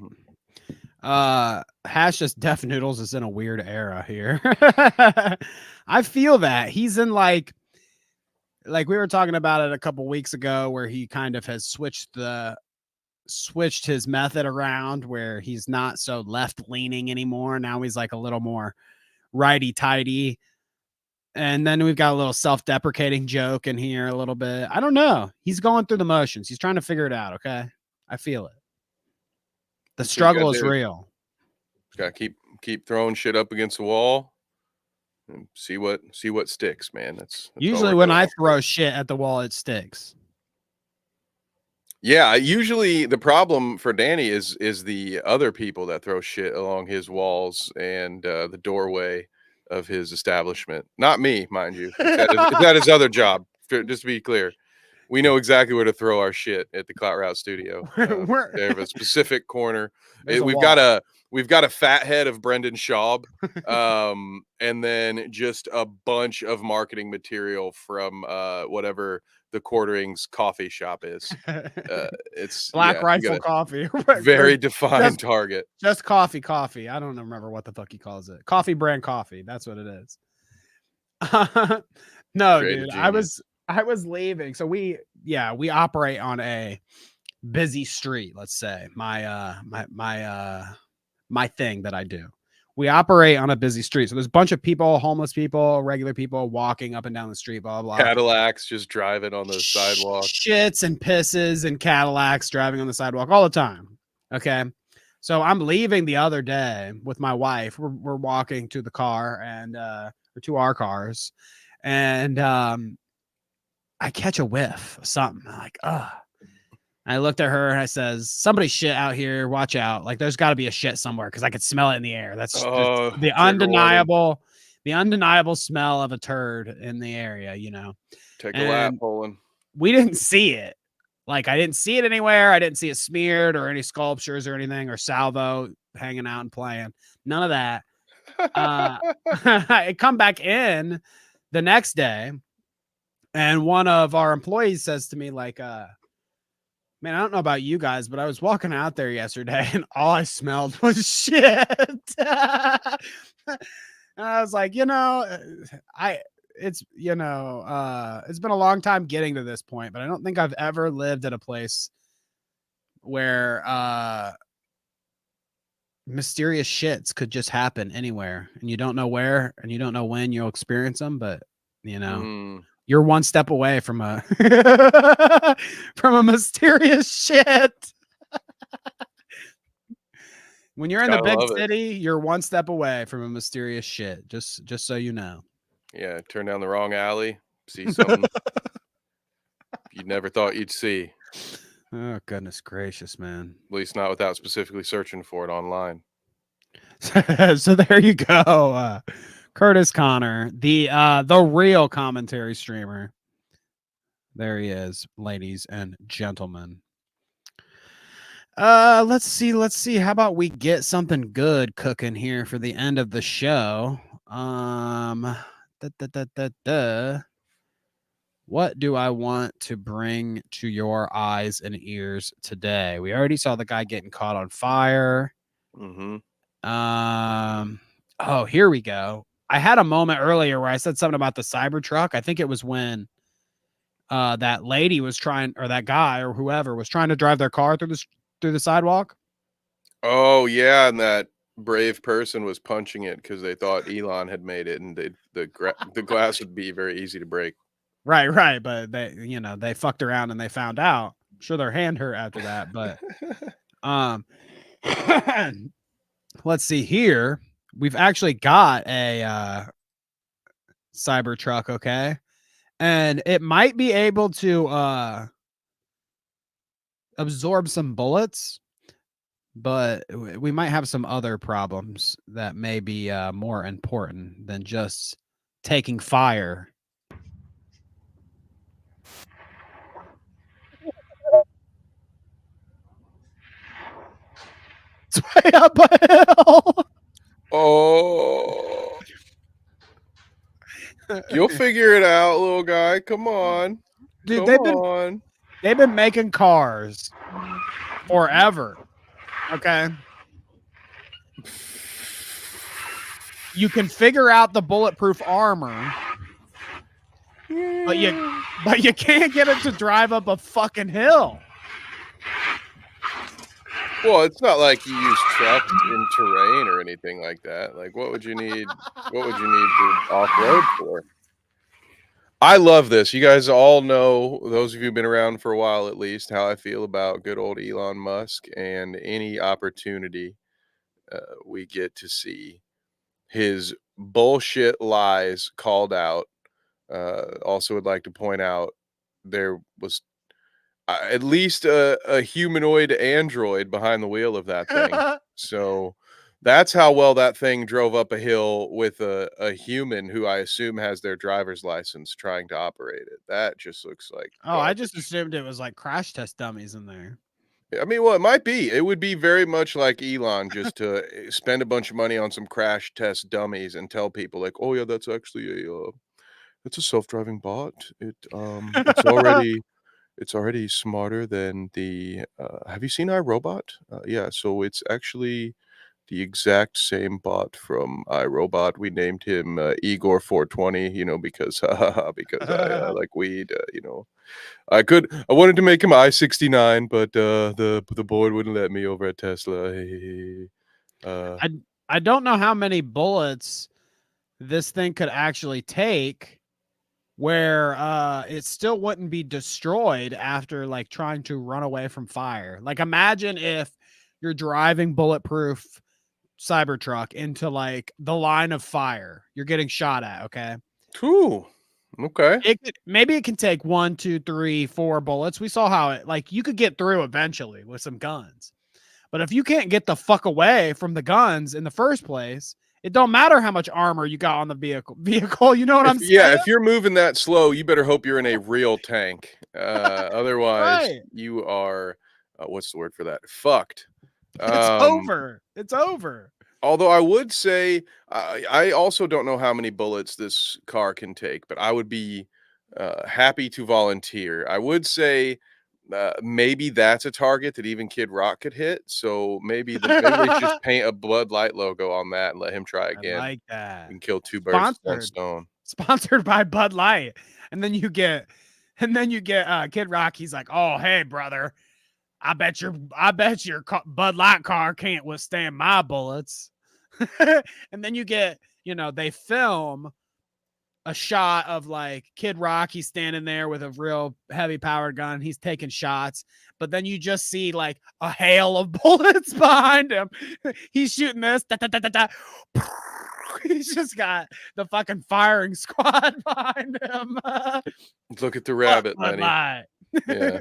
Hash just Deaf Noodles is in a weird era here. I feel that he's in like we were talking about it a couple weeks ago, where he kind of has switched his method around, where he's not so left leaning anymore. Now he's like a little more righty tighty, and then we've got a little self-deprecating joke in here a little bit. I don't know, he's going through the motions. He's trying to figure it out. Okay, I feel it. The struggle is real. Gotta keep throwing shit up against the wall and see what sticks, man. That's usually when I throw shit at the wall, it sticks. Yeah, usually the problem for Danny is the other people that throw shit along his walls and the doorway of his establishment. Not me, mind you. It's at his other job. Just to be clear, we know exactly where to throw our shit at the Clout Route studio. They have a specific corner. We've got a fat head of Brendan Schaub, and then just a bunch of marketing material from whatever the Quartering's coffee shop is. It's Black Rifle Coffee. Very defined target. Just coffee. I don't remember what the fuck he calls it. Coffee brand coffee. That's what it is. No, dude. I was leaving. So we operate on a busy street, let's say. My thing that I do. We operate on a busy street. So there's a bunch of people, homeless people, regular people walking up and down the street, blah, blah. Cadillacs just driving on the sidewalk. Shits and pisses and Cadillacs driving on the sidewalk all the time. Okay. So I'm leaving the other day with my wife. We're walking to the car and or to our cars. And I catch a whiff of something. I'm like, ugh. I looked at her and I says, somebody's shit out here. Watch out. Like there's got to be a shit somewhere because I could smell it in the air. That's the undeniable smell of a turd in the area, you know. Take a lap, Poland. We didn't see it. Like I didn't see it anywhere. I didn't see it smeared or any sculptures or anything or Salvo hanging out and playing. None of that. I come back in the next day and one of our employees says to me like, man, I don't know about you guys, but I was walking out there yesterday and all I smelled was shit. And I was like, it's been a long time getting to this point, but I don't think I've ever lived at a place where mysterious shits could just happen anywhere, and you don't know where, and you don't know when you'll experience them, but you know, you're one step away from a from a mysterious shit. When you're in the Gotta big love it. city, you're one step away from a mysterious shit. Just so you know. Yeah, turn down the wrong alley, see something you never thought you'd see. Oh goodness gracious, man. At least not without specifically searching for it online. So there you go. Curtis Connor, the real commentary streamer. There he is, ladies and gentlemen. Let's see. How about we get something good cooking here for the end of the show? What do I want to bring to your eyes and ears today? We already saw the guy getting caught on fire. Oh, here we go. I had a moment earlier where I said something about the Cybertruck. I think it was when that lady was trying, or that guy or whoever was trying to drive their car through the sidewalk. Oh yeah, and that brave person was punching it because they thought Elon had made it, and the glass would be very easy to break. Right, but they fucked around and they found out. I'm sure their hand hurt after that, but let's see here. We've actually got a Cybertruck, okay? And it might be able to absorb some bullets, but we might have some other problems that may be more important than just taking fire. It's way up a hill. Oh, you'll figure it out, little guy. Come on, dude. Come they've been making cars forever. Okay. You can figure out the bulletproof armor, but you can't get it to drive up a fucking hill. Well, it's not like you use trucks in terrain or anything like that. Like, what would you need? What would you need to off-road for? I love this. You guys all know, those of you who've been around for a while at least, how I feel about good old Elon Musk, and any opportunity we get to see his bullshit lies called out. Also would like to point out there was at least a humanoid android behind the wheel of that thing. So that's how well that thing drove up a hill with a human who I assume has their driver's license trying to operate it. That just looks like I just assumed it was like crash test dummies in there. I mean, well, it might be. It would be very much like Elon just to spend a bunch of money on some crash test dummies and tell people like, oh yeah, that's actually it's a self-driving bot. It's already smarter than the have you seen iRobot? Yeah, so it's actually the exact same bot from iRobot. We named him Igor 420, because I like weed, I wanted to make him I-69, but the board wouldn't let me over at Tesla. I don't know how many bullets this thing could actually take where it still wouldn't be destroyed after like trying to run away from fire. Like imagine if you're driving bulletproof Cybertruck into like the line of fire you're getting shot at. Okay. Cool. Okay. Maybe it can take 1, 2, 3, 4 bullets. We saw how it like you could get through eventually with some guns. But if you can't get the fuck away from the guns in the first place, it don't matter how much armor you got on the vehicle. You know what I'm saying? Yeah, if you're moving that slow, you better hope you're in a real tank. Otherwise, Right. you are what's the word for that? Fucked. It's over. It's over. Although I would say I also don't know how many bullets this car can take, but I would be happy to volunteer. I would say maybe that's a target that even Kid Rock could hit. So maybe they just paint a Bud Light logo on that and let him try again. I like that. And kill 2 birds with 1 stone. Sponsored by Bud Light. And then you get Kid Rock. He's like, oh, hey, brother. I bet your Bud Light car can't withstand my bullets. And then you get, they film a shot of like Kid Rock. He's standing there with a real heavy powered gun. He's taking shots, but then you just see like a hail of bullets behind him. He's shooting this. Da, da, da, da, da. He's just got the fucking firing squad behind him. Look at the rabbit, Bud Lenny. Light. Yeah.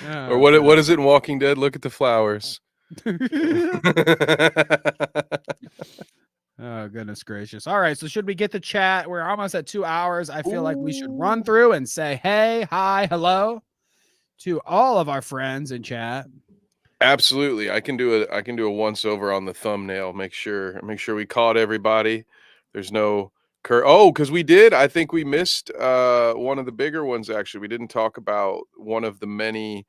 Oh, Or what is it in Walking Dead? Look at the flowers. Oh, goodness gracious. All right. So should we get the chat? We're almost at 2 hours. I feel like we should run through and say, hey, hi, hello to all of our friends in chat. Absolutely. I can do a once over on the thumbnail. Make sure we caught everybody. There's no because we did. I think we missed one of the bigger ones, actually. We didn't talk about one of the many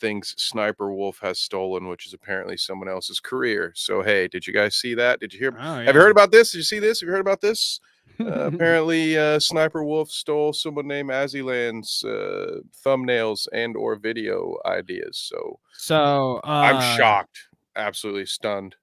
things Sniper Wolf has stolen, which is apparently someone else's career. So hey, did you guys see that? Did you hear? Oh, yeah. Have you heard about this? Did you see this? Have you heard about this? Apparently Sniper Wolf stole someone named Azzyland's thumbnails and or video ideas. So I'm shocked, absolutely stunned.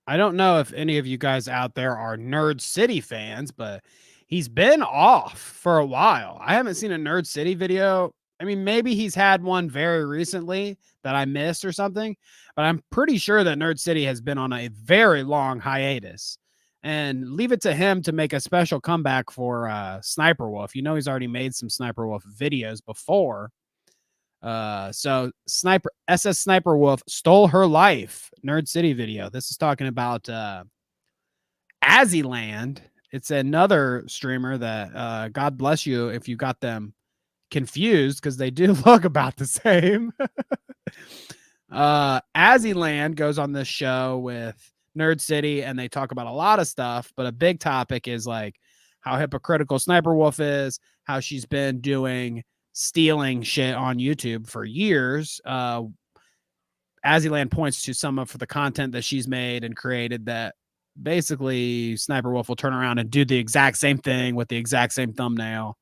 I don't know if any of you guys out there are Nerd City fans, but he's been off for a while. I haven't seen a Nerd City video. I mean, maybe he's had one very recently that I missed or something, but I'm pretty sure that Nerd City has been on a very long hiatus. And leave it to him to make a special comeback for Sniper Wolf. He's already made some Sniper Wolf videos before. So SSSniperwolf stole her life. Nerd City video. This is talking about Azzyland. It's another streamer that God bless you if you got them confused, because they do look about the same. Azzyland goes on this show with Nerd City and they talk about a lot of stuff, but a big topic is like how hypocritical Sniper Wolf is, how she's been doing stealing shit on YouTube for years. Azzyland points to some of the content that she's made and created that basically Sniper Wolf will turn around and do the exact same thing with the exact same thumbnail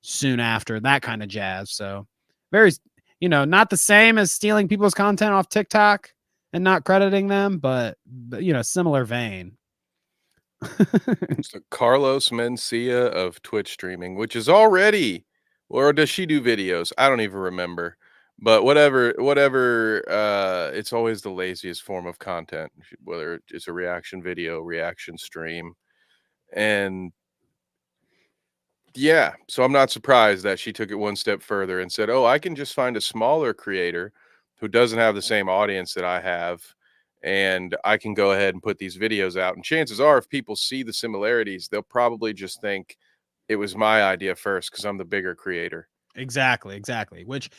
soon after, that kind of jazz. So very, not the same as stealing people's content off TikTok and not crediting them, but similar vein. It's the Carlos Mencia of Twitch streaming, which is already, or does she do videos? I don't even remember. But whatever, it's always the laziest form of content, whether it's a reaction video, reaction stream. And yeah, so I'm not surprised that she took it one step further and said, oh, I can just find a smaller creator who doesn't have the same audience that I have, and I can go ahead and put these videos out. And chances are, if people see the similarities, they'll probably just think it was my idea first because I'm the bigger creator. Exactly. Which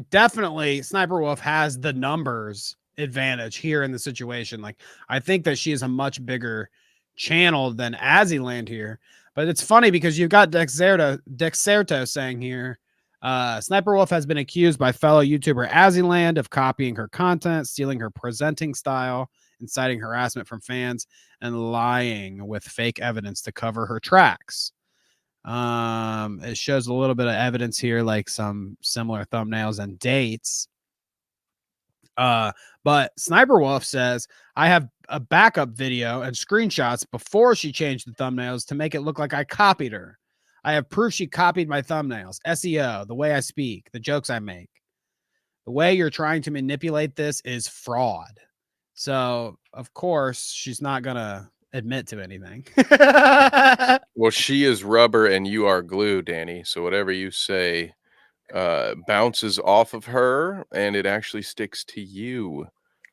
definitely Sniper Wolf has the numbers advantage here in the situation. Like, I think that she is a much bigger channel than Azzyland here. But it's funny because you've got Dexerto saying here, Sniper Wolf has been accused by fellow YouTuber Azzyland of copying her content, stealing her presenting style, inciting harassment from fans, and lying with fake evidence to cover her tracks. It shows a little bit of evidence here, like some similar thumbnails and dates. But Sniper Wolf says, I have a backup video and screenshots before she changed the thumbnails to make it look like I copied her. I have proof she copied my thumbnails, SEO, the way I speak, the jokes I make. The way you're trying to manipulate this is fraud. So, of course, she's not going to admit to anything. Well, she is rubber and you are glue, Danny. So whatever you say bounces off of her and it actually sticks to you.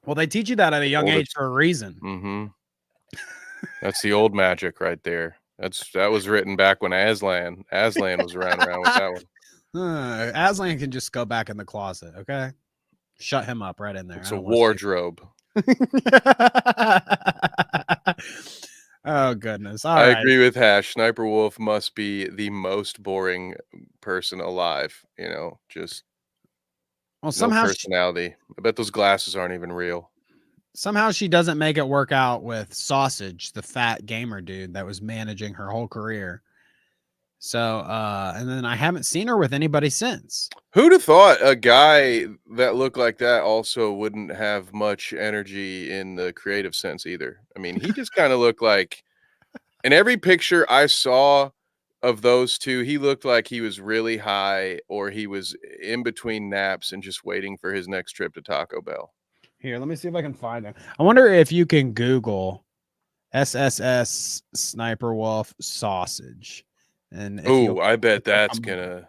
Well, they teach you that at a young age for a reason. Mm-hmm. That's the old magic right there. That was written back when Azzyland was around with that one. Azzyland can just go back in the closet, okay? Shut him up right in there. It's a wardrobe. Oh, goodness. I agree with Hash. Sniper Wolf must be the most boring person alive. Just somehow personality. I bet those glasses aren't even real. Somehow she doesn't make it work out with Sausage, the fat gamer dude that was managing her whole career. So, and then I haven't seen her with anybody since. Who'd have thought a guy that looked like that also wouldn't have much energy in the creative sense either? I mean, he just kind of looked like, in every picture I saw of those two, he looked like he was really high or he was in between naps and just waiting for his next trip to Taco Bell. Here, let me see if I can find him. I wonder if you can Google SSSniperwolf sausage. And Oh, I bet that's gonna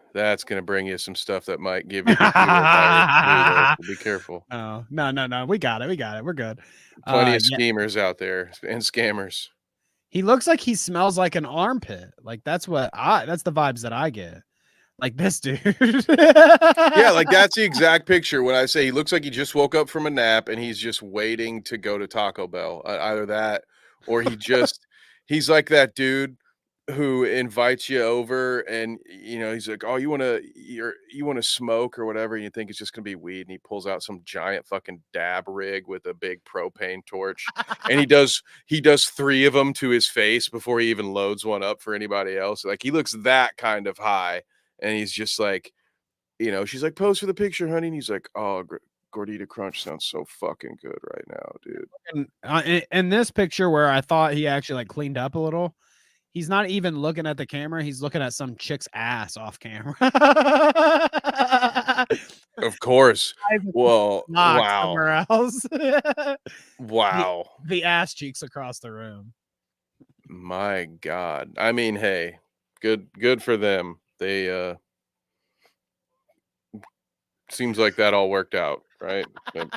bring you some stuff that might give you the computer virus. Be careful. Oh, no. We got it. We're good. Plenty of schemers out there and scammers. He looks like he smells like an armpit. Like that's the vibes that I get. Like this dude. Yeah, like that's the exact picture. When I say he looks like he just woke up from a nap and he's just waiting to go to Taco Bell. Either that or he's like that dude who invites you over and he's like, oh, you want to smoke or whatever, and you think it's just gonna be weed, and he pulls out some giant fucking dab rig with a big propane torch and he does 3 of them to his face before he even loads one up for anybody else. Like he looks that kind of high, and he's just like, she's like, pose for the picture, honey, and he's like, oh, Gordita Crunch sounds so fucking good right now, dude. And in this picture where I thought he actually like cleaned up a little, he's not even looking at the camera. He's looking at some chick's ass off camera. Of course. Well, wow. Somewhere else. Wow. The ass cheeks across the room. My God. I mean, hey, good for them. They seems like that all worked out, right? But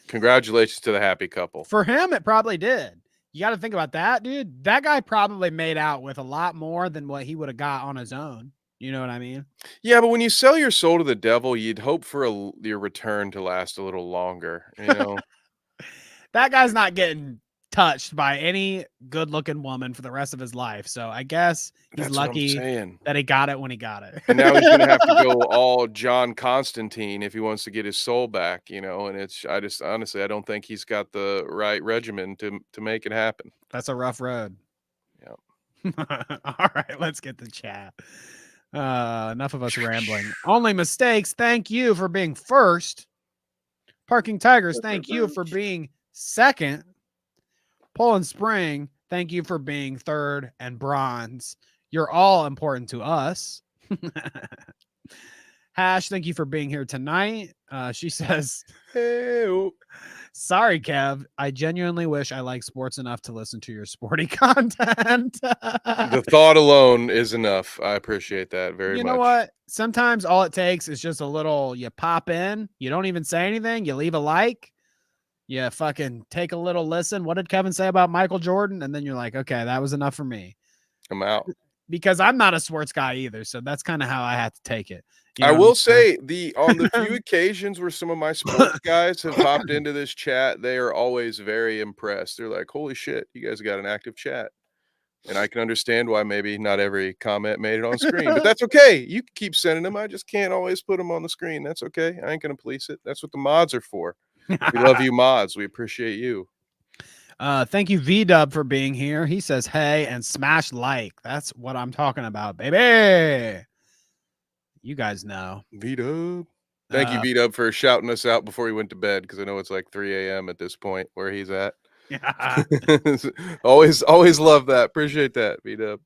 congratulations to the happy couple. For him, it probably did. You got to think about that, dude. That guy probably made out with a lot more than what he would have got on his own. You know what I mean? Yeah, but when you sell your soul to the devil, you'd hope for your return to last a little longer. That guy's not getting touched by any good-looking woman for the rest of his life. So I guess he's lucky that he got it when he got it. And now he's gonna have to go all John Constantine if he wants to get his soul back. And I just honestly, I don't think he's got the right regimen to make it happen. That's a rough road. Yeah. All right, let's get to chat. Enough of us rambling. Only mistakes. Thank you for being first. Parking Tigers. Thank you for being second. Poland Spring, thank you for being third, and bronze. You're all important to us. Hash, thank you for being here tonight. She says, hey, sorry, Kev. I genuinely wish I liked sports enough to listen to your sporty content. The thought alone is enough. I appreciate that very much. You know what? Sometimes all it takes is just a little, you pop in, you don't even say anything, you leave a like. You fucking take a little listen. What did Kevin say about Michael Jordan? And then you're like, okay, that was enough for me. I'm out. Because I'm not a sports guy either. So that's kind of how I have to take it. I will say on the few occasions where some of my sports guys have hopped into this chat, they are always very impressed. They're like, holy shit, you guys got an active chat. And I can understand why maybe not every comment made it on screen, but that's okay. You can keep sending them. I just can't always put them on the screen. That's okay. I ain't going to police it. That's what the mods are for. We love you mods. We appreciate you. Thank you, V-Dub, for being here. He says, hey, and smash like. That's what I'm talking about, baby. You guys know. V-Dub. Thank you, V-Dub, for shouting us out before he went to bed, because I know it's like 3 a.m. at this point where he's at. Yeah. always love that. Appreciate that, V-Dub.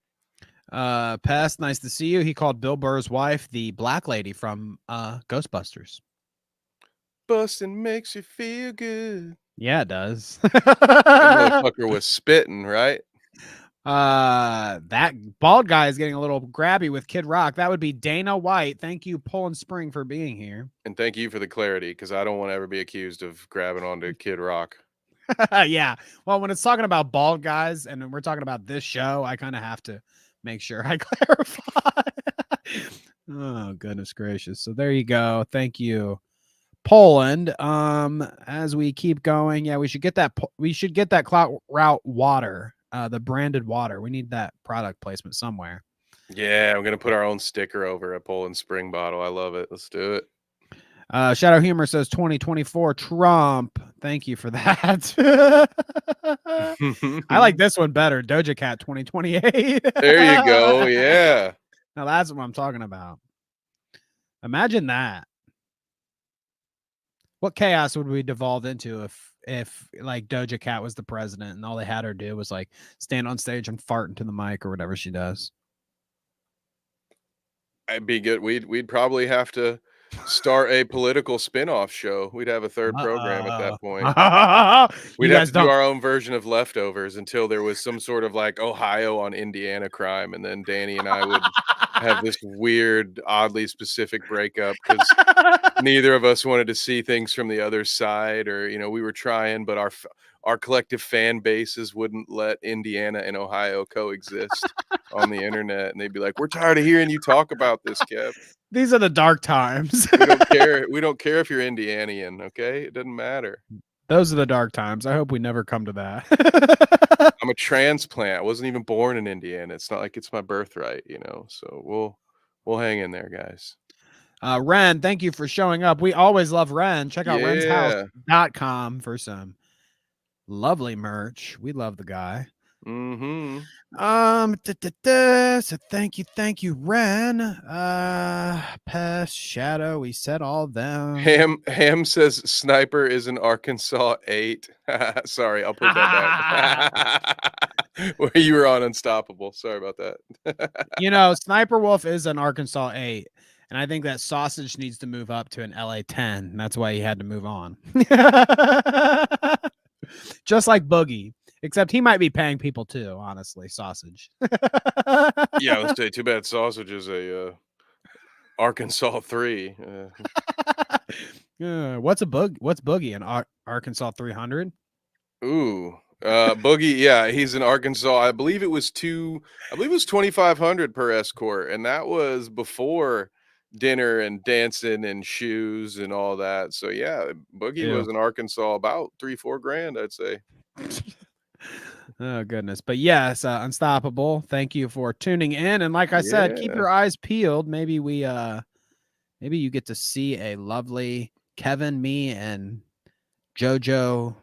Pest, nice to see you. He called Bill Burr's wife the black lady from Ghostbusters. Busting makes you feel good. Yeah, it does. That motherfucker was spitting, right? That bald guy is getting a little grabby with Kid Rock. That would be Dana White. Thank you, Poland Spring, for being here. And thank you for the clarity, because I don't want to ever be accused of grabbing onto Kid Rock. Yeah. Well, when it's talking about bald guys and we're talking about this show, I kind of have to make sure I clarify. Oh, goodness gracious. So there you go. Thank you, Poland. As we keep going, yeah, we should get that Clout route water, the branded water. We need that product placement somewhere. Yeah, I'm gonna put our own sticker over a Poland Spring bottle. I love it. Let's do it. Shadow Humor says 2024 Trump. Thank you for that. I like this one better. Doja Cat 2028. There you go. Yeah. Now that's what I'm talking about. Imagine that. What chaos would we devolve into if like Doja Cat was the president and all they had her do was like stand on stage and fart into the mic or whatever she does? I'd be good. We'd probably have to start a political spin-off show. We'd have a third program at that point. We'd You have guys to do don't. our own version of Leftovers until there was some sort of like Ohio on Indiana crime, and then Danny and I would have this weird, oddly specific breakup because neither of us wanted to see things from the other side, or we were trying, but our collective fan bases wouldn't let Indiana and Ohio coexist on the internet, and they'd be like, "We're tired of hearing you talk about this, Kev. These are the dark times. We don't care. We don't care if you're Indianian, okay? It doesn't matter. Those are the dark times. I hope we never come to that. I'm a transplant. I wasn't even born in Indiana. It's not like it's my birthright, So we'll hang in there, guys. Ren, thank you for showing up. We always love Ren. Check out renshouse.com for some lovely merch. We love the guy. Mm-hmm. So thank you, Ren. Pest, Shadow, we said all them. Ham says Sniper is an Arkansas 8. Sorry, I'll put that back. Where you were on Unstoppable. Sorry about that. Sniper Wolf is an Arkansas 8. And I think that Sausage needs to move up to an LA 10. And that's why he had to move on. Just like Boogie. Except he might be paying people too, honestly, Sausage. Yeah, let's say too bad Sausage is a Arkansas 3. What's Boogie? An Arkansas 300? Ooh. Boogie, yeah, he's in Arkansas. I believe it was 2,500 per escort, and that was before dinner and dancing and shoes and all that. So yeah, Boogie was in Arkansas about $3-4 grand, I'd say. Oh goodness. But yes, Unstoppable, thank you for tuning in, and like I said, keep your eyes peeled. Maybe you get to see a lovely Kevin, me, and JoJo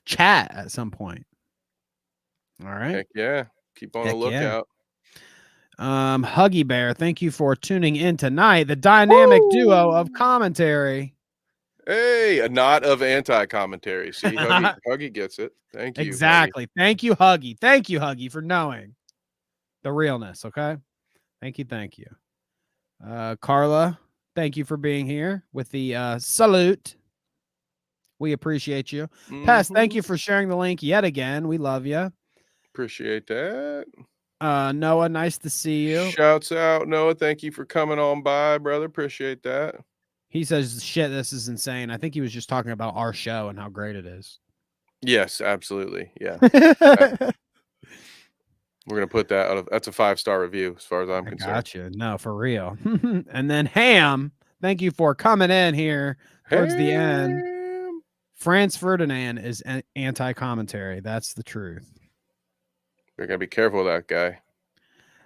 chat at some point. All right. Heck yeah. Keep on the lookout. Huggy Bear, thank you for tuning in tonight. The dynamic duo of commentary. Hey, a knot of anti-commentary. See, Huggy gets it. Thank you. Exactly. Huggy. Thank you, Huggy. Thank you, Huggy, for knowing the realness. Okay. Thank you. Carla, thank you for being here with the salute. We appreciate you. Pest, thank you for sharing the link yet again. We love you. Appreciate that. Noah, nice to see you. Shouts out, Noah. Thank you for coming on by, brother. Appreciate that. He says, shit, this is insane. I think he was just talking about our show and how great it is. Yes, absolutely. Yeah. We're going to put that out that's a 5-star review as far as I'm concerned. Gotcha. No, for real. And then Ham, thank you for coming in here towards the end. Franz Ferdinand is an anti-commentary. That's the truth. You're going to be careful of that guy.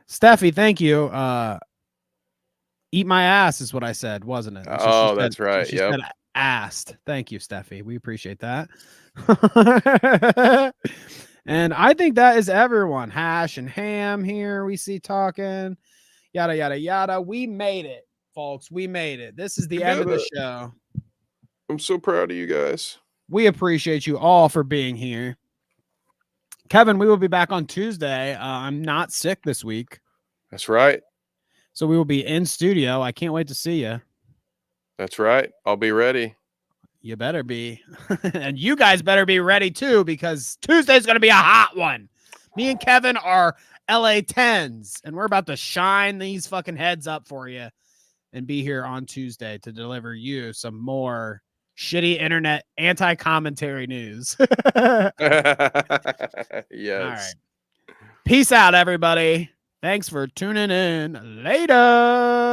Steffi, thank you. Eat my ass is what I said, wasn't it? That's right. She yep. said asked. Thank you, Steffi. We appreciate that. And I think that is everyone. Hash and Ham here we see talking. Yada, yada, yada. We made it, folks. We made it. This is the end of the show. I'm so proud of you guys. We appreciate you all for being here. Kevin, we will be back on Tuesday. I'm not sick this week. That's right. So we will be in studio. I can't wait to see you. That's right. I'll be ready. You better be. And you guys better be ready too, because Tuesday's going to be a hot one. Me and Kevin are LA 10s, and we're about to shine these fucking heads up for you and be here on Tuesday to deliver you some more shitty internet anti-commentary news. Yes. All right. Peace out, everybody. Thanks for tuning in. Later.